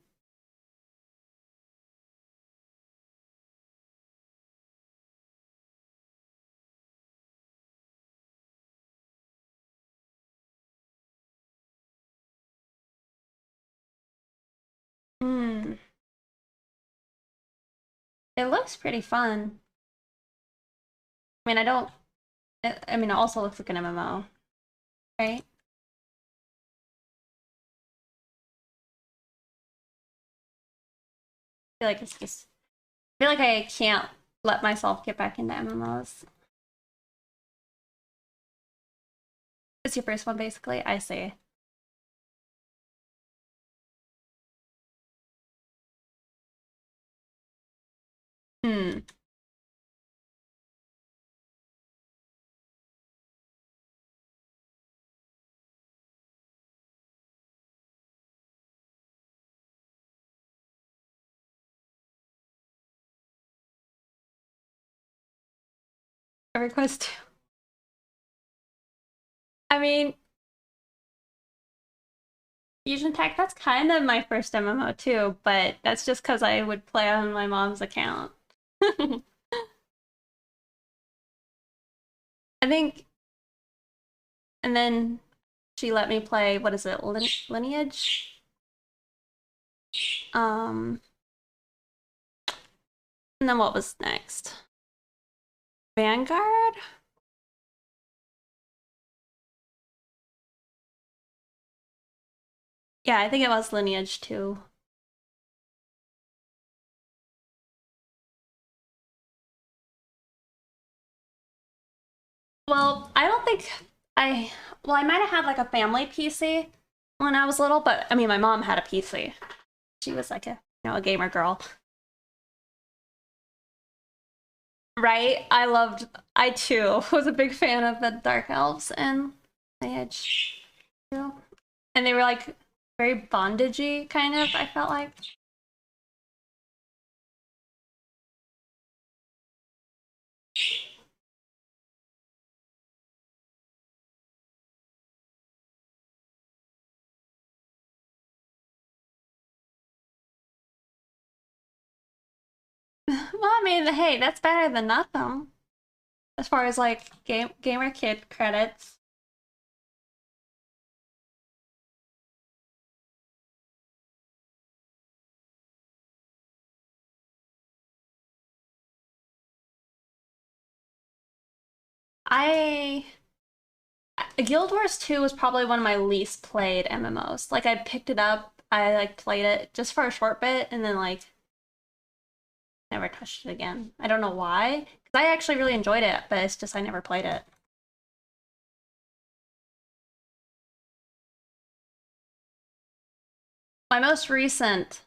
Hmm. It looks pretty fun. I mean, I don't. I mean, it also looks like an MMO, right? I feel like it's just. I feel like I can't let myself get back into MMOs. It's your first one, basically. I see. Hmm. A request. I mean, Fusion Tech, that's kind of my first MMO too, but that's just because I would play on my mom's account. I think, and then she let me play, what is it, Lineage? Um, and then what was next? Vanguard? Yeah, I think it was Lineage too. Well, I don't think I, well, I might have had like a family PC when I was little, but I mean, my mom had a PC. She was like a gamer girl. Right? I too was a big fan of the Dark Elves and Lineage too. And they were like very bondagey, kind of, I felt like. Well, I mean, hey, that's better than nothing. As far as like gamer kid credits. I Guild Wars 2 was probably one of my least played MMOs. Like I picked it up, I like played it just for a short bit and then like never touched it again. I don't know why. Because I actually really enjoyed it, but it's just I never played it. My most recent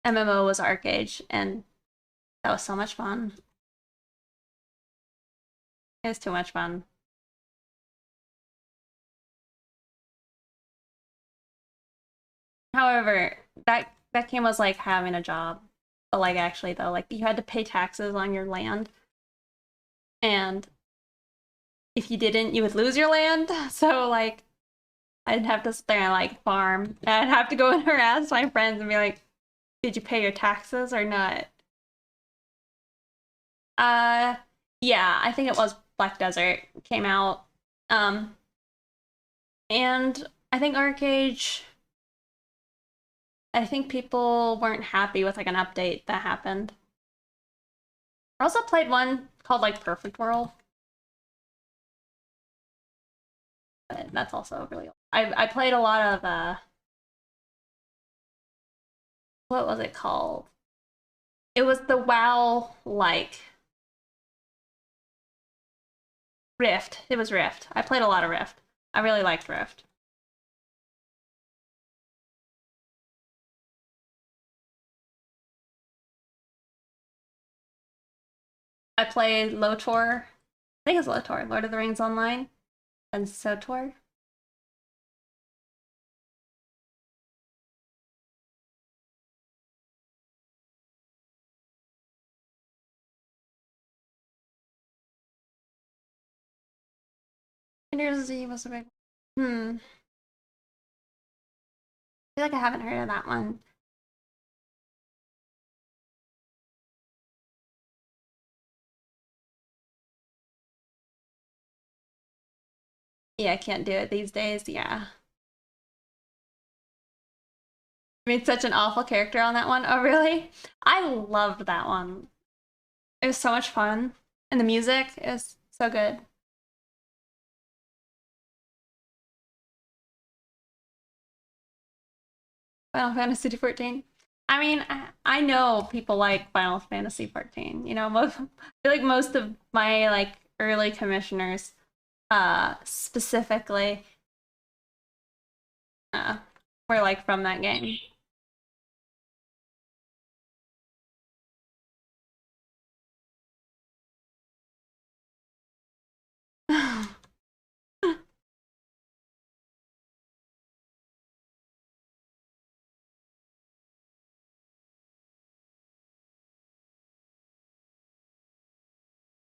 MMO was ArcAge, and that was so much fun. It was too much fun. However, that game was like having a job. But like actually though, like you had to pay taxes on your land, and if you didn't, you would lose your land. So like I'd have to sit there and like farm. And I'd have to go and harass my friends and be like, "Did you pay your taxes or not?" Uh, yeah, I think it was Black Desert came out. Um, and I think ArcAge. I think people weren't happy with like an update that happened. I also played one called like Perfect World, but that's also really old. I played a lot of what was it called? It was the WoW like Rift. It was Rift. I played a lot of Rift. I really liked Rift. I played LOTOR. I think it's LOTOR, Lord of the Rings Online, and SOTOR. Baldur's Z was a big. Hmm. I feel like I haven't heard of that one. Yeah, I can't do it these days. Yeah. Made such an awful character on that one. Oh, really? I loved that one. It was so much fun. And the music is so good. Final Fantasy 14. I mean, I know people like Final Fantasy 14. You know, I feel like most of my like early commissioners, specifically, uh, were like from that game.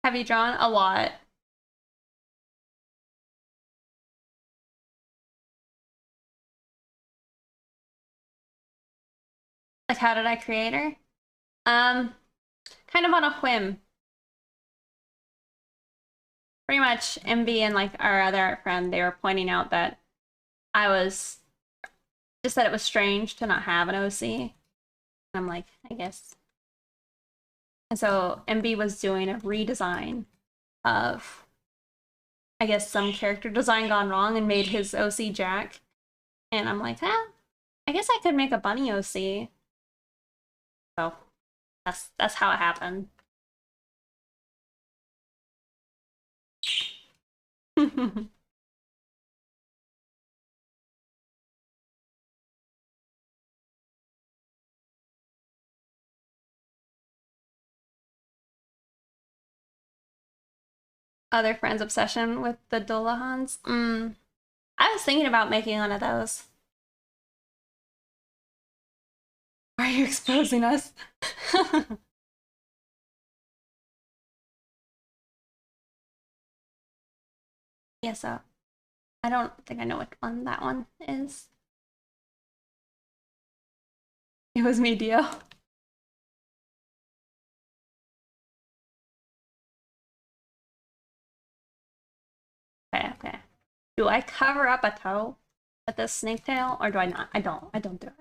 Have you drawn a lot? Like, how did I create her? Um, Kind of on a whim. Pretty much, MB and like our other art friend, they were pointing out that I was just that it was strange to not have an OC. I'm like, I guess. And so MB was doing a redesign of, I guess, some character design gone wrong and made his OC Jack. And I'm like, I guess I could make a bunny OC. So that's how it happened. Other friends' obsession with the Dolahans. I was thinking about making one of those. Why are you exposing us? Yeah, so I don't think I know which one that one is. It was me, Dio. Okay, okay. Do I cover up a toe with this snake tail, or do I not? I don't. I don't do it.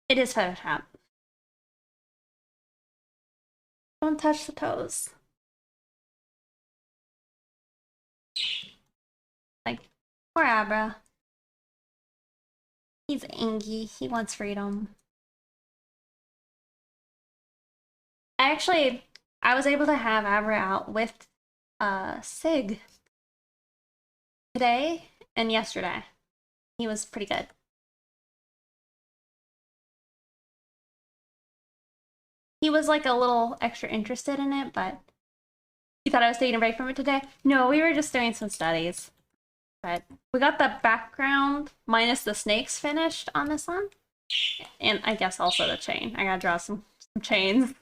It is Photoshop. Don't touch the toes. Like, poor Abra. He's angry. He wants freedom. I was able to have Abra out with Sig today and yesterday. He was pretty good. He was like a little extra interested in it, but he thought I was taking a break from it today. No, we were just doing some studies. But we got the background minus the snakes finished on this one. And I guess also the chain. I gotta draw some chains.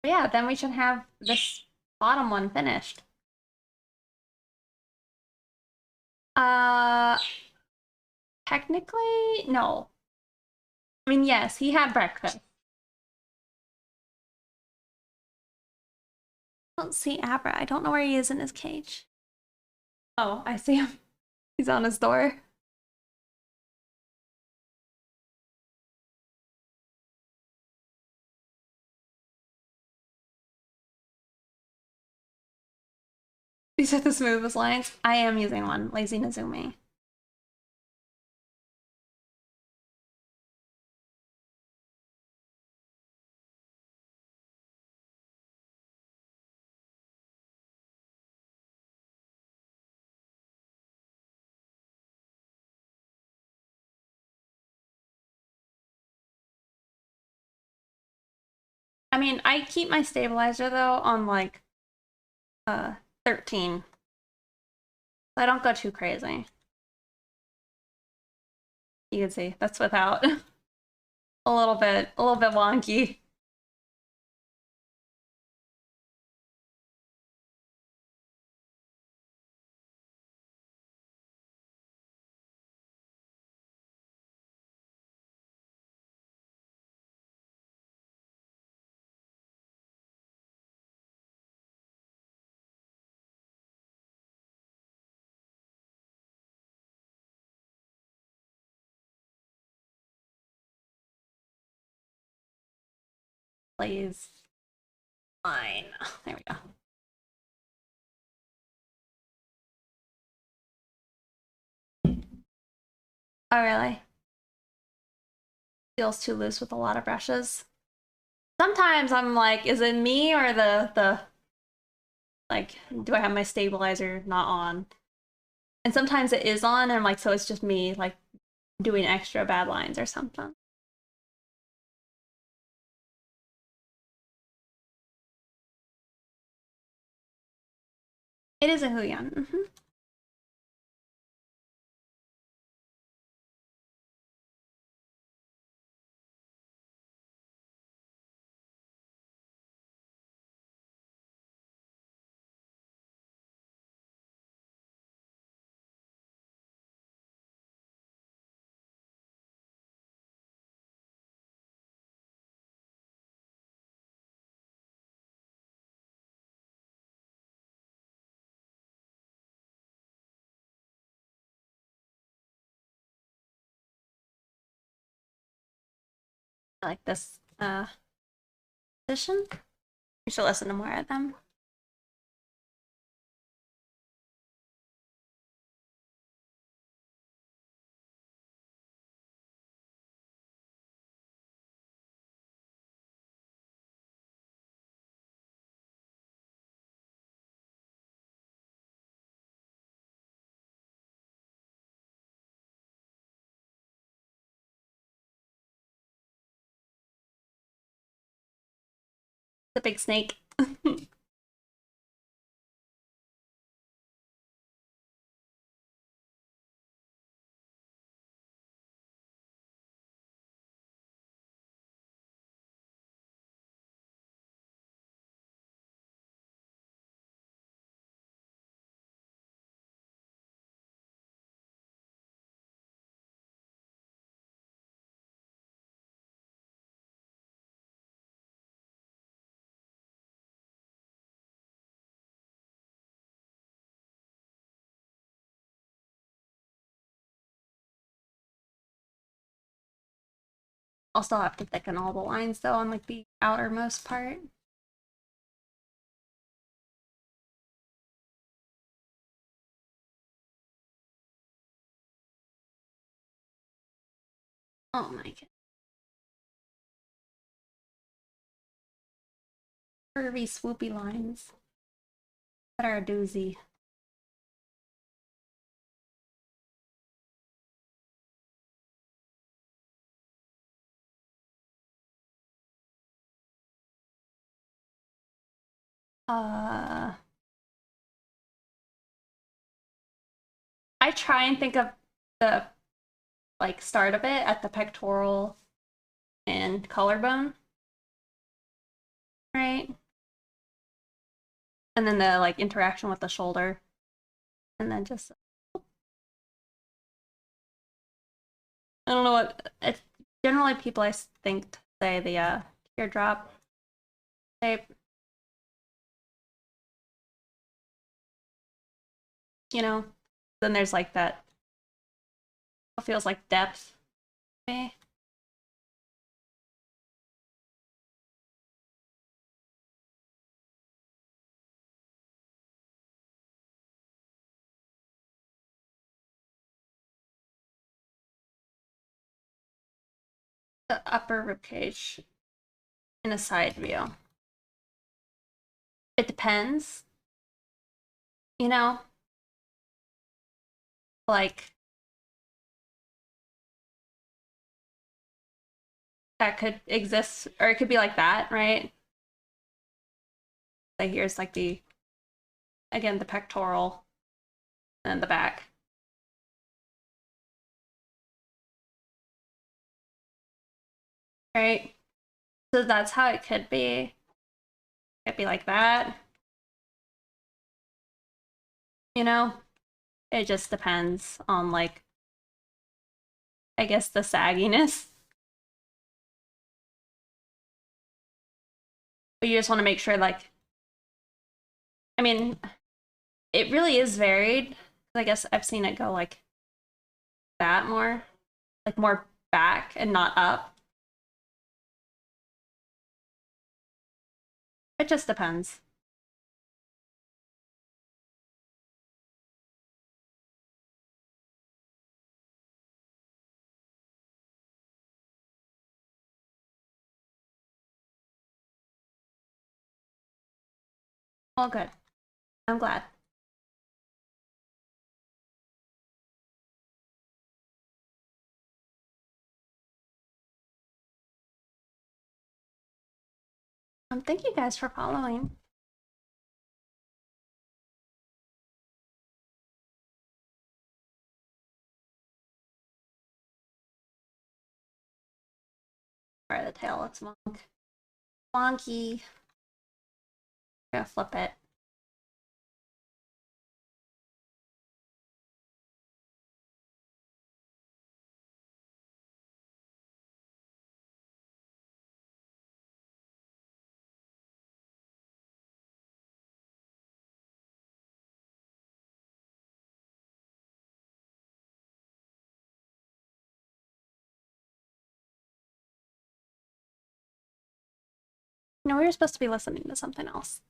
But yeah, then we should have this bottom one finished. Uh, Technically, no. I mean, yes, he had breakfast. I don't see Abra. I don't know where he is in his cage. Oh, I see him. He's on his door. These are the smoothest lines. I am using one, Lazy Nezumi. I mean, I keep my stabilizer though on like 13. So I don't go too crazy. You can see that's without a little bit wonky. Please. Fine. There we go. Oh, really? Feels too loose with a lot of brushes. Sometimes I'm like, is it me or the like, do I have my stabilizer not on? And sometimes it is on, and I'm like, so it's just me like doing extra bad lines or something. It is a Huyan. I like this position. You should listen to more of them. The big snake. I'll still have to thicken all the lines though on like the outermost part. Oh my god. Curvy, swoopy lines that are a doozy. I try and think of the like start of it at the pectoral and collarbone, right? And then the like interaction with the shoulder, and then just I don't know what. It's generally people I think say the teardrop shape. You know, then there's like that. It feels like depth. Maybe. The upper ribcage in a side view. It depends. You know, like that could exist, or it could be like that, right? Like here's like the again the pectoral and the back. Right? So that's how it could be. It'd be like that. You know? It just depends on like I guess the sagginess. But you just want to make sure like I mean, it really is varied. I guess I've seen it go like that more. Like more back and not up. It just depends. All good. I'm glad. Thank you guys for following. Or the tail looks wonky. I'm gonna flip it. No, we were supposed to be listening to something else.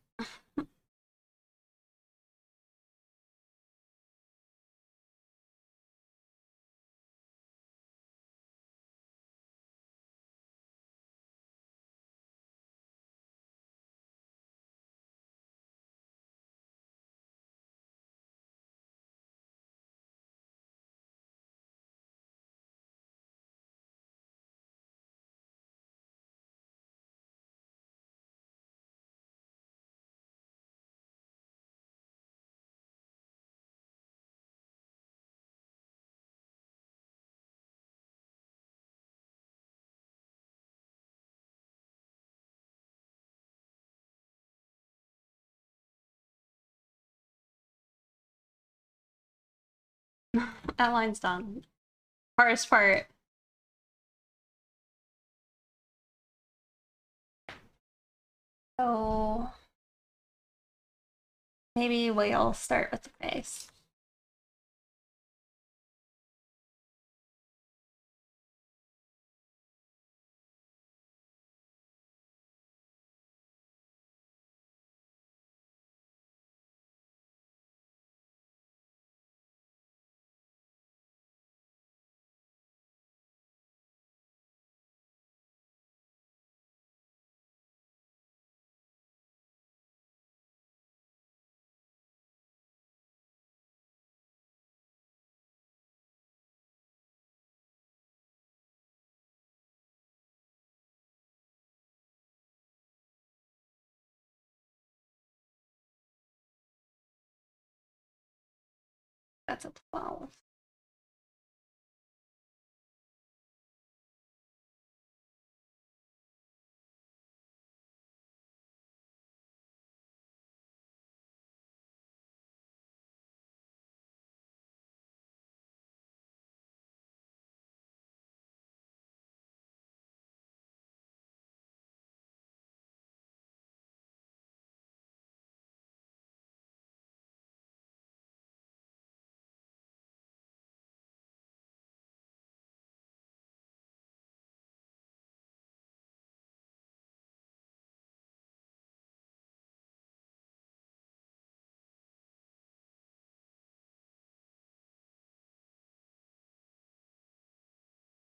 That line's done. Hardest part. So maybe we'll start with the face. That's a 12.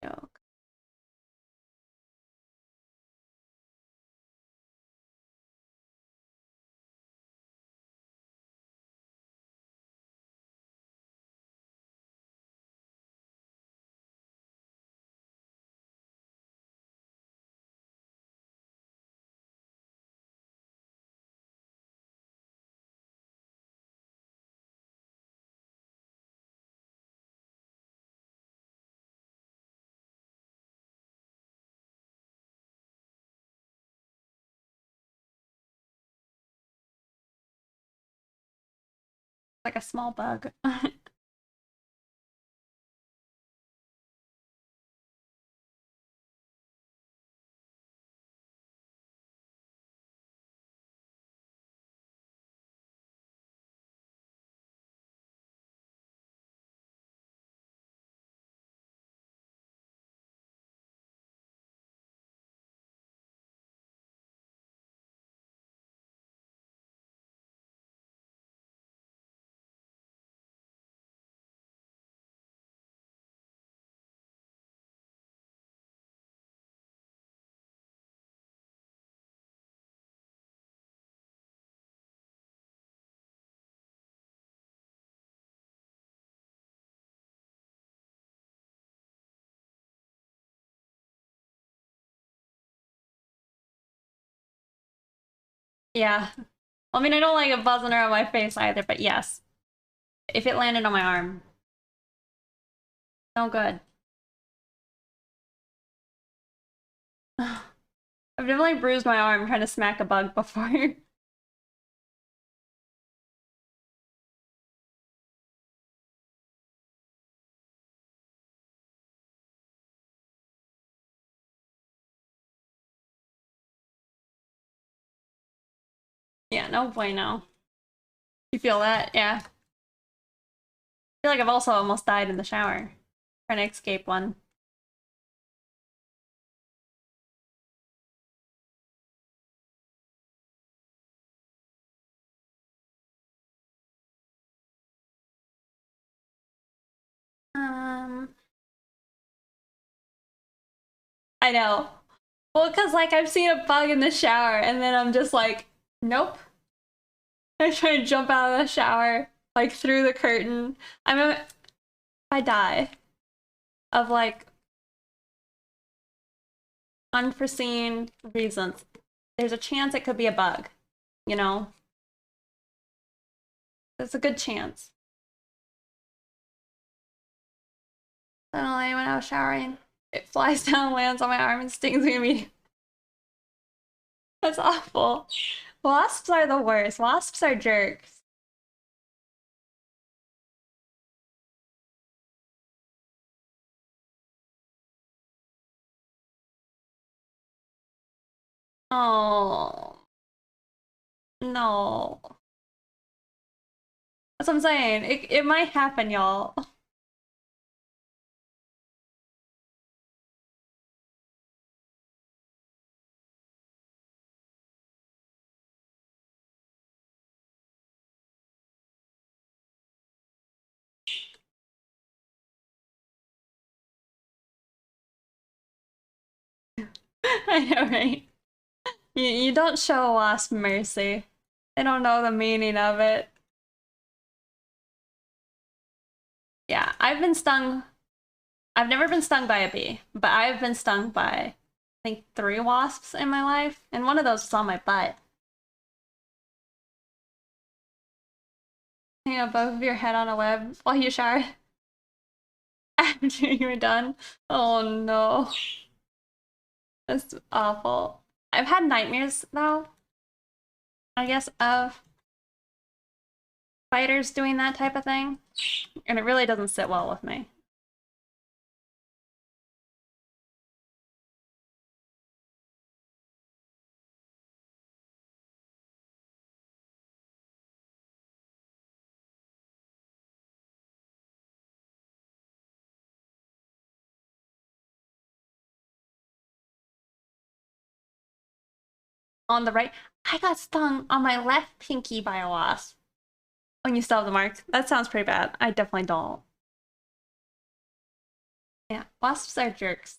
Joke. Like a small bug. Yeah. I mean, I don't like it buzzing around my face either, but yes. If it landed on my arm. No good. I've definitely bruised my arm trying to smack a bug before. Yeah, no bueno. You feel that? Yeah. I feel like I've also almost died in the shower. Trying to escape one. I know. Well, because like I've seen a bug in the shower and then I'm just like, nope. I try to jump out of the shower, like through the curtain. I die of like unforeseen reasons. There's a chance it could be a bug, you know? There's a good chance. Suddenly, when I was showering, it flies down, lands on my arm, and stings me immediately. That's awful. Wasps are the worst. Wasps are jerks. Oh, no. That's what I'm saying. It might happen, y'all. I know, right? You don't show a wasp mercy. They don't know the meaning of it. Yeah, I've been stung. I've never been stung by a bee, but I've been stung by, I think, 3 wasps in my life, and one of those was on my butt. You know, above your head on a web while you shower after you were done. Oh no, that's awful. I've had nightmares though, I guess, of spiders doing that type of thing, and it really doesn't sit well with me. On the right, I got stung on my left pinky by a wasp. When you still have the mark, that sounds pretty bad. I definitely don't. Yeah, wasps are jerks.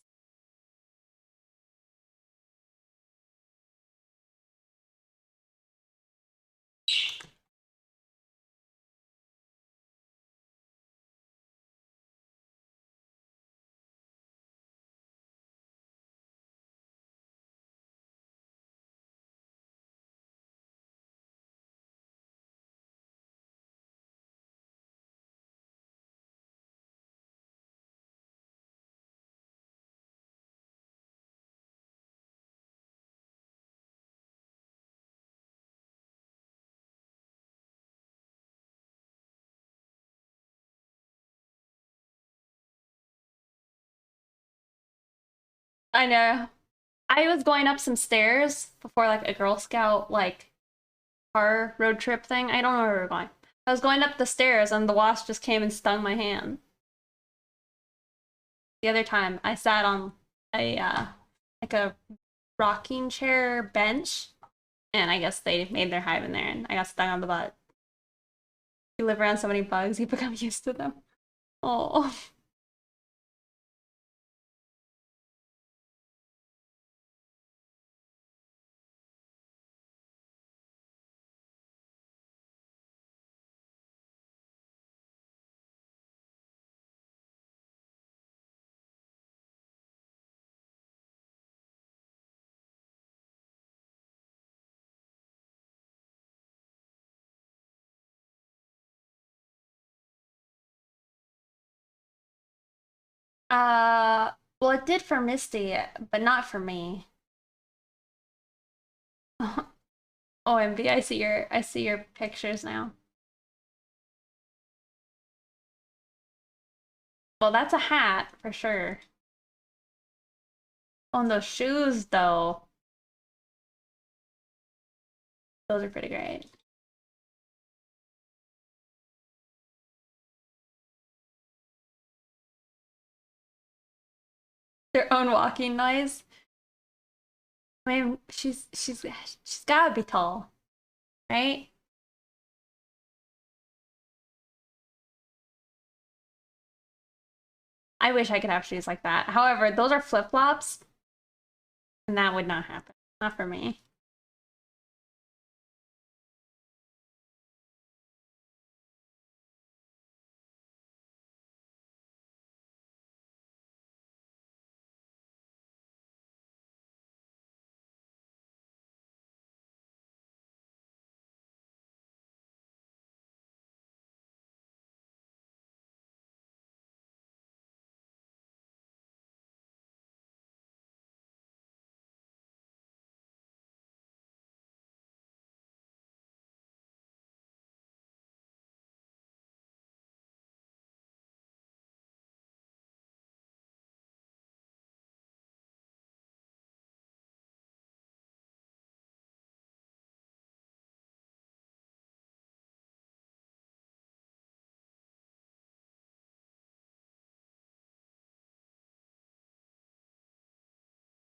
I know. I was going up some stairs before like a Girl Scout like car road trip thing. I don't know where we were going. I was going up the stairs and the wasp just came and stung my hand. The other time I sat on a like a rocking chair bench and I guess they made their hive in there and I got stung on the butt. You live around so many bugs, you become used to them. Oh. Well it did for Misty, but not for me. OMB, I see your pictures now. Well, that's a hat for sure. On those shoes though, those are pretty great. Their own walking noise. I mean, she's gotta be tall, right? I wish I could have shoes like that. However, those are flip-flops, And that would not happen. Not for me.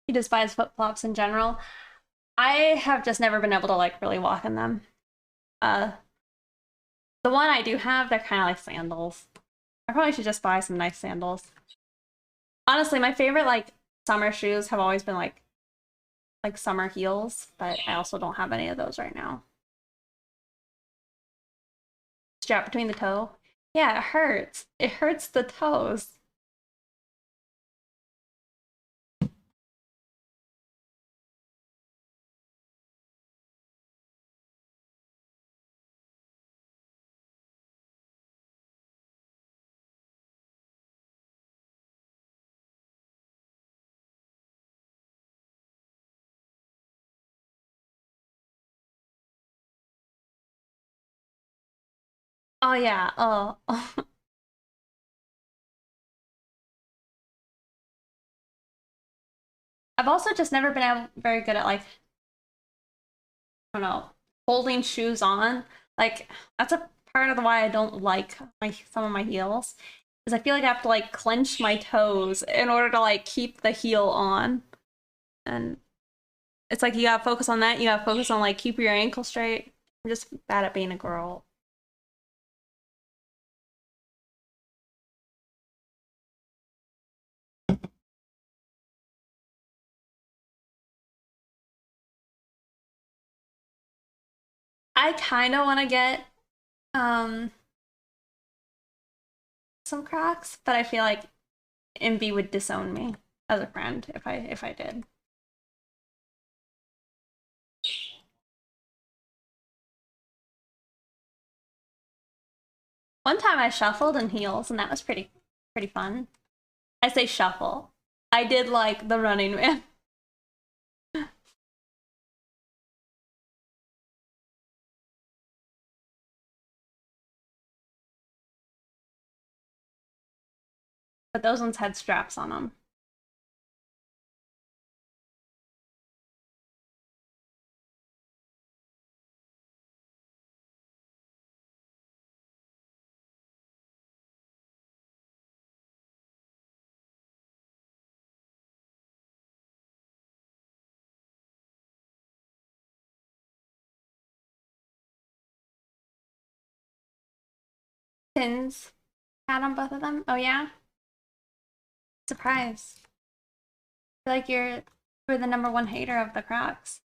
You despise flip-flops in general. I have just never been able to like really walk in them. Uh, the one I do have, they're kind of like sandals. I probably should just buy some nice sandals. Honestly, my favorite like summer shoes have always been like summer heels, but I also don't have any of those right now. Strap between the toe. Yeah, it hurts. It hurts the toes. Oh yeah. Oh. I've also just never been very good at like, I don't know, holding shoes on. Like that's a part of the why I don't like my some of my heels is I feel like I have to like clench my toes in order to like keep the heel on. And it's like you gotta focus on that. You gotta focus on like keep your ankle straight. I'm just bad at being a girl. I kind of want to get um some Crocs, but I feel like Envy would disown me as a friend if I did. One time I shuffled in heels, and that was pretty fun. I say shuffle. I did like the Running Man. But those ones had straps on them. Pins had on both of them. Oh yeah, surprise! I feel like you're the number one hater of the Crocs.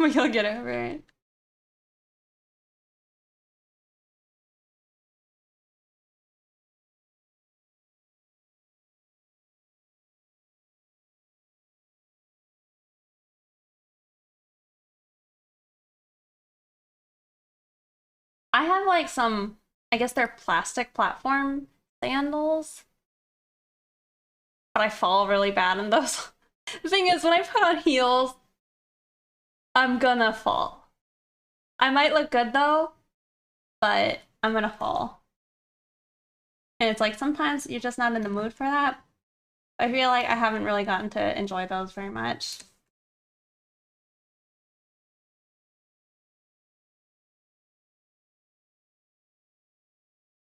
You'll get over it. I have like some, I guess they're plastic platform sandals, but I fall really bad in those. The thing is, when I put on heels, I'm gonna fall. I might look good though, but I'm gonna fall. And it's like sometimes you're just not in the mood for that. I feel like I haven't really gotten to enjoy those very much.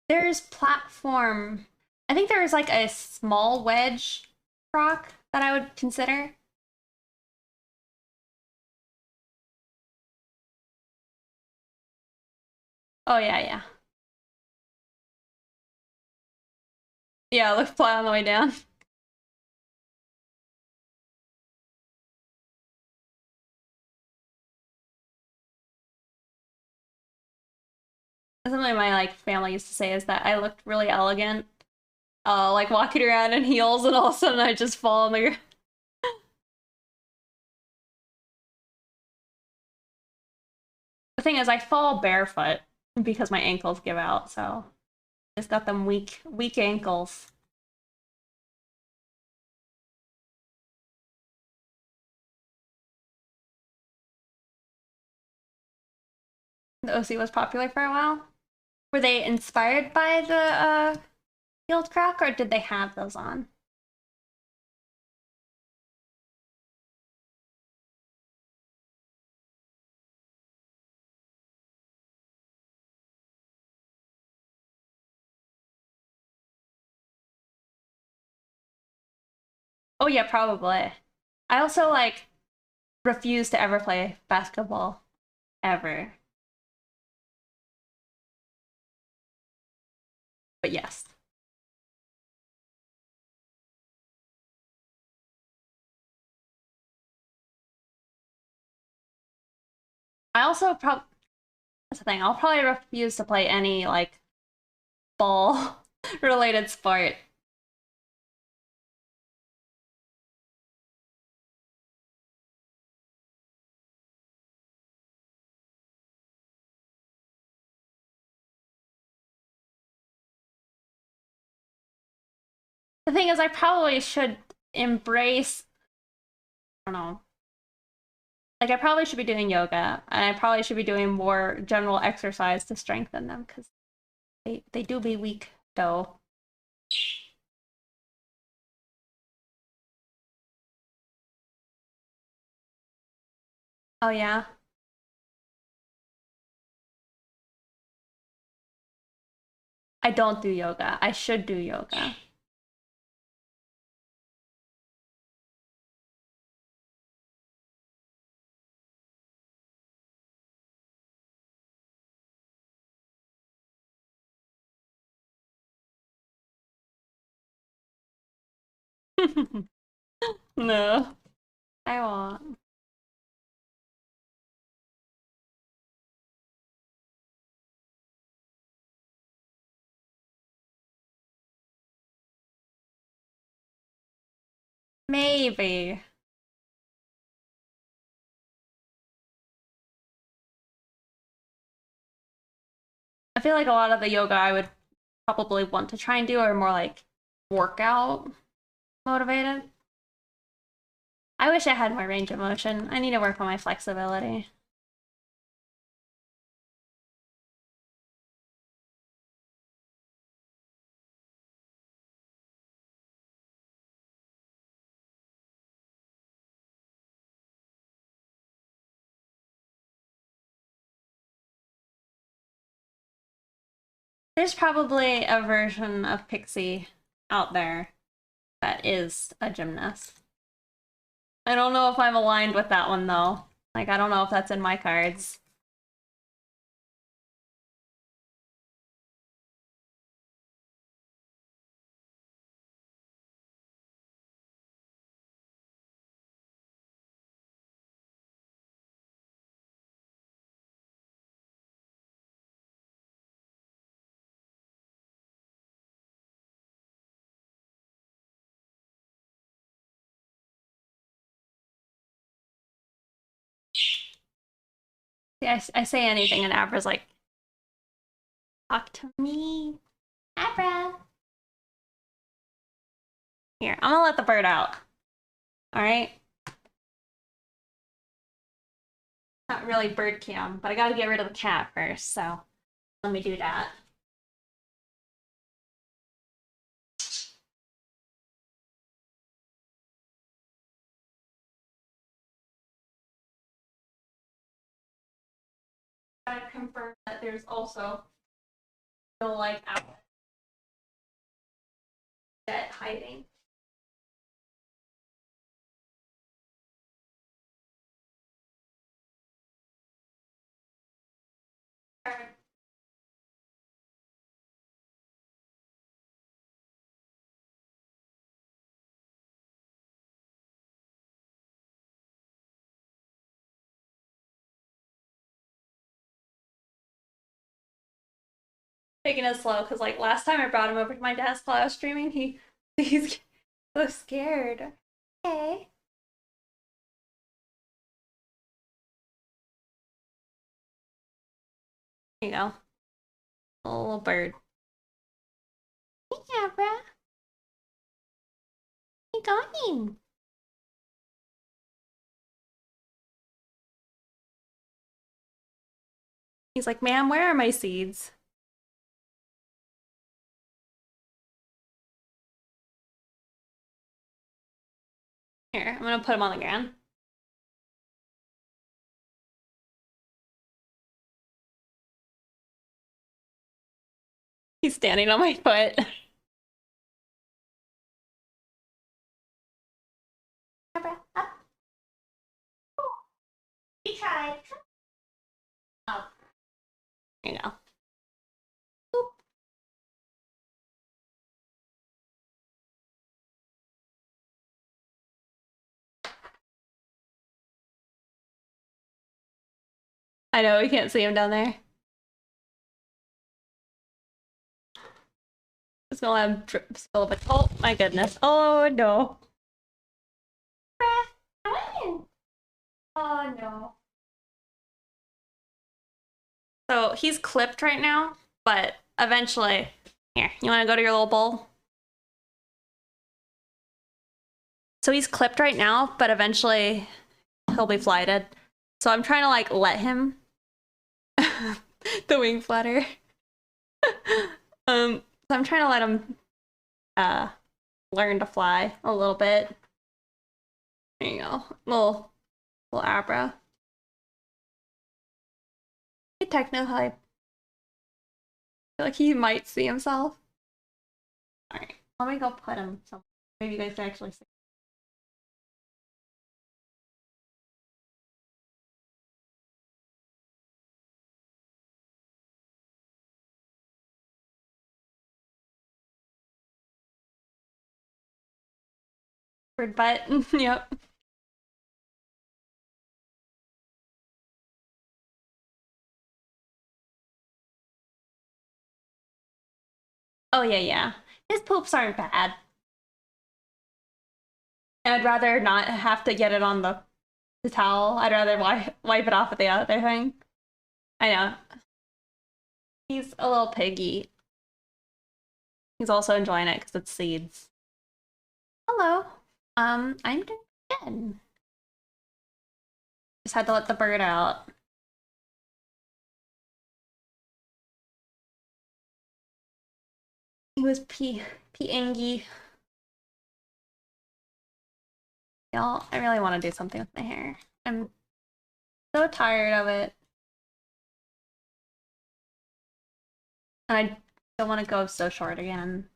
There's platform. I think there's like a small wedge rock that I would consider. Oh yeah, yeah. Yeah, look fly on the way down. Something my like family used to say is that I looked really elegant, like walking around in heels, and all of a sudden I just fall on the ground. The thing is, I fall barefoot because my ankles give out, so I just got them weak ankles. The OC was popular for a while. Were they inspired by the field crack, or did they have those on? Oh yeah, probably. I also like refuse to ever play basketball ever. But yes. I also probably that's the thing. I'll probably refuse to play any like ball related sport. The thing is, I probably should embrace, I don't know, like I probably should be doing yoga, and I probably should be doing more general exercise to strengthen them because they do be weak though. Oh yeah, I don't do yoga. I should do yoga. No, I won't. Maybe. I feel like a lot of the yoga I would probably want to try and do are more like workout motivated. I wish I had more range of motion. I need to work on my flexibility. There's probably a version of Pixie out there that is a gymnast. I don't know if I'm aligned with that one though. Like, I don't know if that's in my cards. See, I say anything and Abra's like, talk to me. Abra. Here, I'm gonna let the bird out. All right? Not really bird cam, but I gotta get rid of the cat first, so let me do that. Gotta confirm that there's also no like outlet hiding. taking it slow because like last time I brought him over to my desk while I was streaming, he's so scared. Okay. There you go. A little bird. Yeah, bruh. You going? He's like, ma'am, where are my seeds? Here, I'm gonna put him on the ground. He's standing on my foot. He tried. Oh, there you go. Boop. I know, we can't see him down there. Just gonna let him drip, spill a bit. Oh my goodness. Oh no. Oh no. So he's clipped right now, but eventually. Here, you wanna go to your little bowl? So he's clipped right now, but eventually he'll be flighted. So I'm trying to like let him the wing flutter. So I'm trying to let him learn to fly a little bit. There you go. Little Abra. Hey, Techno Hype. I feel like he might see himself. Alright, let me go put him somewhere. Maybe you guys can actually see. Bird butt. Yep. Oh yeah, yeah. His poops aren't bad. I'd rather not have to get it on the towel. I'd rather wipe it off with the other thing. I know. He's a little piggy. He's also enjoying it because it's seeds. Hello. I'm doing good. Just had to let the bird out. He was pee-angy. Y'all, I really want to do something with my hair. I'm so tired of it. And I don't want to go so short again.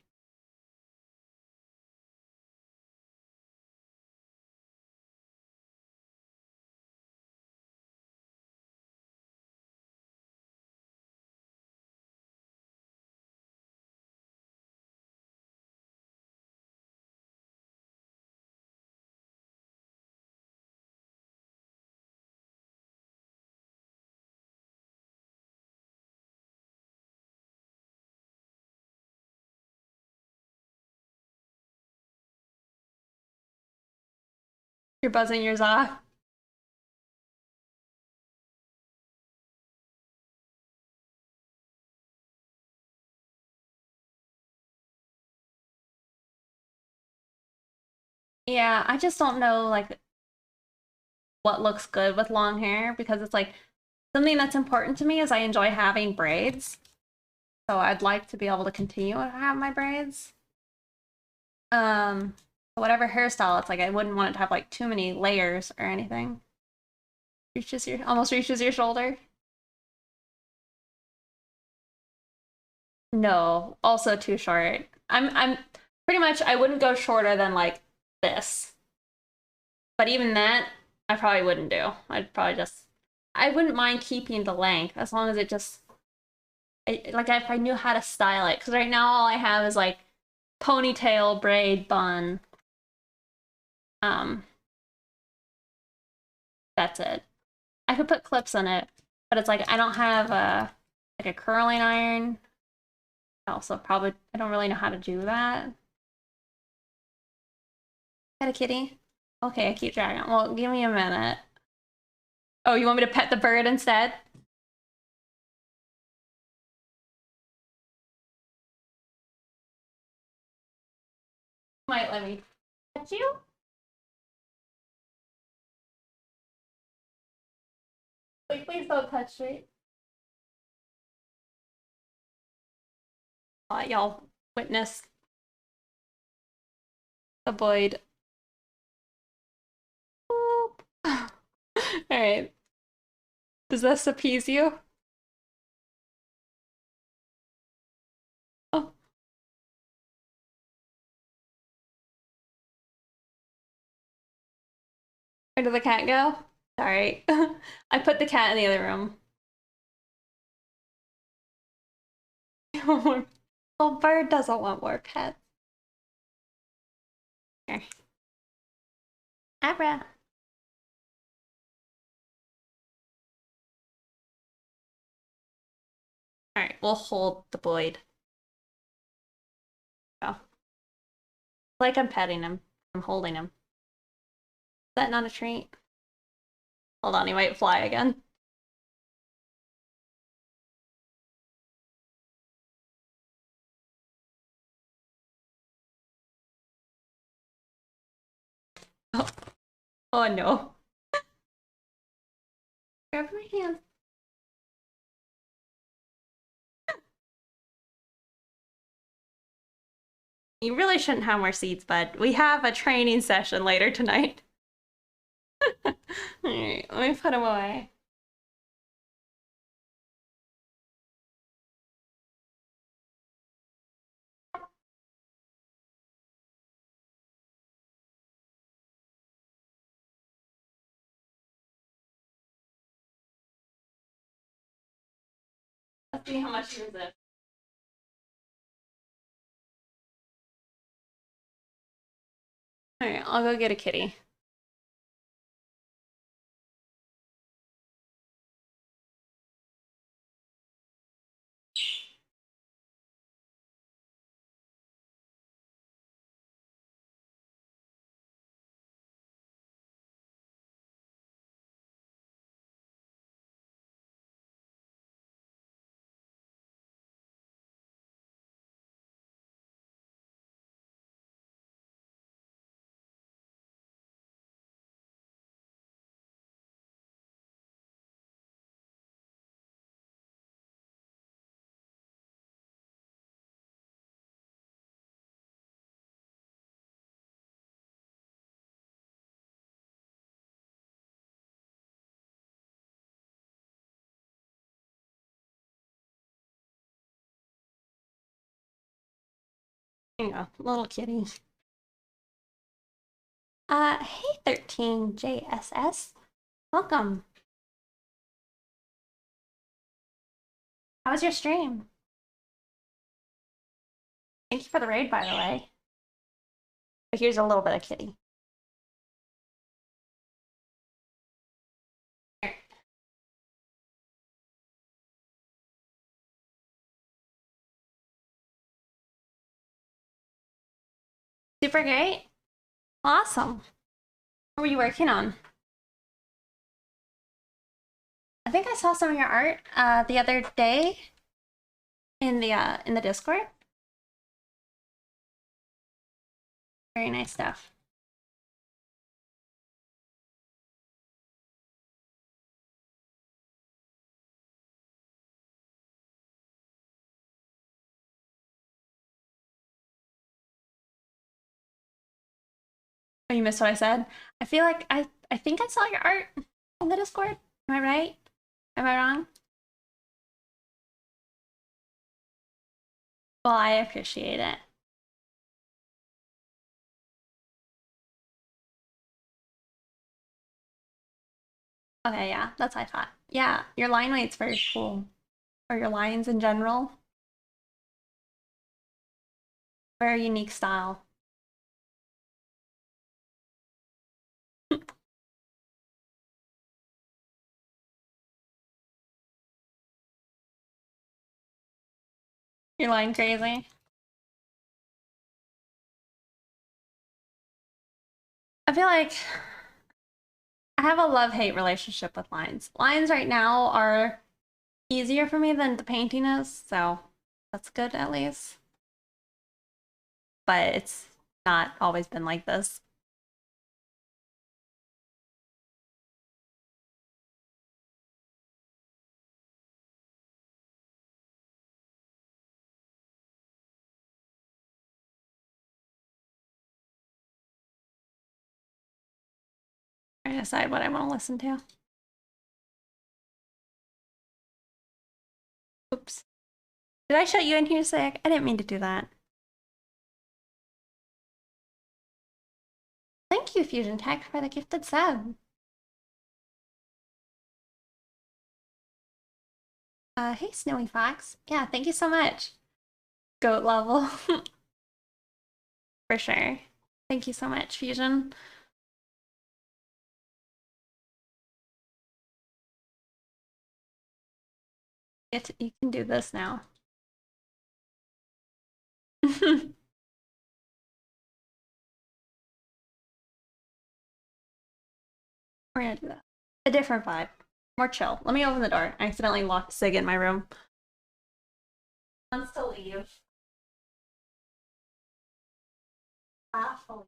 You're buzzing yours off. Yeah, I just don't know like what looks good with long hair because it's like something that's important to me is I enjoy having braids. So I'd like to be able to continue to have my braids. Whatever hairstyle, it's like I wouldn't want it to have like too many layers or anything. Almost reaches your shoulder. No, also too short. I'm pretty much I wouldn't go shorter than like this. But even that, I probably wouldn't do. I'd probably just I wouldn't mind keeping the length as long as it just like if I knew how to style it. Because right now all I have is like ponytail, braid, bun. Um, that's it. I could put clips in it, but it's like I don't have a like a curling iron. Also, probably, I don't really know how to do that. Pet a kitty? Okay, I keep dragging. Well, give me a minute. Oh, you want me to pet the bird instead? Might let me pet you? Like, please don't touch me. Y'all witness the void. Alright. Does this appease you? Oh, where did the cat go? Sorry. I put the cat in the other room. Well, bird doesn't want more pets. Here. Abra. Alright, we'll hold the void. Oh. Like I'm petting him. I'm holding him. Is that not a treat? Hold on, he might fly again. Oh, oh no. Grab my hand. You really shouldn't have more seeds, bud. We have a training session later tonight. Alright, let me put him away. Let's see how much he resists. Alright, I'll go get a kitty. There you go, little kitty. Hey 13JSS. Welcome. How was your stream? Thank you for the raid, by the way. But here's a little bit of kitty. Super great. Awesome. What were you working on? I think I saw some of your art the other day in the Discord. Very nice stuff. Oh, you missed what I said? I feel like I think I saw your art in the Discord. Am I right? Am I wrong? Well, I appreciate it. Okay, yeah, that's what I thought. Yeah, your line weight's very cool. Or your lines in general. Very unique style. You're line crazy. I feel like I have a love-hate relationship with lines. Lines right now are easier for me than the painting is, so that's good at least. But it's not always been like this. I decide what I want to listen to. Oops. Did I shut you in here, Sick? I didn't mean to do that. Thank you, Fusion Tech, for the gifted sub. Hey, Snowy Fox. Yeah, thank you so much. Goat level. For sure. Thank you so much, Fusion. You can do this now. We're gonna do that. A different vibe. More chill. Let me open the door. I accidentally locked Sig in my room. Wants to leave. Awful.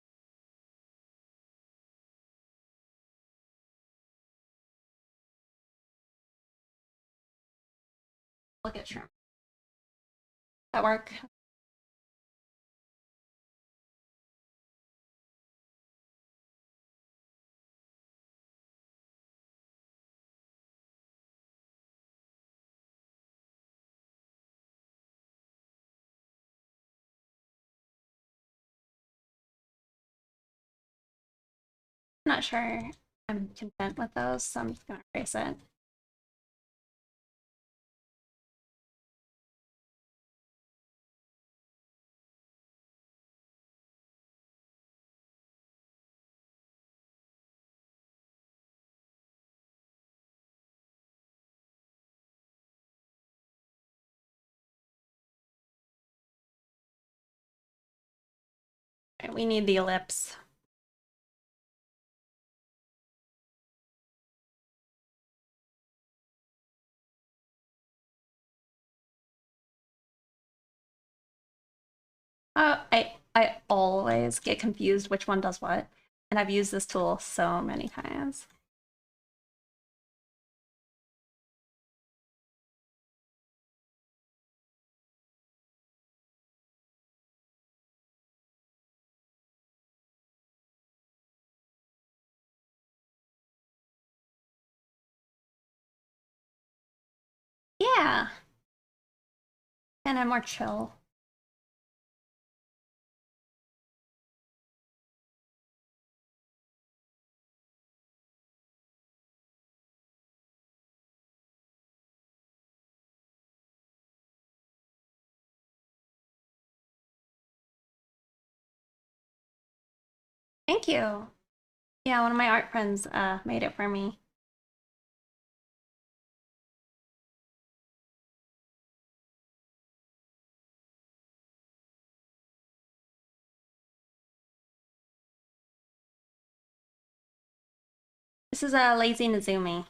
Look at Shrimp. That work? Not sure I'm content with those, so I'm just gonna erase it. Okay, we need the ellipse. I always get confused which one does what, and I've used this tool so many times. Yeah, and I'm more chill. Thank you. Yeah, one of my art friends made it for me. This is a Lazy Nizumi.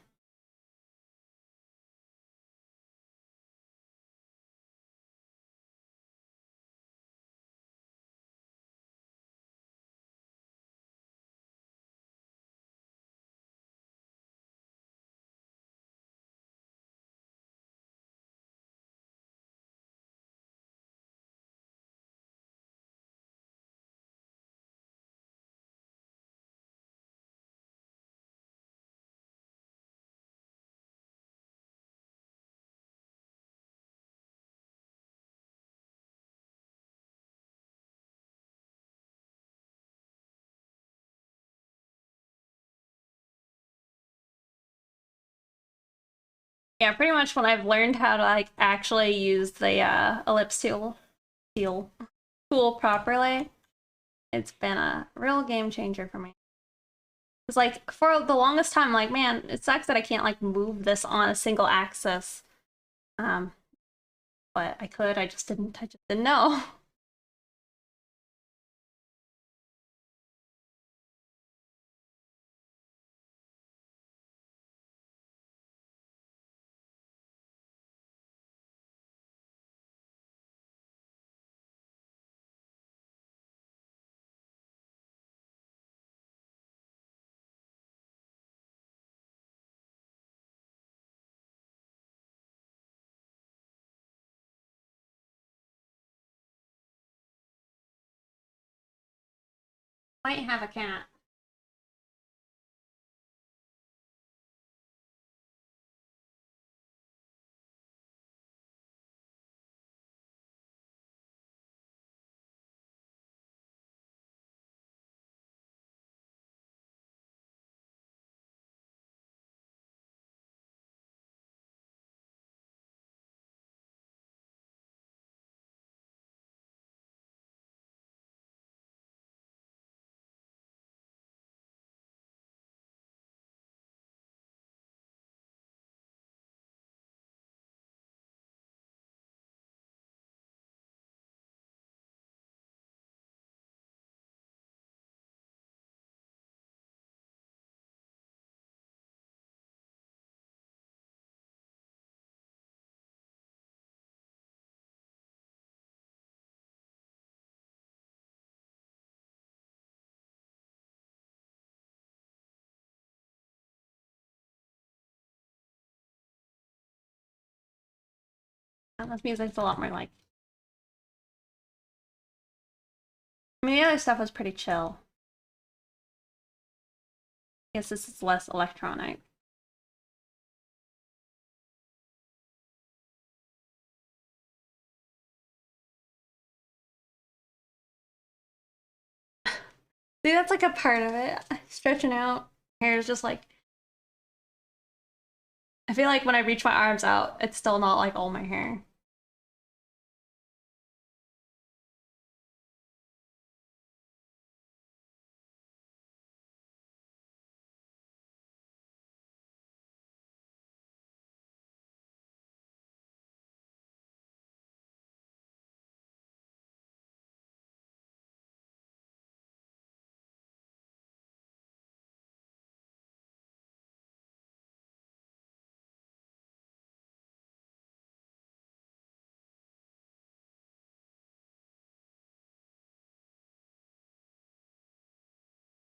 Yeah, pretty much when I've learned how to like actually use the ellipse tool properly, it's been a real game changer for me. It's like for the longest time, like, man, it sucks that I can't like move this on a single axis. Um, but I could. I just didn't know. Might have a cat. This music's a lot more like. I mean, the other stuff was pretty chill. I guess this is less electronic. See, that's like a part of it. Stretching out. Hair is just like. I feel like when I reach my arms out, it's still not like all my hair.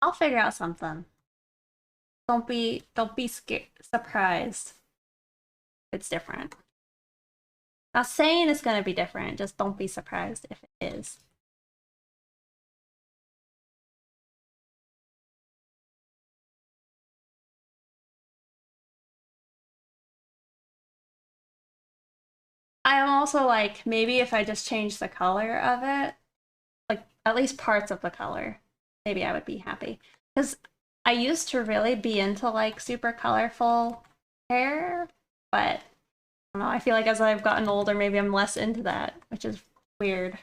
I'll figure out something. Don't be scared, surprised. It's different. Not saying it's gonna be different, just don't be surprised if it is. I'm also like, maybe if I just change the color of it, like at least parts of the color, maybe I would be happy. Because I used to really be into like super colorful hair, but I don't know, I feel like as I've gotten older, maybe I'm less into that, which is weird.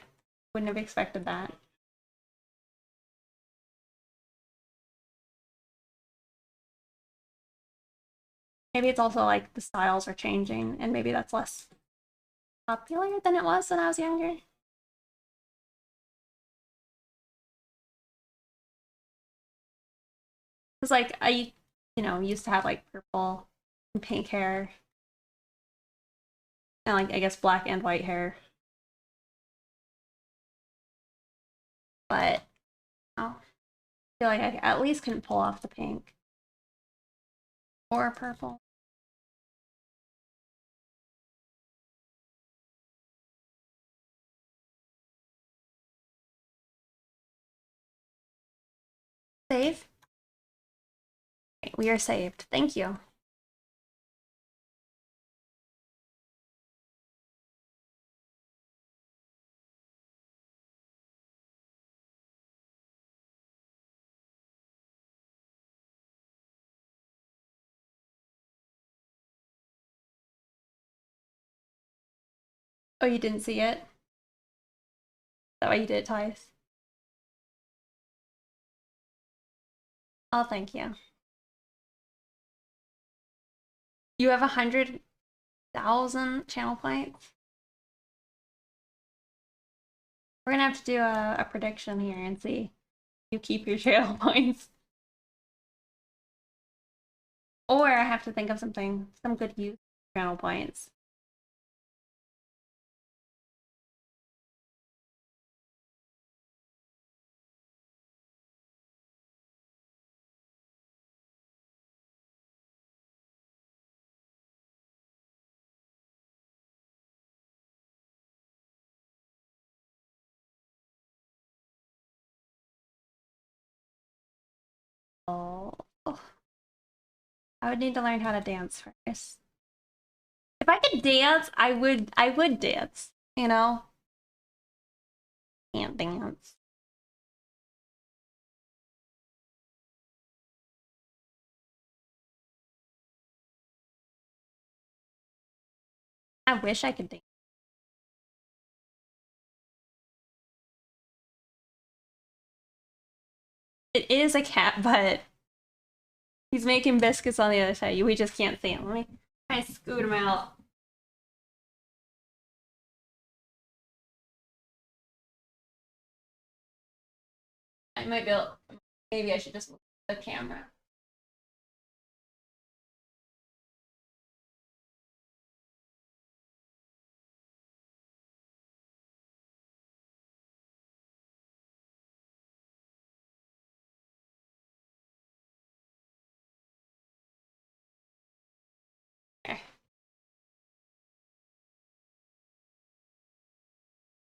Wouldn't have expected that. Maybe it's also like the styles are changing, and maybe that's less popular than it was when I was younger. Because like used to have like purple and pink hair, and like I guess black and white hair. But oh, I feel like I at least can pull off the pink or purple. Save? Okay, we are saved. Thank you. Oh, you didn't see it? That way you did it twice. Oh, thank you. You have 100,000 channel points? We're gonna have to do a prediction here and see you keep your channel points. Or I have to think of something, some good use of channel points. Oh, I would need to learn how to dance first. If I could dance, I would dance, you know? Can't dance. I wish I could dance. It is a cat, but he's making biscuits on the other side. We just can't see him. Let me try to scoot him out. I might be able, maybe I should just move the camera. There.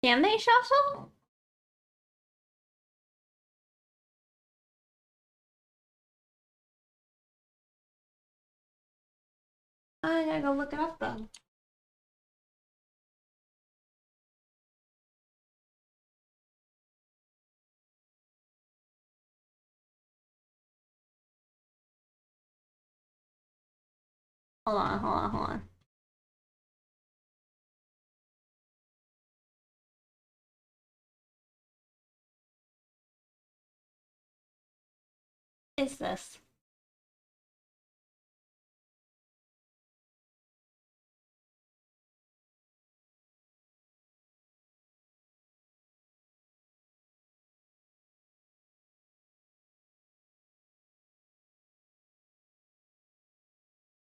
Can they shuffle? I gotta go look it up then. Hold on, hold on, hold on. Is this?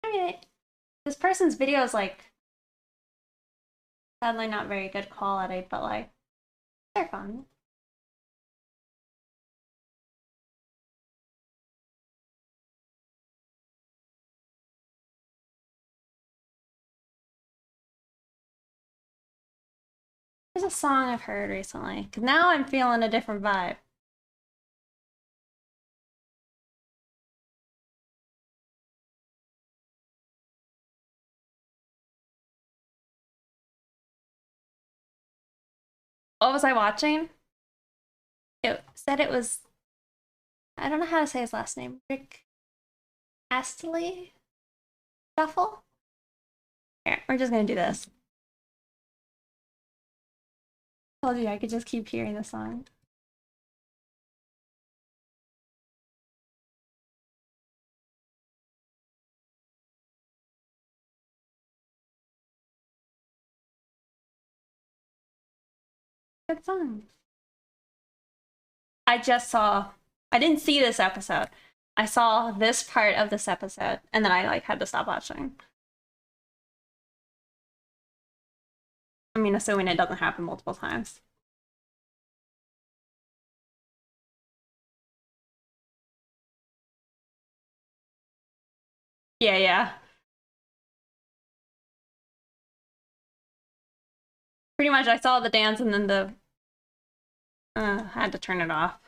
I mean, this person's video is like sadly not very good quality, but like they're fun. There's a song I've heard recently. Cause now I'm feeling a different vibe. What was I watching? It said it was, I don't know how to say his last name. Rick Astley Shuffle? Here, we're just gonna do this. Told you I could just keep hearing the song. Good song. I just saw, I didn't see this episode. I saw this part of this episode and then I like had to stop watching. I mean, assuming it doesn't happen multiple times. Yeah, yeah. Pretty much I saw the dance and then the had to turn it off.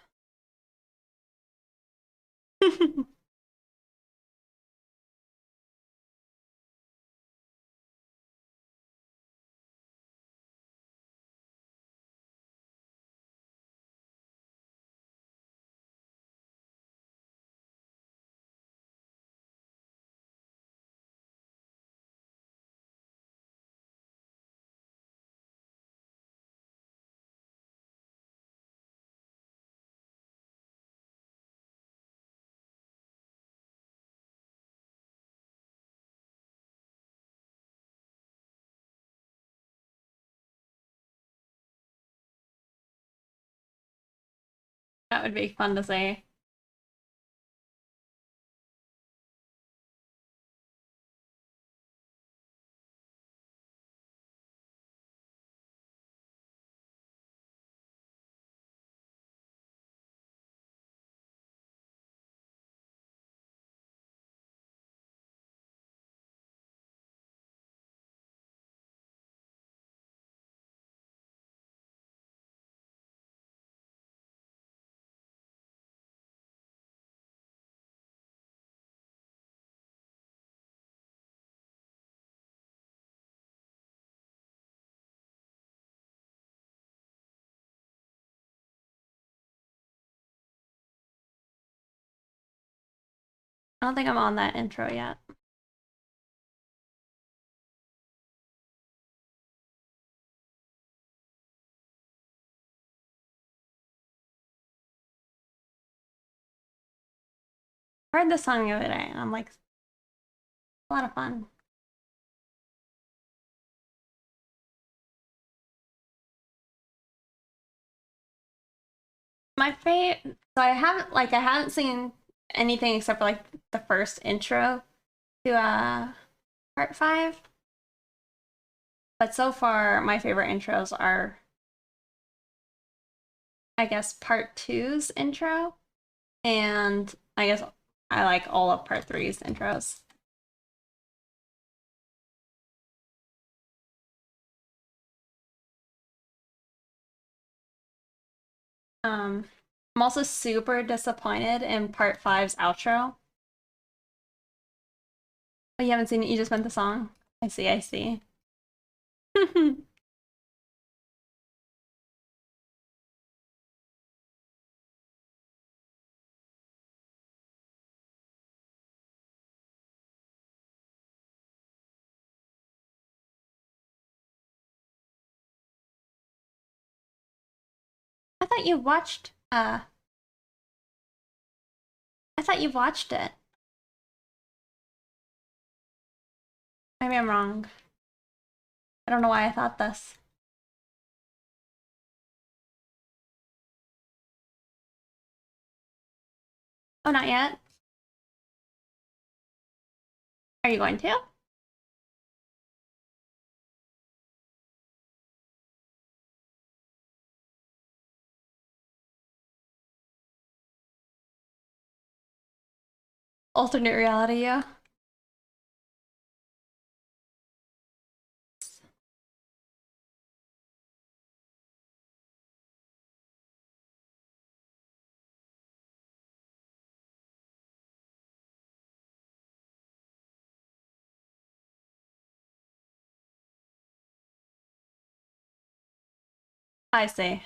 That would be fun to say. I don't think I'm on that intro yet. I heard this song the other day, and I'm like, a lot of fun. My favorite, so I haven't seen anything except for like the first intro to part 5. But so far my favorite intros are, I guess, part 2's intro, and I guess I like all of part 3's intros. I'm also super disappointed in part 5's outro. Oh, you haven't seen it? You just meant the song? I see, I see. I thought you watched, I thought you watched it. Maybe I'm wrong. I don't know why I thought this. Oh, not yet? Are you going to? Alternate reality, yeah. I see.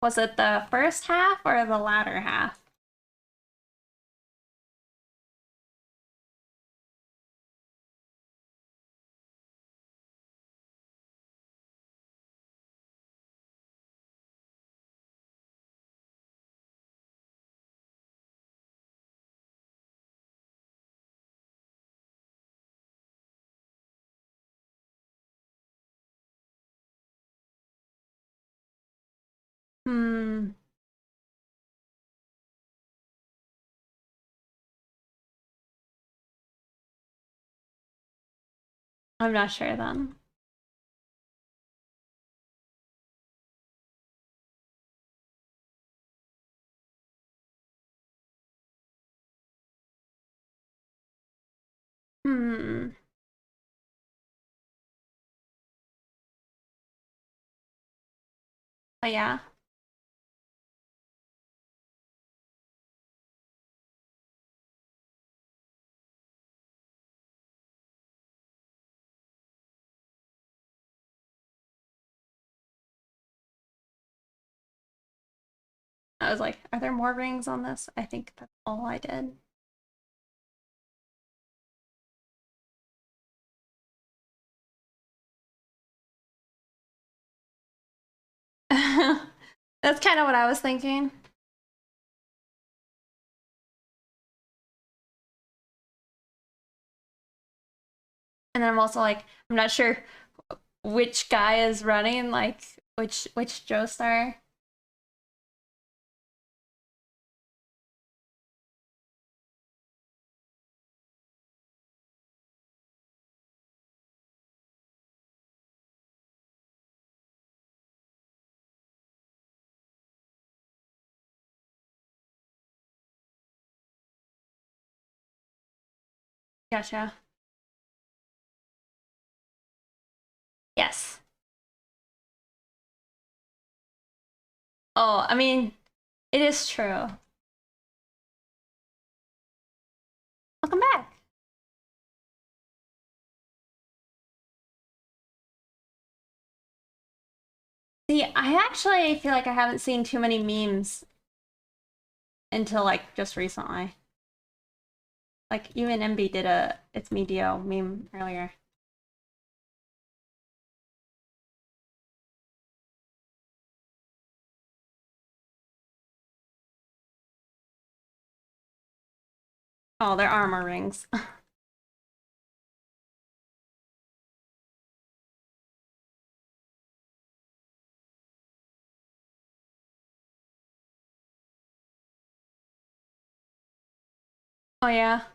Was it the first half or the latter half? Hmm, I'm not sure then. Hmm, but yeah. I was like, are there more rings on this? I think that's all I did. That's kind of what I was thinking. And then I'm also like, I'm not sure which guy is running, like which Joestar. Gotcha. Yes. Oh, I mean, it is true. Welcome back. See, I actually feel like I haven't seen too many memes until like just recently. Like even MB did a "It's Me Dio" meme earlier. Oh, they're armor rings. Oh yeah.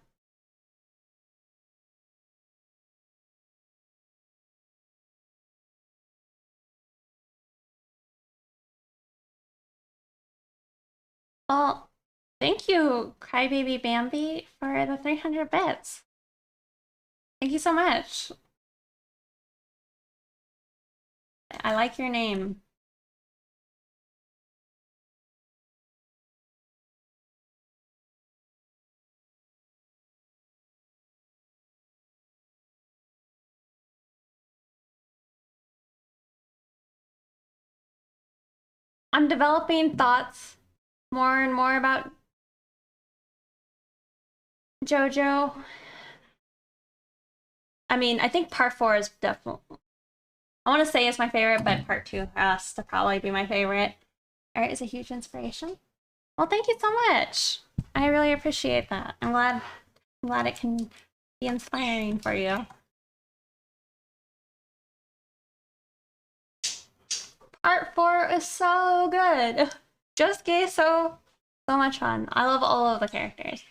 Well, thank you, Crybaby Bambi, for the 300 bits. Thank you so much. I like your name. I'm developing thoughts more and more about JoJo. I mean, I think part four is definitely, I want to say it's my favorite, but part two has to probably be my favorite. Art is a huge inspiration. Well, thank you so much. I really appreciate that. I'm glad it can be inspiring for you. Part four is so good. Just gay, so much fun. I love all of the characters.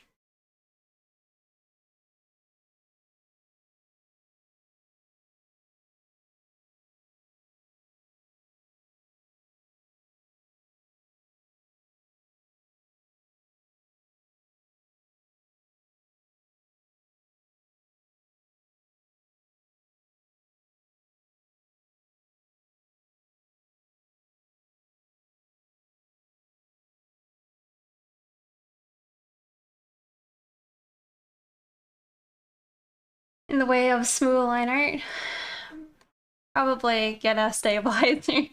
In the way of smooth line art, probably get a stabilizer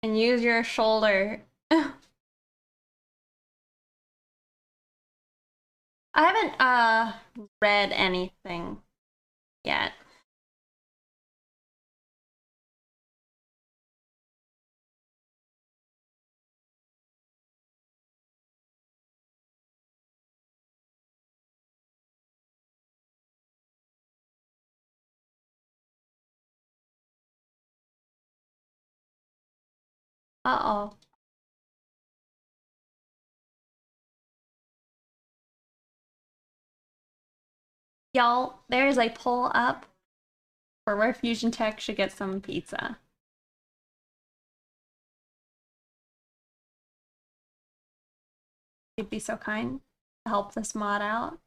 and use your shoulder. I haven't read anything yet. Uh-oh. Y'all, there's a poll up for where Fusion Tech should get some pizza. You'd be so kind to help this mod out.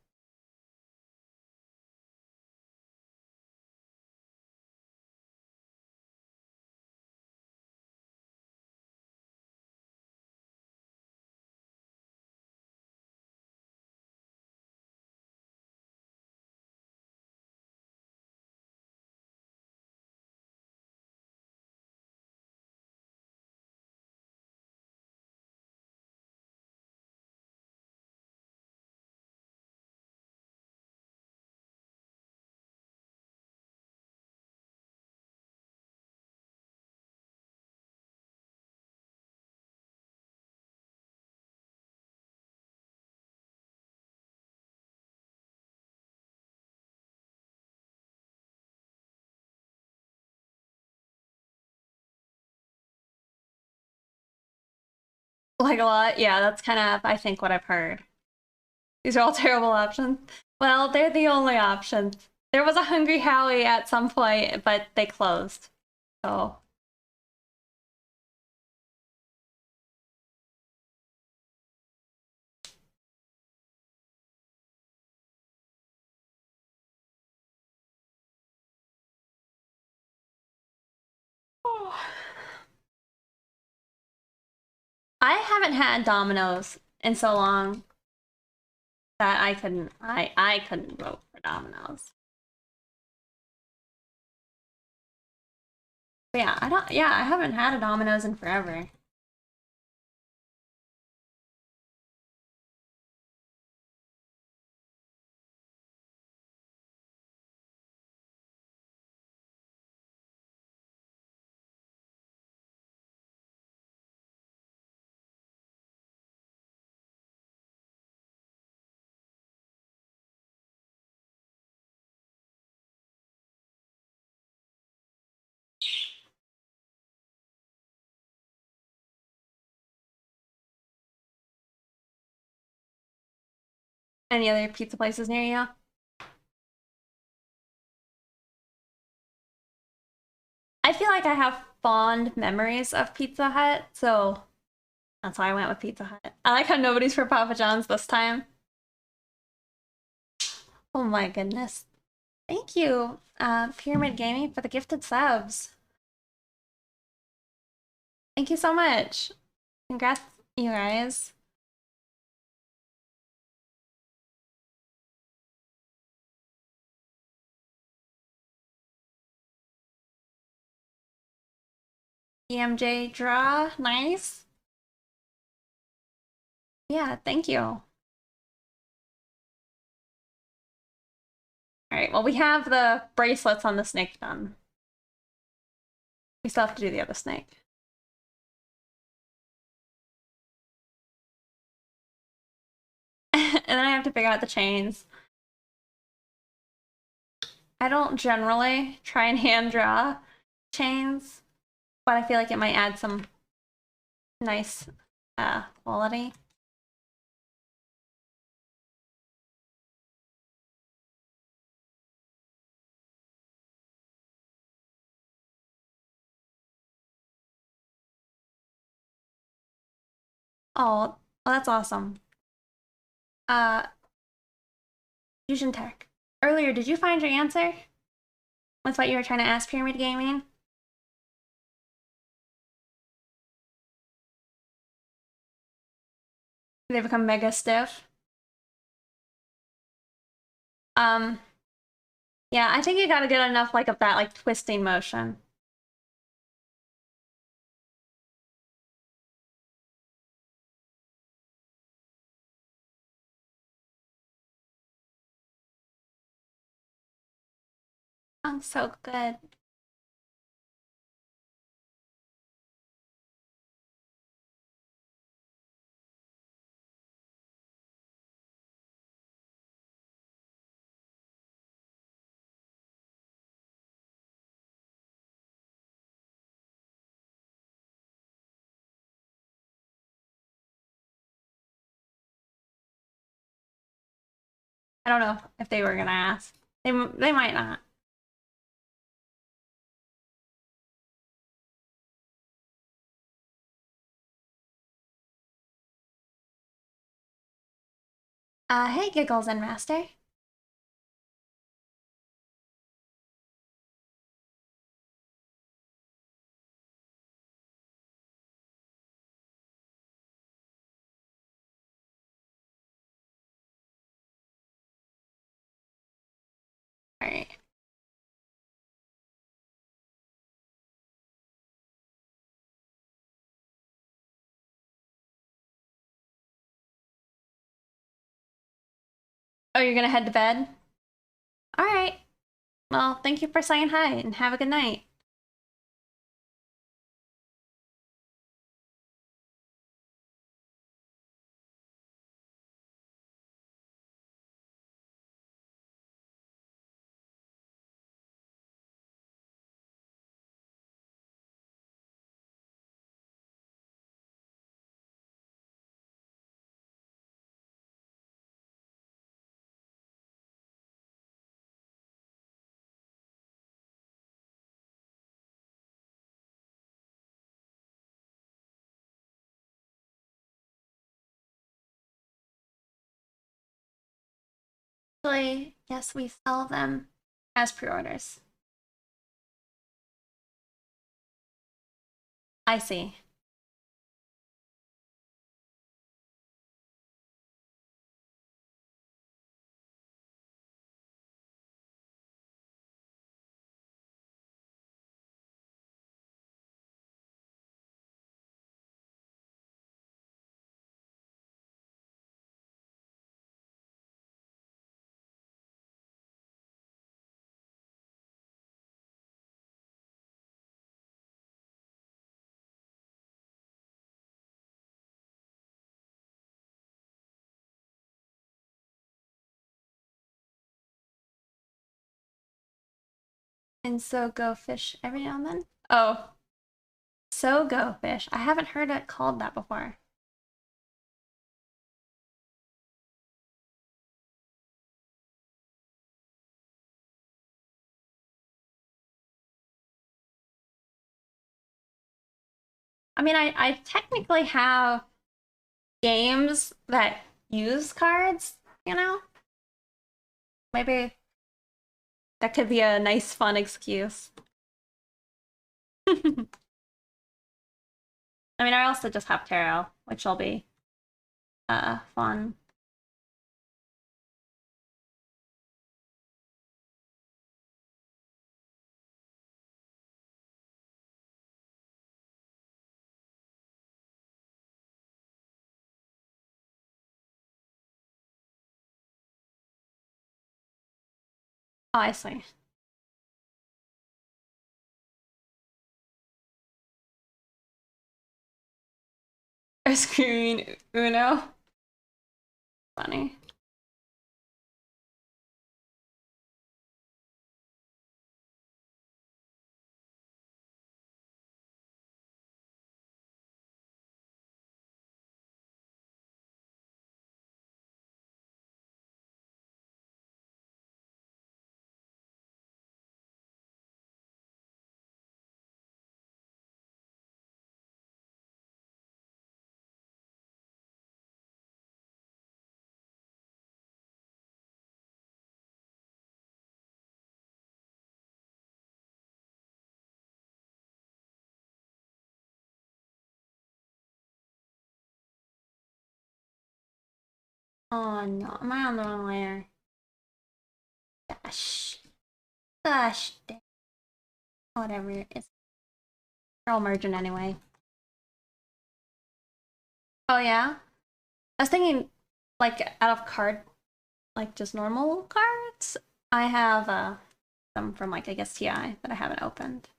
Like a lot? Yeah, that's kind of, I think, what I've heard. These are all terrible options. Well, they're the only options. There was a Hungry Howie at some point, but they closed. So. I haven't had Domino's in so long that I couldn't vote for Domino's. But yeah, I haven't had a Domino's in forever. Any other pizza places near you? I feel like I have fond memories of Pizza Hut, so that's why I went with Pizza Hut. I like how nobody's for Papa John's this time. Oh my goodness. Thank you, Pyramid Gaming, for the gifted subs. Thank you so much. Congrats, you guys. EMJ draw, nice. Yeah, thank you. All right, well, we have the bracelets on the snake done. We still have to do the other snake. And then I have to figure out the chains. I don't generally try and hand draw chains, but I feel like it might add some nice quality. Oh, well, that's awesome. Uh, Fusion Tech. Earlier, did you find your answer with what you were trying to ask Pyramid Gaming? They become mega stiff. Um, yeah, I think you gotta get enough like of that like twisting motion. Oh, so good. I don't know if they were gonna ask. They might not. Hey, Giggles and Master. All right. Oh, you're gonna head to bed? All right. Well, thank you for saying hi and have a good night. Actually, yes, we sell them as pre-orders. I see. And so go fish every now and then. Oh, so go fish. I haven't heard it called that before. I mean, I technically have games that use cards, you know? Maybe that could be a nice, fun excuse. I mean, I also just have tarot, which will be fun. Oh, I see. A screen Uno. Funny. Oh no, am I on the wrong layer? Gosh. Gosh dang. Whatever. They're all merging anyway. Oh yeah? I was thinking, like, out of card, like, just normal cards. I have some from, like, I guess TI that I haven't opened.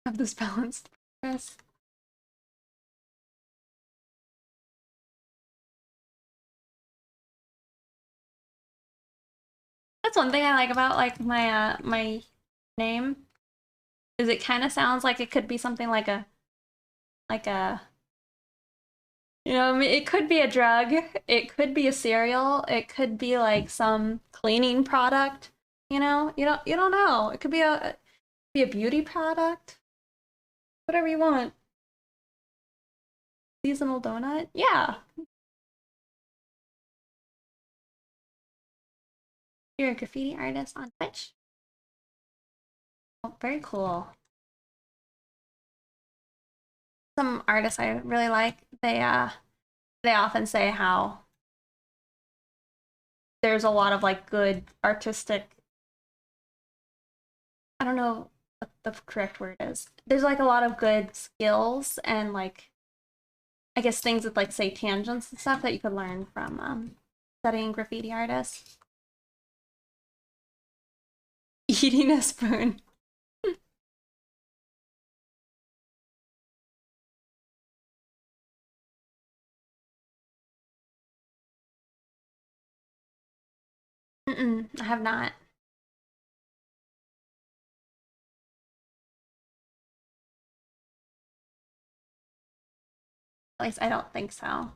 Of this balanced progress. That's one thing I like about, like, my name, is it kind of sounds like it could be something like a you know, I mean, it could be a drug, it could be a cereal, it could be like some cleaning product, you know? You don't know. It could be a beauty product, whatever you want. Seasonal donut? Yeah. You're a graffiti artist on Twitch? Oh, very cool. Some artists I really like, they often say how there's a lot of like good artistic, I don't know what the correct word is. There's like a lot of good skills and like I guess things with like say tangents and stuff that you could learn from studying graffiti artists. Eating a spoon. Mm-mm, I have not. At least I don't think so.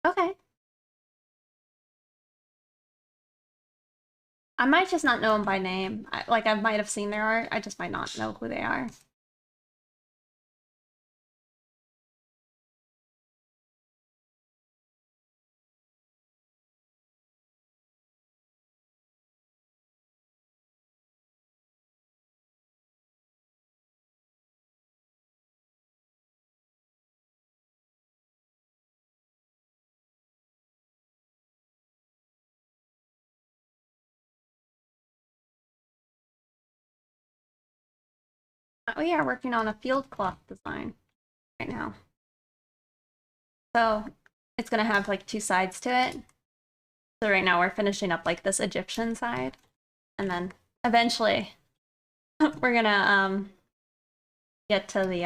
Okay. I might just not know them by name. Like, I might have seen their art, I just might not know who they are. We are working on a field cloth design right now. So it's gonna have like two sides to it. So right now we're finishing up like this Egyptian side. And then eventually we're gonna get to the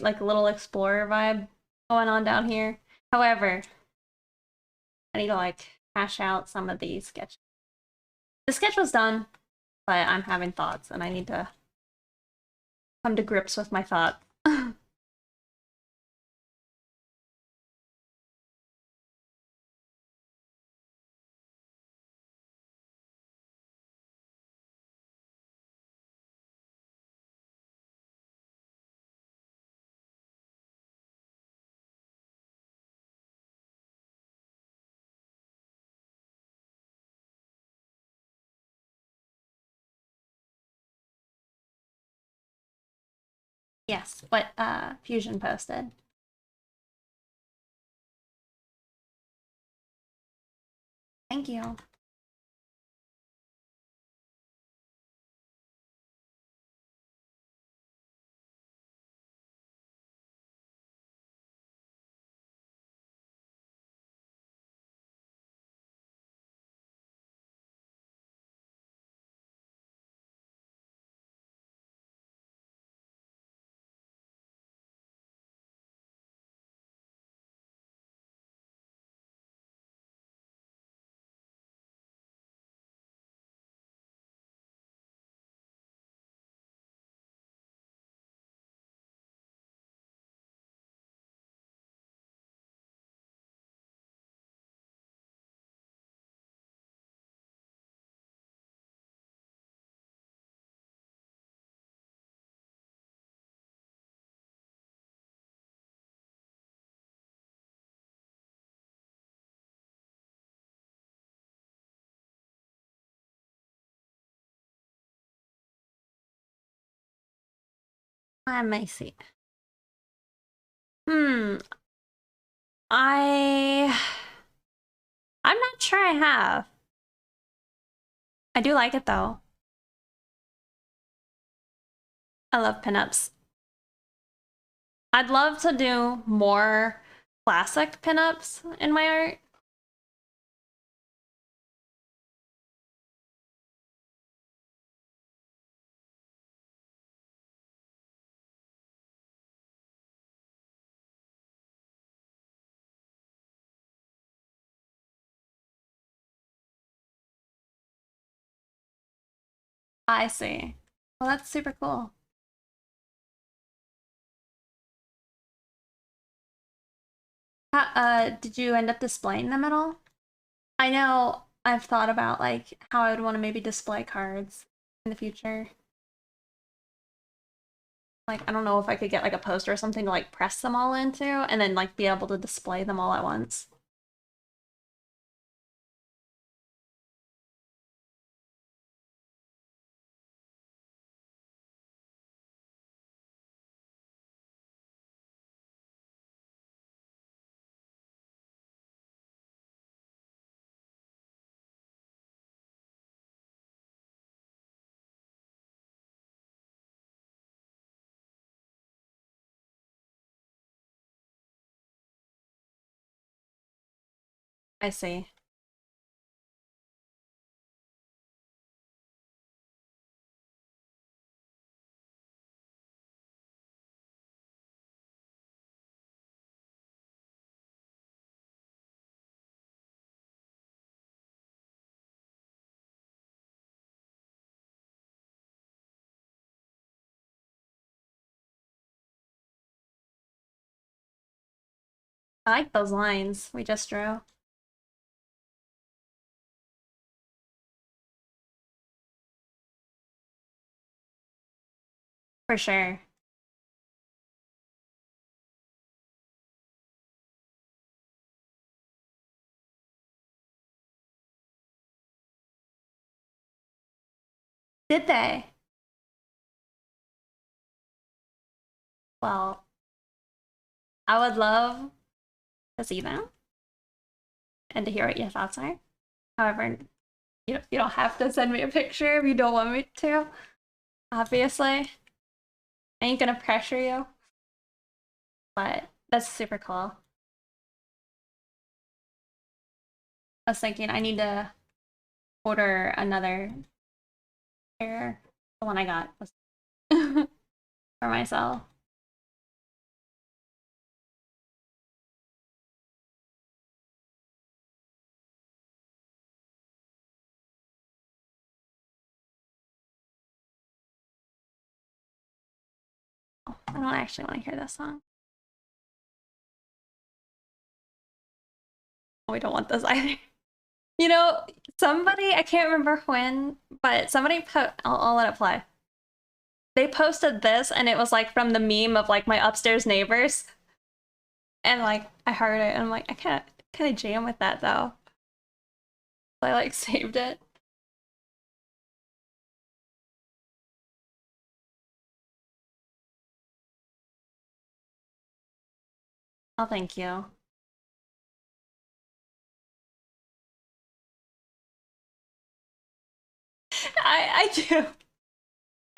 like little explorer vibe going on down here. However, I need to like hash out some of these sketches. The sketch was done, but I'm having thoughts and I need to come to grips with my thoughts. Yes, what Fusion posted. Thank you. I may see. Hmm. I I'm not sure I have. I do like it though. I love pinups. I'd love to do more classic pinups in my art. I see. Well, that's super cool. Did you end up displaying them at all? I know I've thought about like how I would want to maybe display cards in the future. Like, I don't know if I could get like a poster or something to like press them all into and then like be able to display them all at once. I see. I like those lines we just drew. For sure. Did they? Well, I would love to see them and to hear what your thoughts are. However, you don't have to send me a picture if you don't want me to. Obviously, I ain't gonna pressure you, but that's super cool. I was thinking I need to order another pair. The one I got was for myself. I don't actually want to hear this song. We don't want this either. You know, somebody, I can't remember when, but somebody put, I'll let it play. They posted this and it was like from the meme of like my upstairs neighbors. And like I heard it and I'm like, I can't kind of jam with that though. So I like saved it. Oh, thank you. I do.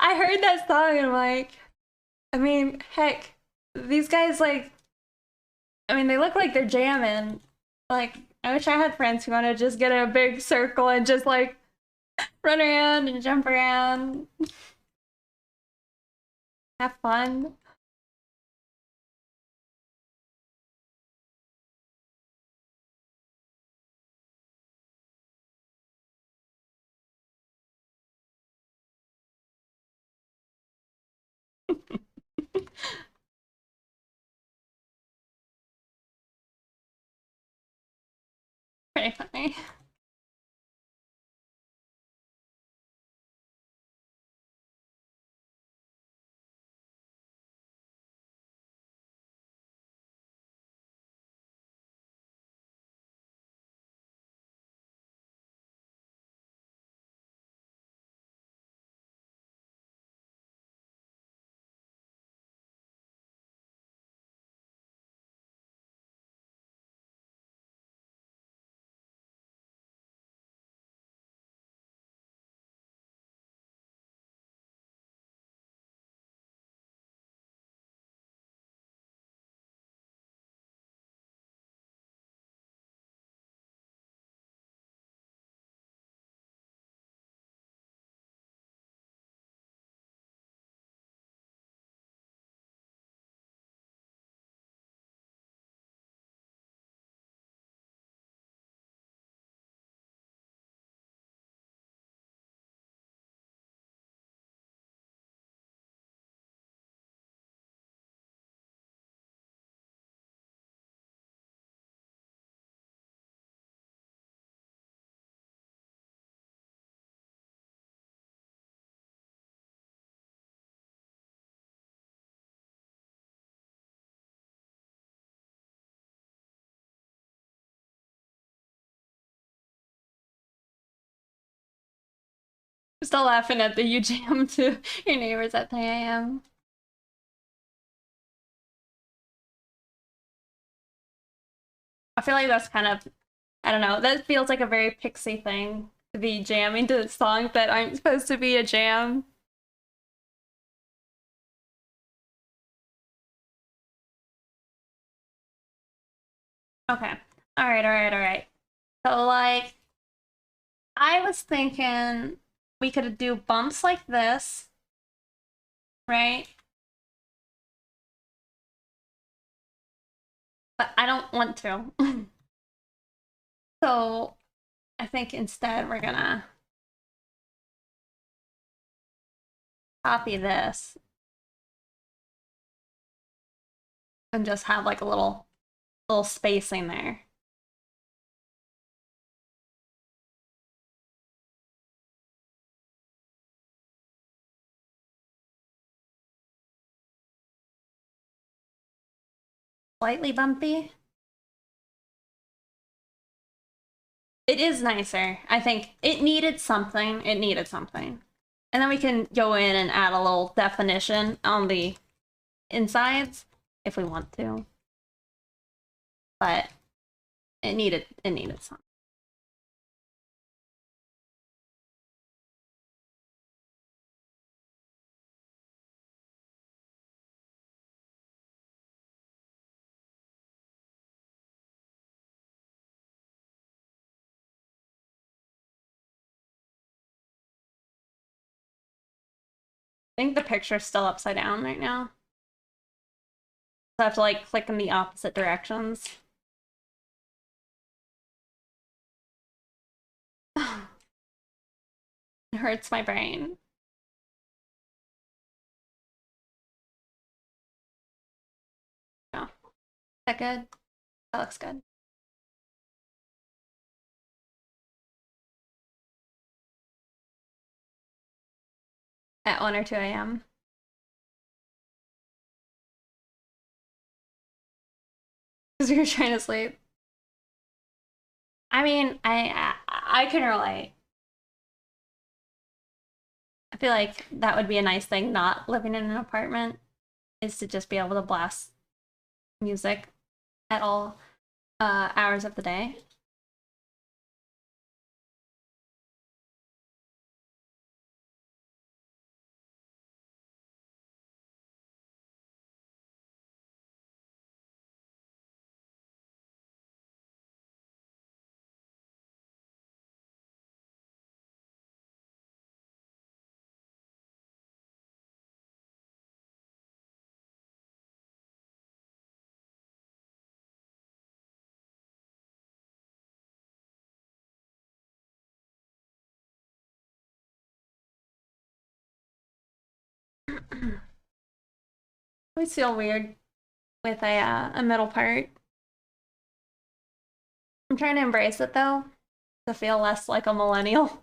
I heard that song and I'm like, I mean, heck, these guys like, I mean, they look like they're jamming. Like, I wish I had friends who want to just get in a big circle and just like run around and jump around, have fun. Pretty funny. Still laughing at the you jam to your neighbors at 3 a.m. I feel like that's kind of, I don't know, that feels like a very Pixie thing to be jamming to songs that aren't supposed to be a jam. Okay. All right, all right, all right. So like I was thinking we could do bumps like this, right? But I don't want to. So I think instead we're gonna copy this and just have like a little spacing there. Slightly bumpy. It is nicer. I think it needed something. It needed something. And then we can go in and add a little definition on the insides if we want to. But it needed something. I think the picture's still upside down right now. So I have to like click in the opposite directions. It hurts my brain. Oh, is that good? That looks good. At 1 or 2 a.m. Because we were trying to sleep. I mean, I can relate. I feel like that would be a nice thing not living in an apartment is to just be able to blast music at all hours of the day. I always feel weird with a middle part. I'm trying to embrace it though, to feel less like a millennial.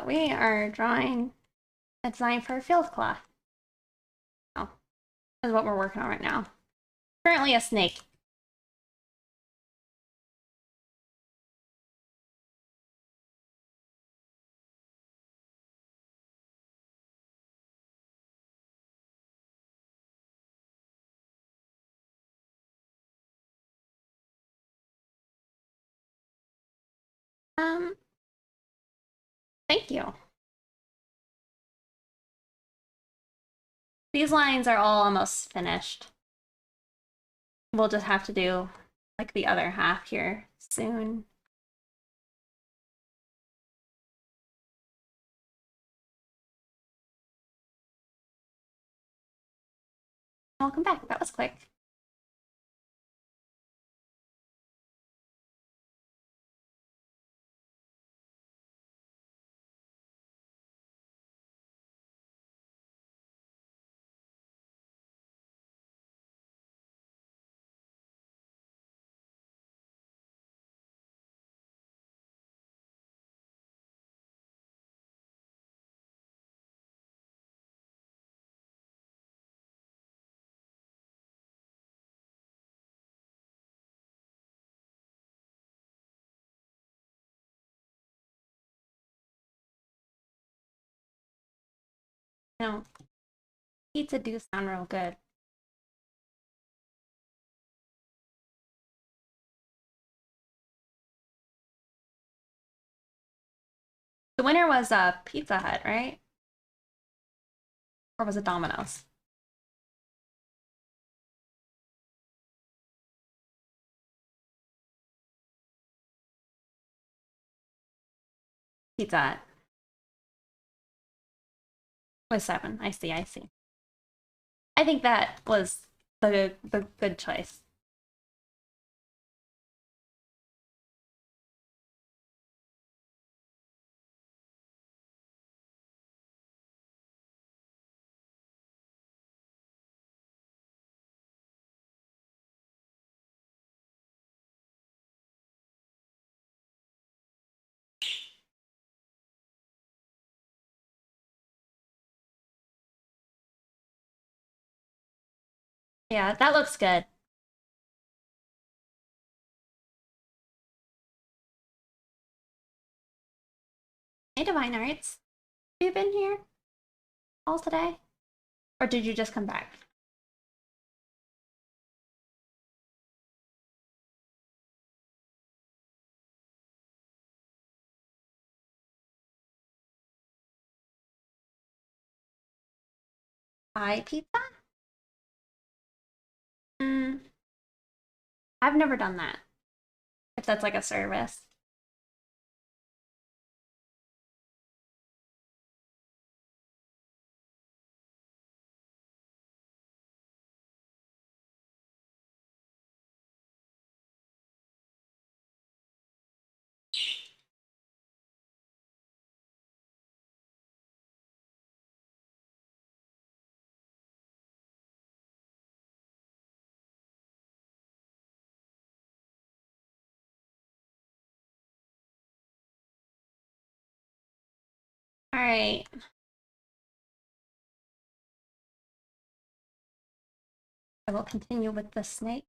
We are drawing a design for a field cloth. Oh, is what we're working on right now. Currently a snake. Um, Thank you. These lines are all almost finished. We'll just have to do like the other half here soon. Welcome back. That was quick. No, pizza do sound real good. The winner was Pizza Hut, right? Or was it Domino's? Pizza Hut was 7. I see, I see. I think that was the good choice. Yeah, that looks good. Hey, Divine Arts. Have you been here all today? Or did you just come back? Hi, pizza? Mm, I've never done that. If that's like a service. All right. I will continue with the snake.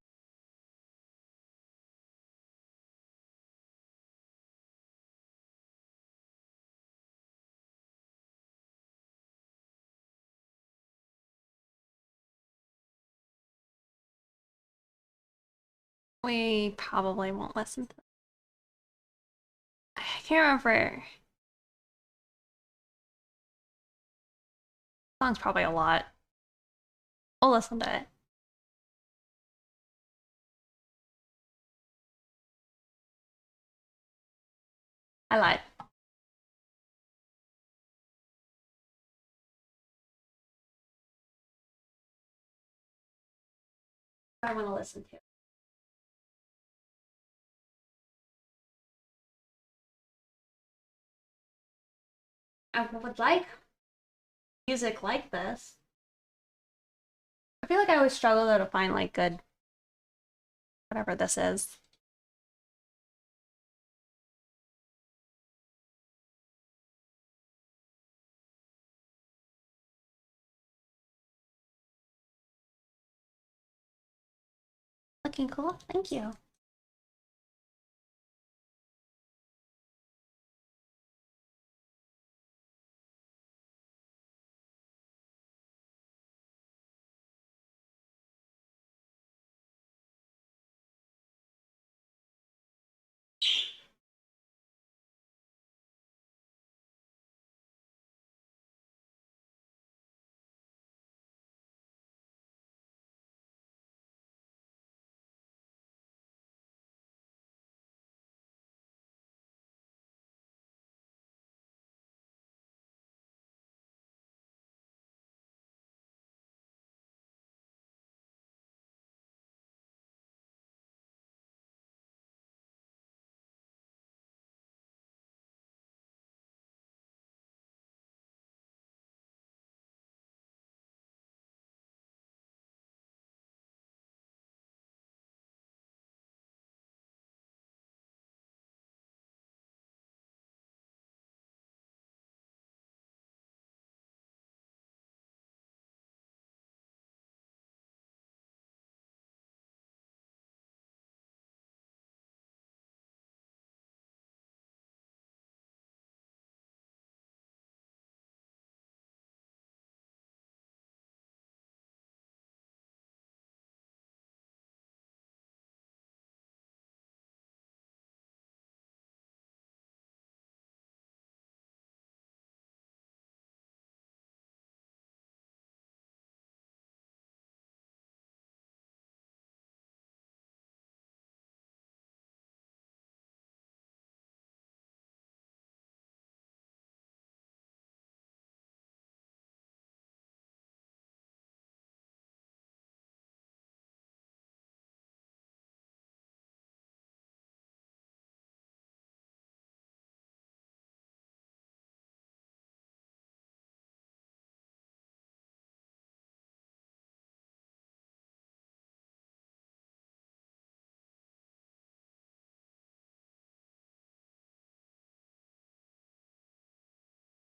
We probably won't listen to. I can't remember. Song's probably a lot. We'll listen to it. I lied. I want to listen to. I would like music like this. I feel like I always struggle though to find like good whatever this is. Looking cool. Thank you.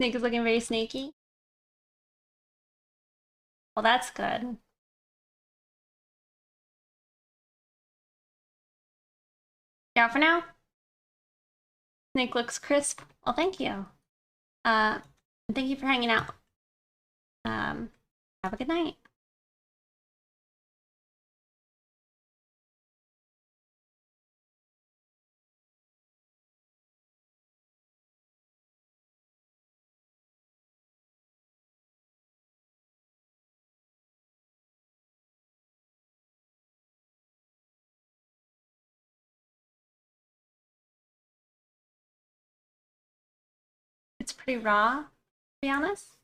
Snake is looking very snaky. Well, that's good. Yeah, for now. Snake looks crisp. Well, thank you. Uh, thank you for hanging out. Have a good night. It's pretty raw, to be honest.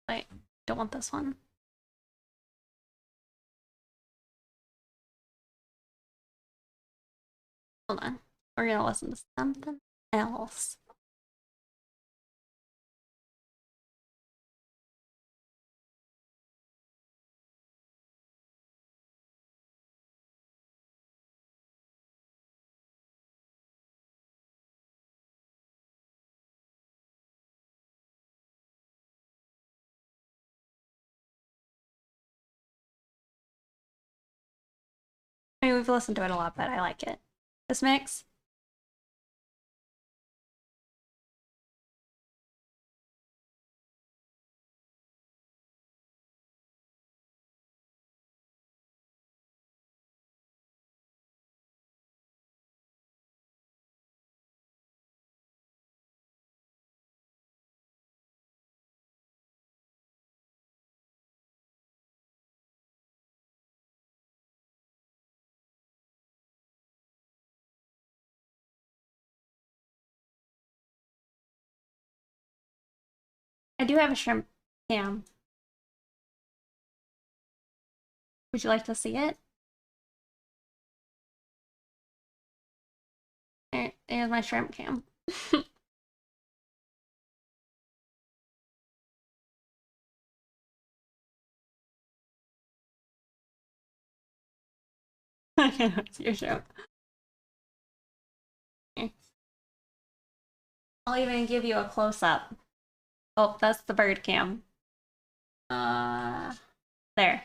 Wait, don't want this one. Hold on. We're gonna listen to something else. I mean, we've listened to it a lot, but I like it. This mix. I do have a shrimp cam. Would you like to see it? There's my shrimp cam. It's your shrimp. Here. I'll even give you a close up. Oh, that's the bird cam. There.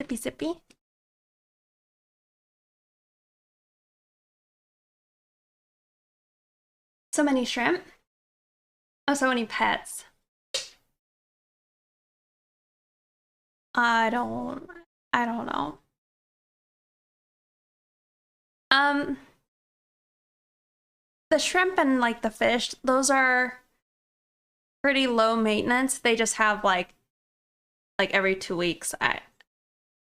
Sippy sippy. So many shrimp. Oh, so many pets. I don't I don't know. Um, the shrimp and like the fish, those are pretty low maintenance. They just have like every 2 weeks I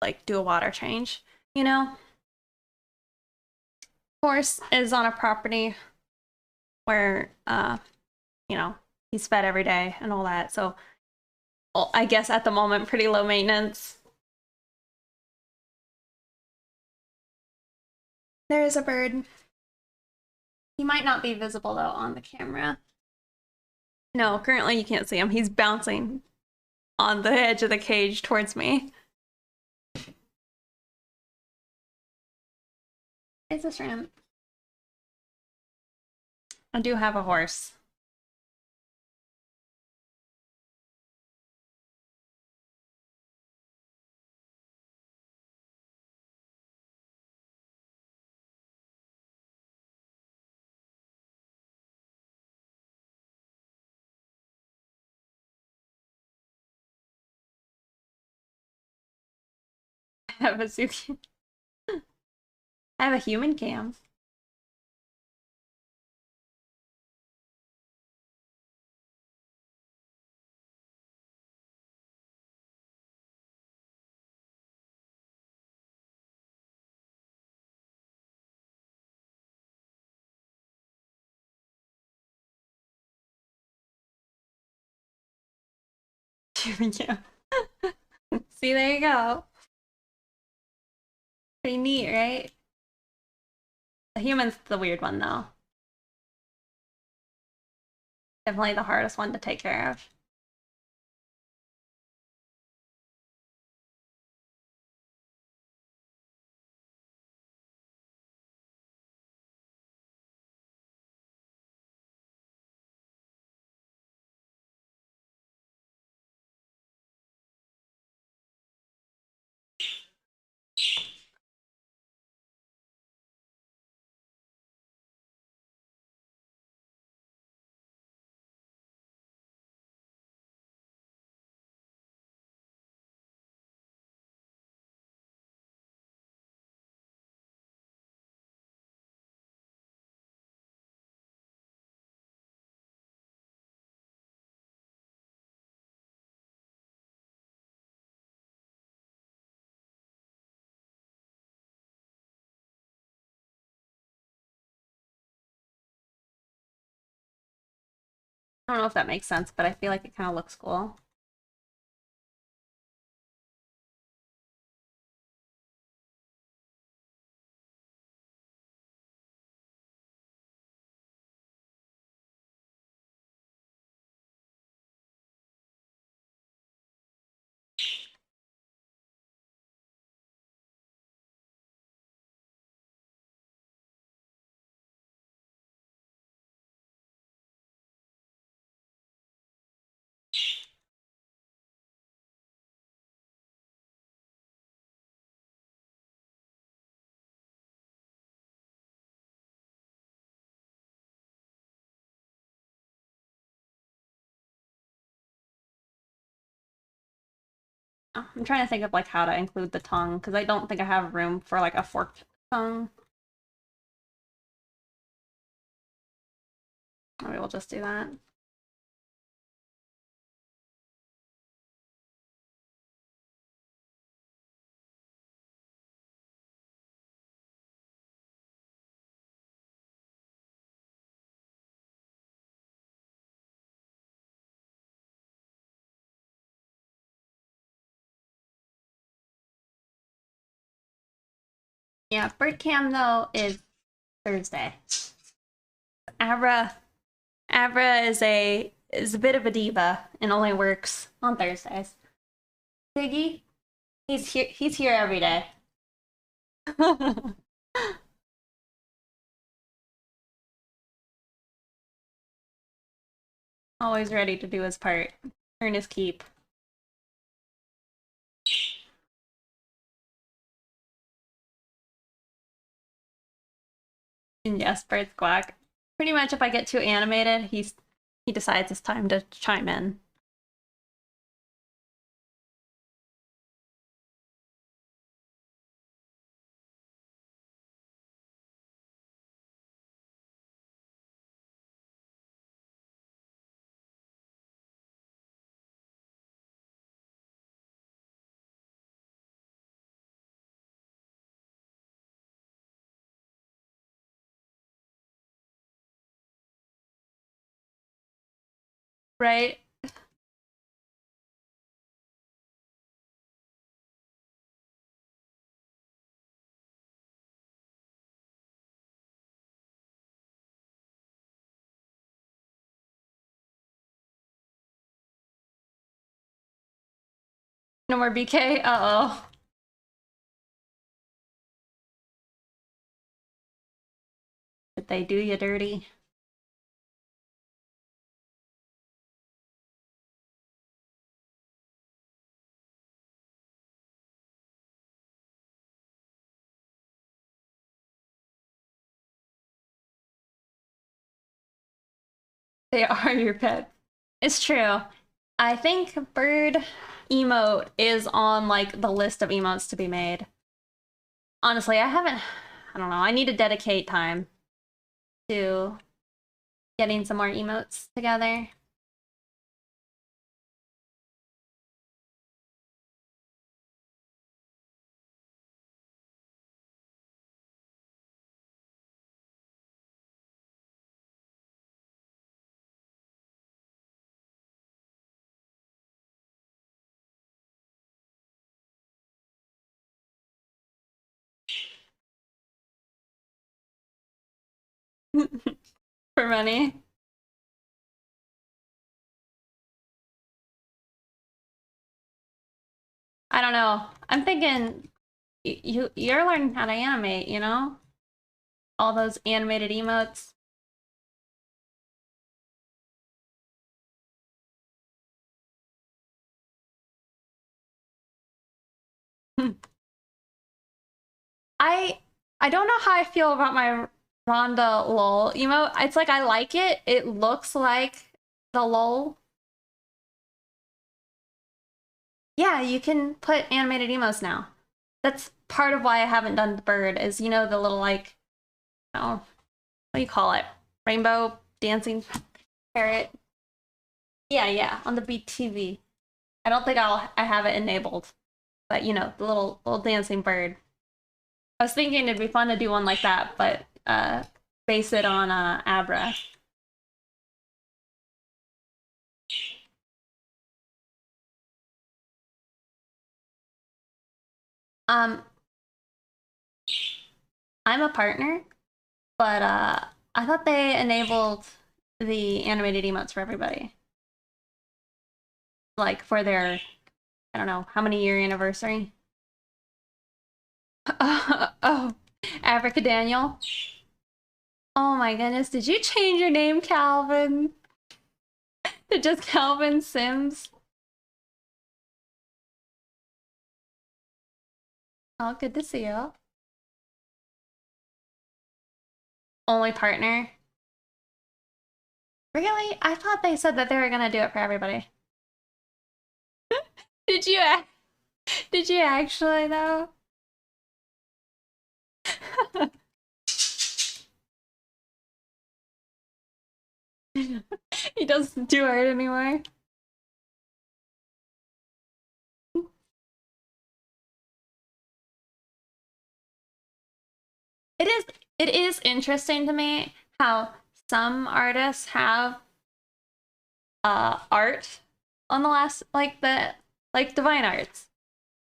like do a water change, you know? Horse is on a property where you know, he's fed every day and all that. So well, I guess at the moment pretty low maintenance. There is a bird. He might not be visible though on the camera. No, currently you can't see him. He's bouncing on the edge of the cage towards me. It's a shrimp. I do have a horse. I have a Zuki. I have a human cam. Human cam. See, there you go. Pretty neat, right? The human's the weird one, though. Definitely the hardest one to take care of. I don't know if that makes sense, but I feel like it kind of looks cool. I'm trying to think of like how to include the tongue because I don't think I have room for like a forked tongue. Maybe we'll just do that. Yeah, bird cam though is Thursday. Abra is a bit of a diva and only works on Thursdays. Ziggy, he's here every day. Always ready to do his part, earn his keep. And yes, birds quack. Pretty much if I get too animated, he decides it's time to chime in. Right? No more BK? Uh-oh. Did they do you dirty? They are your pet. It's true. I think bird emote is on like the list of emotes to be made. Honestly, I don't know. I need to dedicate time to getting some more emotes together. For money. I don't know. I'm thinking you're learning how to animate, you know? All those animated emotes. I I don't know how I feel about my Rhonda lol emote. It's like I like it. It looks like the lol. Yeah, you can put animated emotes now. That's part of why I haven't done the bird is, you know, the little like, oh, what do you call it? Rainbow dancing parrot. Yeah, yeah, on the BTV. I don't think I have it enabled, but you know, the little dancing bird. I was thinking it'd be fun to do one like that, but base it on Abra. Um, I'm a partner, but I thought they enabled the animated emotes for everybody. Like for their, I don't know, how many year anniversary. Oh, Africa Daniel. Oh my goodness, did you change your name, Calvin? To just Calvin Sims? Oh, good to see you. Only partner. Really? I thought they said that they were gonna do it for everybody. Did you did you actually though? He doesn't do art anymore. It is it is interesting to me how some artists have art on the last like Divine Arts,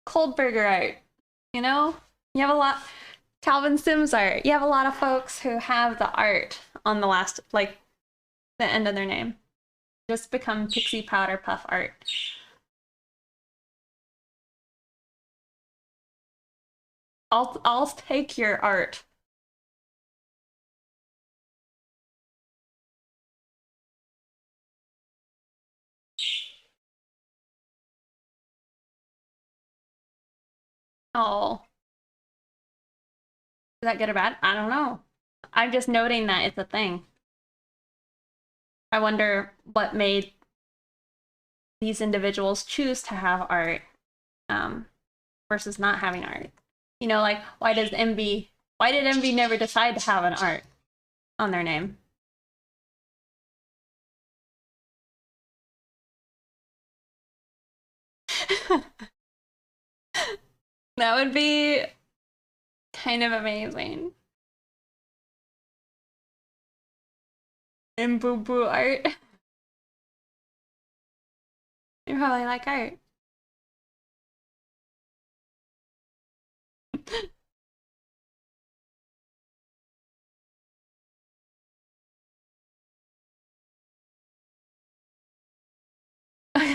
Coldberger art, you know? You have a lot Calvin Sims art. You have a lot of folks who have the art on the last like the end of their name. Just become Pixie Powder Puff art. I'll take your art. Oh, is that good or bad? I don't know. I'm just noting that it's a thing. I wonder what made these individuals choose to have art um, versus not having art. You know, like why did Envy never decide to have an art on their name? That would be kind of amazing. And boo boo art. You probably like art.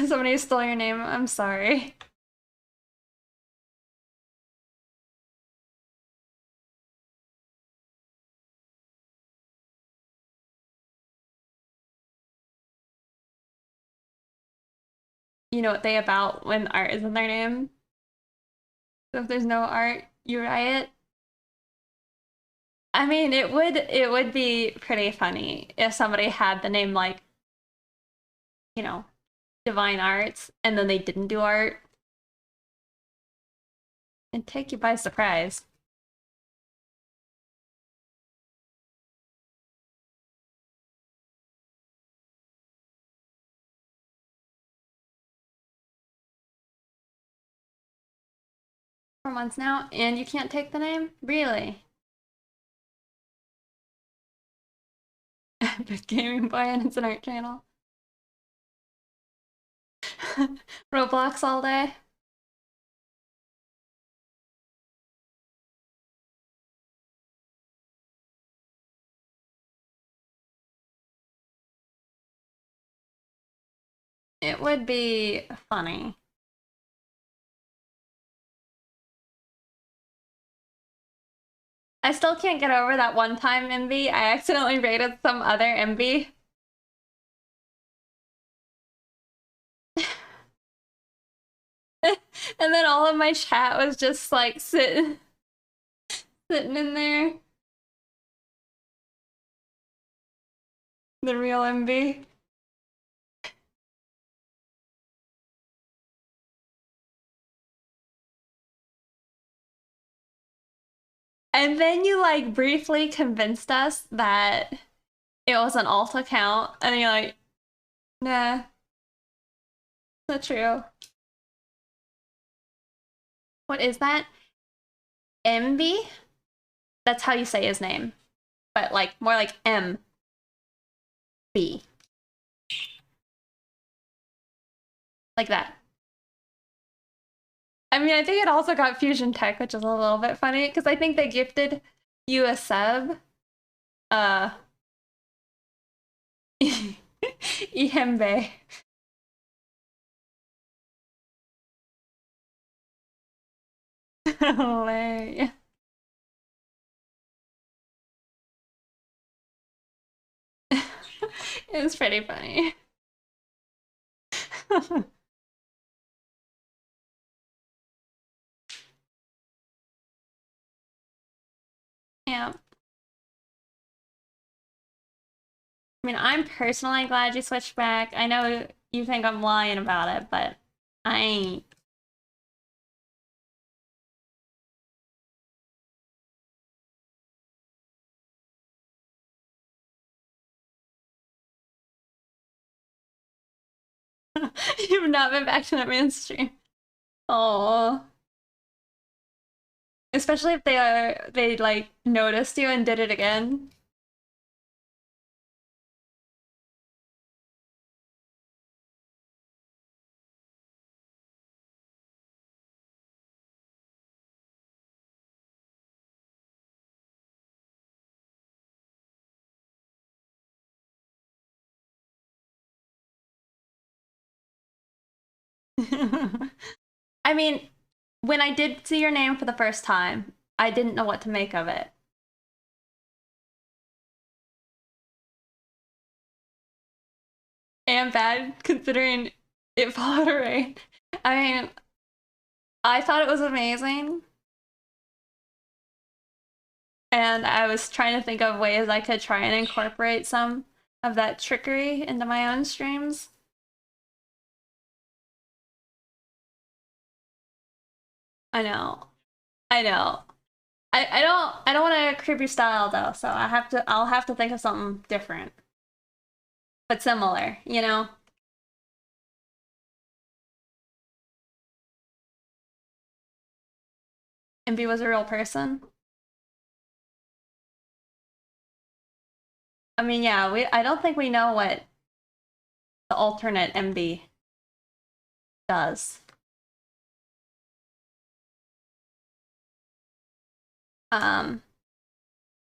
Somebody stole your name. I'm sorry. You know what they about when art is in their name? So if there's no art, you riot. I mean, it would be pretty funny if somebody had the name like, you know, Divine Arts and then they didn't do art and take you by surprise. for months now, and you can't take the name? Really? Epic Gaming Boy and it's an art channel. Roblox all day. It would be funny. I still can't get over that one time MV. I accidentally rated some other MV. And then all of my chat was just like sitting in there. The real MV. And then you like briefly convinced us that it was an alt account, and then you're like, nah, not true. What is that? MB? That's how you say his name. But like more like M B. Like that. I mean, I think it also got Fusion Tech, which is a little bit funny, because I think they gifted you a sub. Ihembe. Hilarious. It was pretty funny. Yeah. I mean, I'm personally glad you switched back. I know you think I'm lying about it, but I ain't. You've not been back to that mainstream. Oh. Especially if they like noticed you and did it again. I mean, when I did see your name for the first time, I didn't know what to make of it. And bad considering it followed a raid. I mean, I thought it was amazing. And I was trying to think of ways I could try and incorporate some of that trickery into my own streams. I know. I know. I don't want to creep your style though, so I'll have to think of something different. But similar, you know? MB was a real person. I mean, yeah, I don't think we know what the alternate MB does. Um,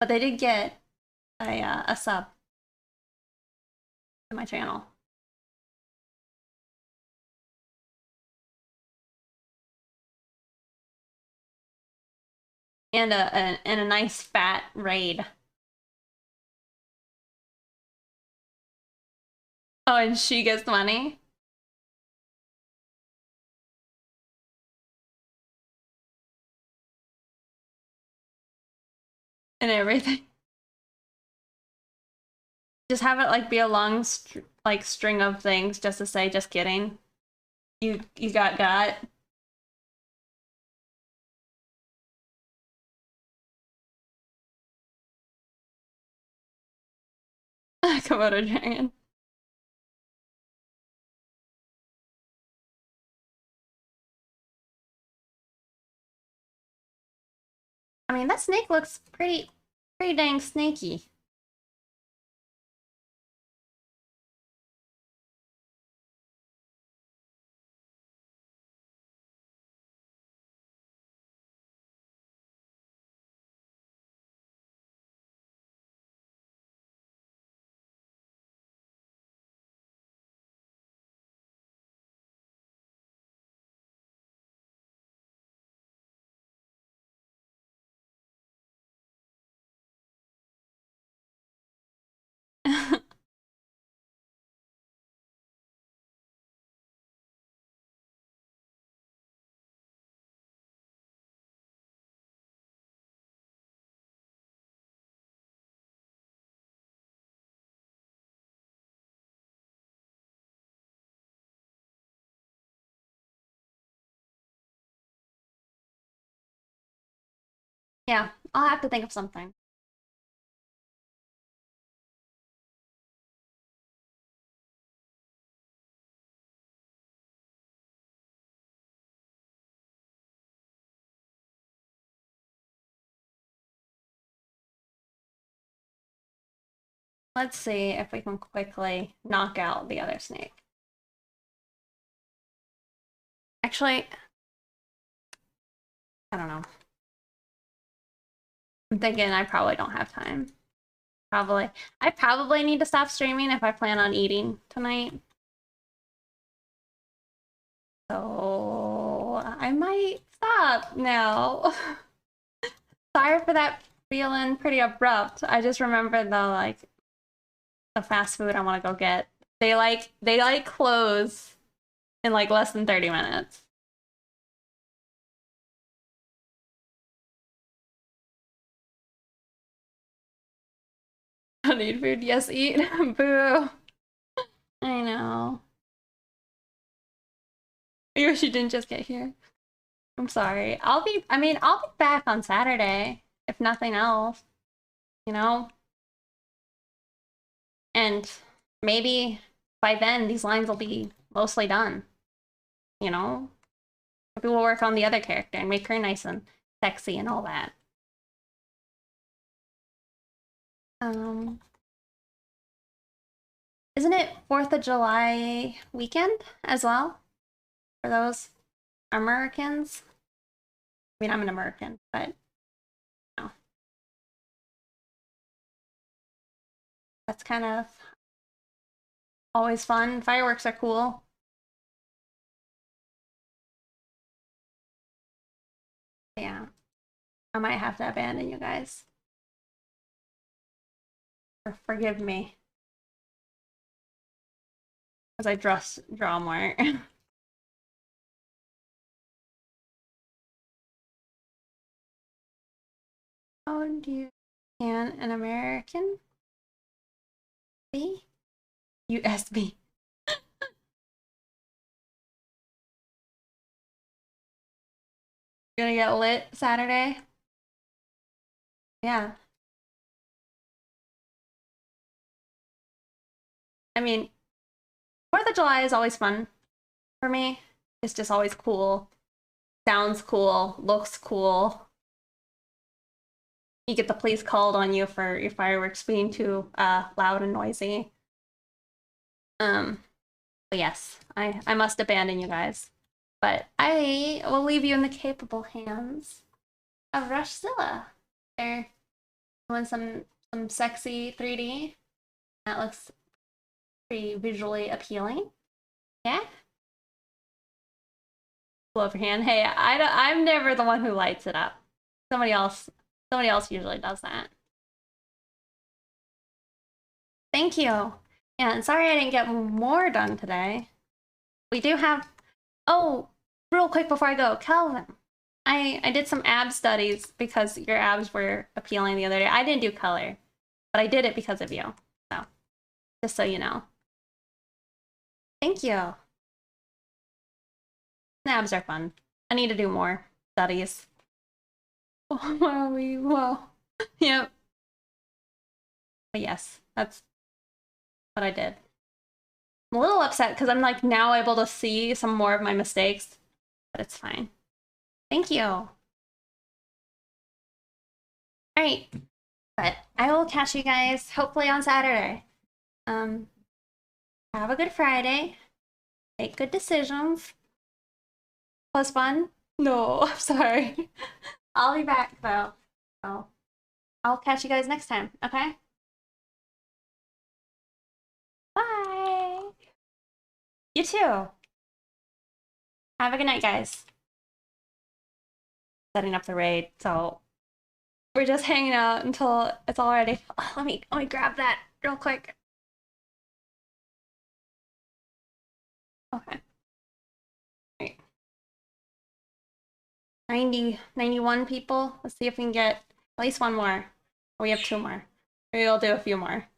but they did get a sub to my channel. And a nice fat raid. Oh, and she gets money and everything. Just have it like be a long like string of things just to say just kidding. You got. Komodo dragon. Damn, that snake looks pretty dang snaky. Yeah, I'll have to think of something. Let's see if we can quickly knock out the other snake. Actually, I don't know. I'm thinking I probably don't have time. Probably. I probably need to stop streaming if I plan on eating tonight. So I might stop now. Sorry for that feeling pretty abrupt. I just remember the fast food I want to go get. They close in like less than 30 minutes. I need food. Yes, eat. Boo. I know. I wish you didn't just get here. I'm sorry. I'll be back on Saturday, if nothing else, you know? And maybe by then these lines will be mostly done, you know? Maybe we'll work on the other character and make her nice and sexy and all that. Isn't it 4th of July weekend as well? For those Americans? I mean, I'm an American, but no. That's kind of always fun. Fireworks are cool. Yeah. I might have to abandon you guys. Forgive me. As I draw more. How do you can an American be? USB. You're gonna get lit Saturday? Yeah. I mean, 4th of July is always fun for me. It's just always cool. Sounds cool, looks cool. You get the police called on you for your fireworks being too loud and noisy. But yes, I must abandon you guys. But I will leave you in the capable hands of Rushzilla. They're doing some sexy 3D. That looks pretty visually appealing. Yeah. Blow up your hand. Hey, I'm never the one who lights it up. Somebody else usually does that. Thank you. Yeah, and sorry I didn't get more done today. We do have... Oh, real quick before I go, Calvin. I did some ab studies because your abs were appealing the other day. I didn't do color, but I did it because of you. So, just so you know. Thank you. The abs are fun. I need to do more studies. Whoa. Yep. But yes, that's what I did. I'm a little upset because I'm like now able to see some more of my mistakes, but it's fine. Thank you. Alright. But I will catch you guys hopefully on Saturday. Have a good Friday. Make good decisions. Was fun? No, I'm sorry. I'll be back though. So I'll catch you guys next time, okay? Bye. You too. Have a good night, guys. Setting up the raid, so we're just hanging out until it's all ready. Oh, let me grab that real quick. Okay. Right. 91 people. Let's see if we can get at least one more. We have 2 more. Maybe we'll do a few more.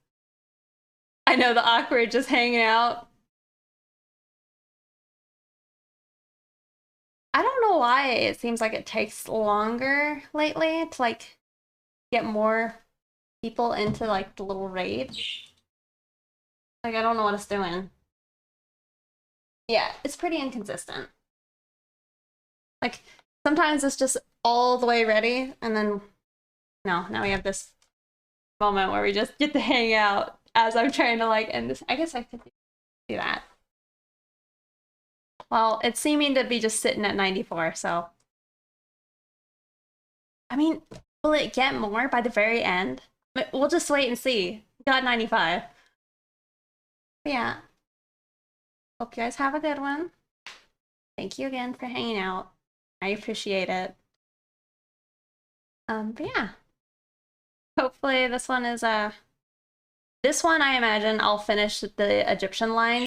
I know, the awkward just hanging out. I don't know why it seems like it takes longer lately to like get more people into like the little raid. Like I don't know what it's doing. Yeah, it's pretty inconsistent. Like sometimes it's just all the way ready and then no, now we have this moment where we just get to hang out as I'm trying to like end this. I guess I could do that. Well, it's seeming to be just sitting at 94, so. I mean, will it get more by the very end? We'll just wait and see. Got 95. But yeah. Hope you guys have a good one. Thank you again for hanging out. I appreciate it. But yeah. Hopefully this one is this one I imagine I'll finish the Egyptian line